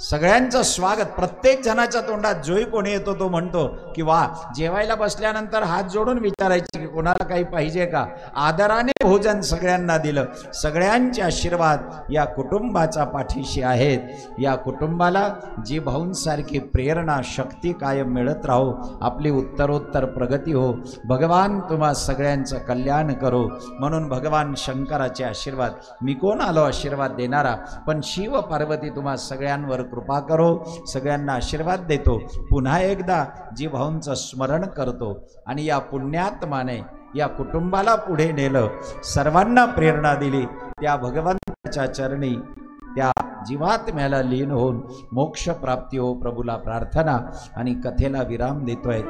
सगळ्यांचं स्वागत. प्रत्येक जणाच्या तोंडात जोही कोणी येतो तो म्हणतो की वा, जेवायला बसल्यानंतर हात जोडून विचारायचे की कोणाला काही पाहिजे का. आदराने भोजन सगळ्यांना दिलं. सगळ्यांचे आशीर्वाद या कुटुंबाचा पाठीशी आहेत. या कुटुंबाला जी भाऊंसारखी प्रेरणा, शक्ती कायम मिळत राहो. आपली उत्तरोत्तर प्रगती हो. भगवान तुम्हा सगळ्यांचं कल्याण करो. म्हणून भगवान शंकराचे आशीर्वाद. मी कोण आलो आशीर्वाद देणारा, पण शिव पार्वती तुम्हा सगळ्यांवर कृपा करो. सगळ्यांना आशीर्वाद देतो. पुन्हा एकदा जी भाऊंचं स्मरण करतो आणि या पुण्यात्माने या कुटुंबाला पुढे नेलं, सर्वांना प्रेरणा दिली, त्या भगवंताच्या चरणी त्या जीवात्म्याला लीन होऊन मोक्ष प्राप्ती हो. प्रभूला प्रार्थना आणि कथेला विराम देतोय.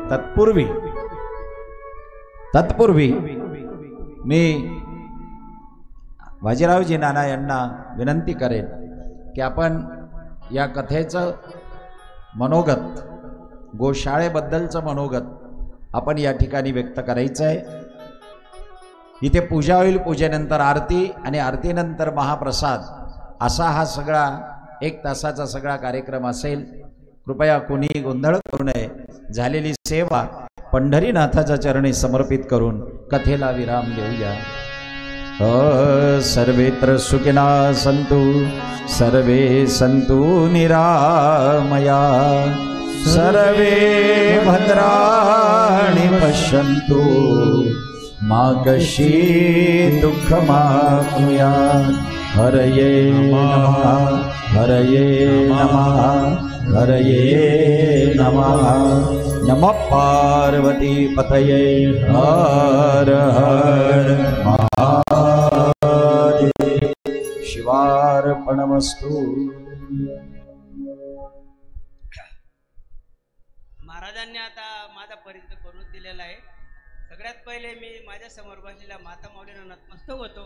तत्पूर्वी मी बाजीरावजी नाना यांना विनंती करेन की आपण या कथेचं मनोगत, गोशाळेबद्दलचं मनोगत आपण या ठिकाणी व्यक्त करायचं आहे. इथे पूजा होईल, पूजेनंतर आरती आणि आरतीनंतर महाप्रसाद, असा हा सगळा 1 तासाचा सगळा कार्यक्रम असेल. कृपया कोणी गोंधळ करू नये. झालेली सेवा पंढरीनाथाच्या चरणी समर्पित करून कथेला विराम देऊया. सर्वेत्र सुखिना सन्तु सर्वे सन्तु निरामया सर्वे भद्राणि पश्यन्तु मा कश्चित् दुःखमाप्नुयात्. हरये नमः, हरये नमः, हरये नमः. नमः पार्वती पतये. हर हर महादेव. शिवार्पणमस्तु. महाराजांनी आता माझा परिचय करून दिलेला आहे. सगळ्यात पहिले मी माझ्या समोर बसलेल्या माता माऊलींना नतमस्तक होतो.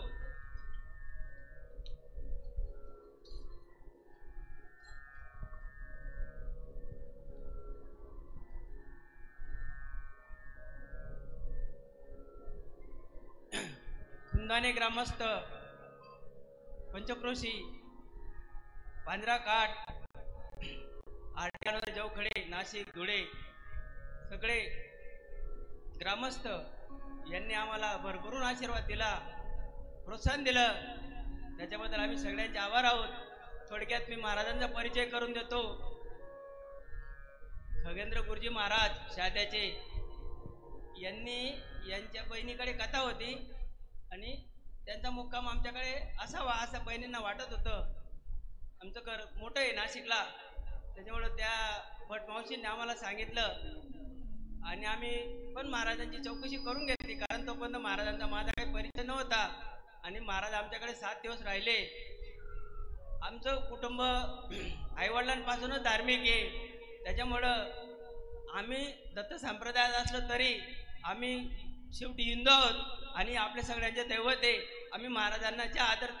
कुंदाणे ग्रामस्थ, पंचक्रोशी, पांढराकाठ, आरट्यानवर, जवखडे, नाशिक, धुळे सगळे ग्रामस्थ यांनी आम्हाला भरभरून आशीर्वाद दिला, प्रोत्साहन दिलं. त्याच्याबद्दल आम्ही सगळ्यांचे आभार आहोत. थोडक्यात मी महाराजांचा परिचय करून देतो. खगेंद्र गुरुजी महाराज शाद्याचे यांनी, यांच्या बहिणीकडे कथा होती आणि त्यांचा मुक्काम आमच्याकडे असावा असं बहिणींना वाटत होतं. आमचं घर मोठं आहे नाशिकला, त्याच्यामुळं त्या भटमावशींनी आम्हाला सांगितलं आणि आम्ही पण महाराजांची चौकशी करून घेतली. कारण तोपर्यंत महाराजांचा माझा काही परिचय नव्हता आणि महाराज आमच्याकडे 7 दिवस राहिले. आमचं कुटुंब आईवडिलांपासूनच धार्मिक आहे. त्याच्यामुळं आम्ही दत्त संप्रदायात असलो तरी आम्ही शेवटी हिंदू आहोत आणि आपल्या सगळ्यांचे दैवत आहे. आम्ही महाराजांना ज्या आदर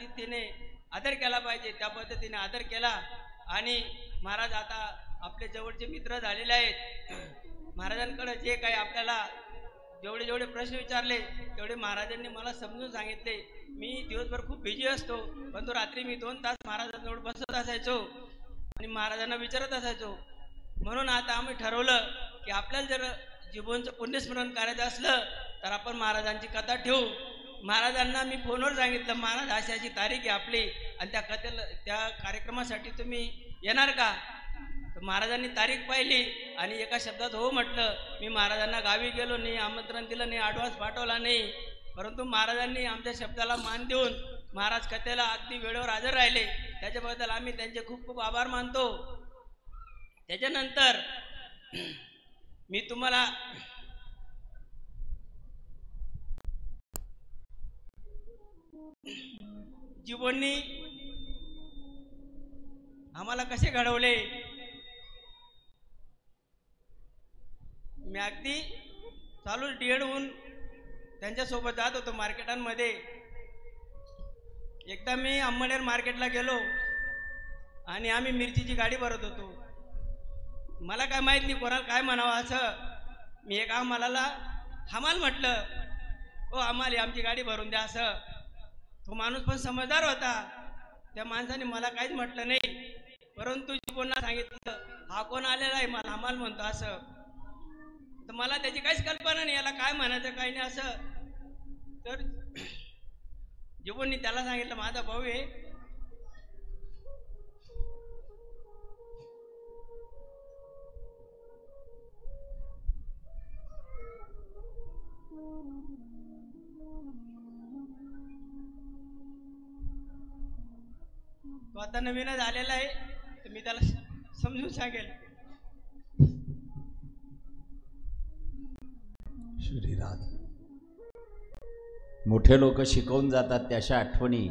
आदर केला पाहिजे त्या पद्धतीने आदर केला. आणि महाराज आता आपले जवळचे मित्र झालेले आहेत. महाराजांकडे जे काही आपल्याला जेवढे प्रश्न विचारले तेवढे महाराजांनी मला समजून सांगितले. मी दिवसभर खूप बिझी असतो, परंतु रात्री मी 2 तास महाराजांजवळ बसत असायचो आणि महाराजांना विचारत असायचो. म्हणून आता आम्ही ठरवलं की आपल्याला जर जीवनचं पुण्यस्मरण करायचं असलं तर आपण महाराजांची कथा ठेवू. महाराजांना मी फोनवर सांगितलं, महाराज अशी अशी तारीख आहे आपली आणि त्या कार्यक्रमासाठी तुम्ही येणार का? तर महाराजांनी तारीख पाहिली आणि एका शब्दात हो म्हटलं. मी महाराजांना गावी गेलो नाही, आमंत्रण दिलं नाही, ॲडव्हान्स पाठवला नाही, परंतु महाराजांनी आमच्या शब्दाला मान देऊन महाराज कथेला अगदी वेळेवर हजर राहिले. त्याच्याबद्दल आम्ही त्यांचे खूप खूप आभार मानतो. त्याच्यानंतर मी तुम्हाला जीवननी आम्हाला कसे घडवले. मी अगदी चालू डीएडहून त्यांच्यासोबत जात होतो मार्केटांमध्ये. एकदा मी अंमळनेर मार्केटला गेलो आणि आम्ही मिरचीची गाडी भरत होतो. मला काय माहीत नाही कोणाला काय म्हणावं असं. मी एका हमालाला हमाल म्हटलं, ओ हमाल आमची गाडी भरून द्या असं. तो माणूस पण समजदार होता. त्या माणसाने मला काहीच म्हटलं नाही, परंतु कोणाला सांगितलं हा कोण आलेला आहे मला हमाल म्हणतो असं. तर मला त्याची काहीच कल्पना नाही याला काय म्हणायचं काही नाही असं. तर जीवननी त्याला सांगितलं माझा भाऊ आहे. तो आता नवीनच आलेला आहे, तर मी त्याला समजून सांगेल. श्रीराम मोठे लोक शिकवून जातात त्याच्या आठवणी.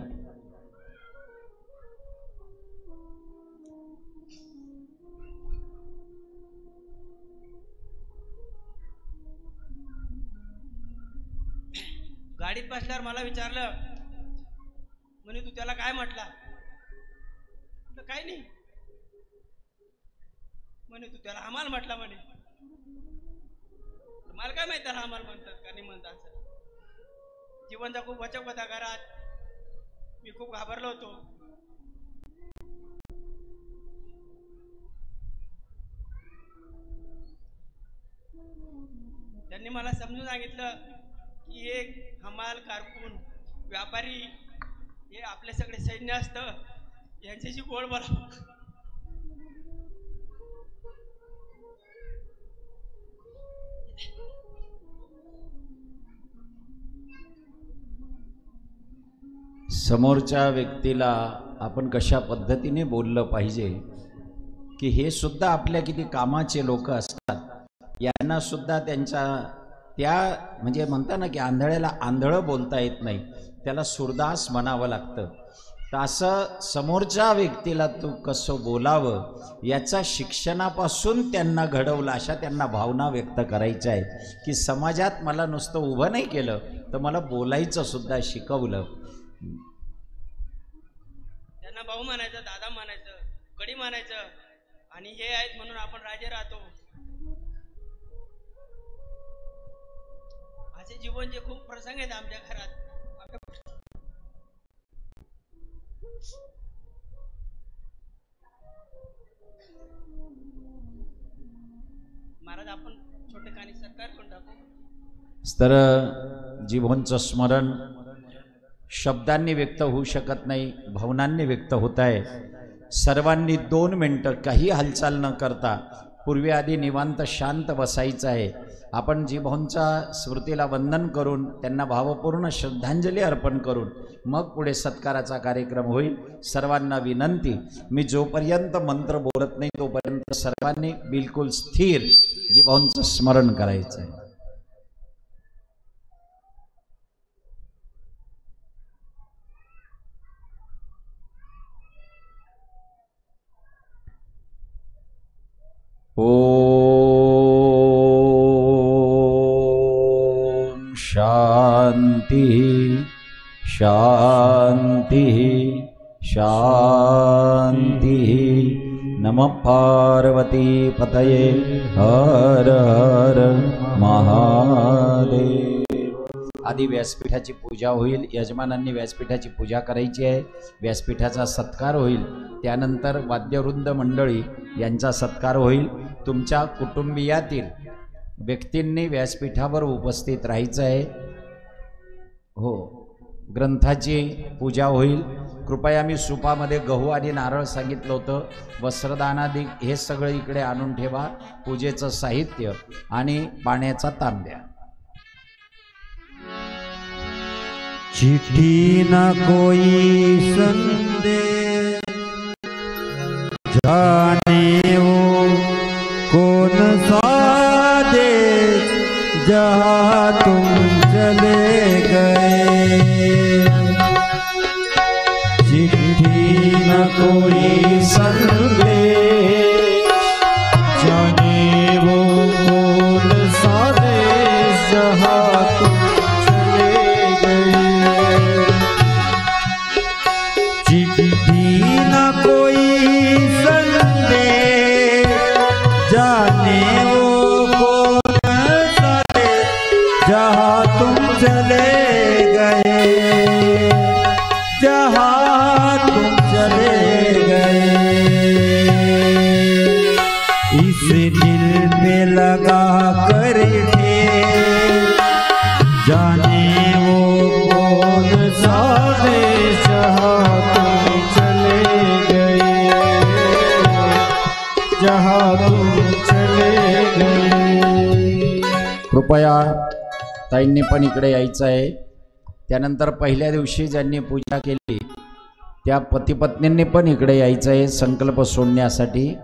गाडीत बसल्यावर मला विचारलं, म्हणे तू त्याला काय म्हटला? काय नाही म्हणे, तू त्याला हमाल म्हटला म्हणे. मला काय माहित त्याला हमाल म्हणतात का नाही म्हणतात असं. जीवनचा खूप वचक होता घरात. मी खूप घाबरलो होतो. त्यांनी मला समजून सांगितलं की एक हमाल, कारकून, व्यापारी हे आपले सगळे सैन्य असतं, यांच्याशी गोड बोला. समोरच्या व्यक्तीला आपण कशा पद्धतीने बोललं पाहिजे की हे सुद्धा आपल्या किती कामाचे लोक असतात. यांना सुद्धा त्या म्हणजे म्हणता ना की आंधळ्याला आंधळं बोलता येत नाही, त्याला सुरदास म्हणावं लागतं. तर असं समोरच्या व्यक्तीला तू कसं बोलावं याचा शिक्षणापासून त्यांना घडवलं. अशा त्यांना भावना व्यक्त करायच्या आहेत की समाजात मला नुसतं उभं नाही केलं तर मला बोलायचं सुद्धा शिकवलं. त्यांना भाऊ म्हणायचं, दादा म्हणायचं, गडी म्हणायचं आणि हे आहेत म्हणून आपण राजे राहतो. असे जीवनचे खूप प्रसंग आहेत आमच्या घरात. महाराज आपण छोटे कानी सरकार कोण टाकू. तर जीवनचं स्मरण शब्दांनी व्यक्त होऊ शकत नाही, भावनांनी व्यक्त होत आहे. सर्वांनी 2 मिनिटं काही हालचाल न करता पूर्वी आधी निवांत शांत बसायचं आहे. आपण जीवनच्या स्मृतीला वंदन करून त्यांना भावपूर्ण श्रद्धांजली अर्पण करून मग पुढे सत्काराचा कार्यक्रम होईल. सर्वांना विनंती, मी जोपर्यंत मंत्र बोलत नाही तोपर्यंत सर्वांनी बिलकुल स्थिर जीवनचं स्मरण करायचं आहे. ओम शांति शांति शांति। नमः पार्वती पतये हर हर महादेव। आधी व्यासपीठाची पूजा होईल, यजमानांनी व्यासपीठाची पूजा करायची आहे, व्यासपीठाचा सत्कार होईल, त्यानंतर वाद्यवृंद मंडळी यांचा सत्कार होईल। तुमच्या कुटुंबियातील व्यक्तींनी व्यासपीठावर उपस्थित राहायचं आहे। हो, ग्रंथाची पूजा होईल। कृपया मी सुपामध्ये गहू आणि नारळ सांगितलं होतं, वस्त्रदानादी हे सगळं इकडे आणून ठेवा, पूजेचं साहित्य आणि पाण्याचा तांब्या। चिट्ठी न कोई संदेश जाने वो कौन सा देश जहाँ तुम चले गए। चिट्ठी न कोई संदेश जाने वो कौन सा देश जहाँ तुम चिट्ठी न कोई संदेश जाने वो कौन सा देश जहाँ तुम चले गए, जहाँ तुम चले गए। इस दिल पे लगा कर जाने वो कौन सा देश जहाँ तुम चले गए, जहाँ तुम चले गए। कृपया ताईंनी पण इकडे यायचं आहे। त्यानंतर पहिल्या दिवशी ज्यांनी पूजा केली त्या पतिपत्नींनी पण इकडे यायचं आहे संकल्प सोडण्यासाठी।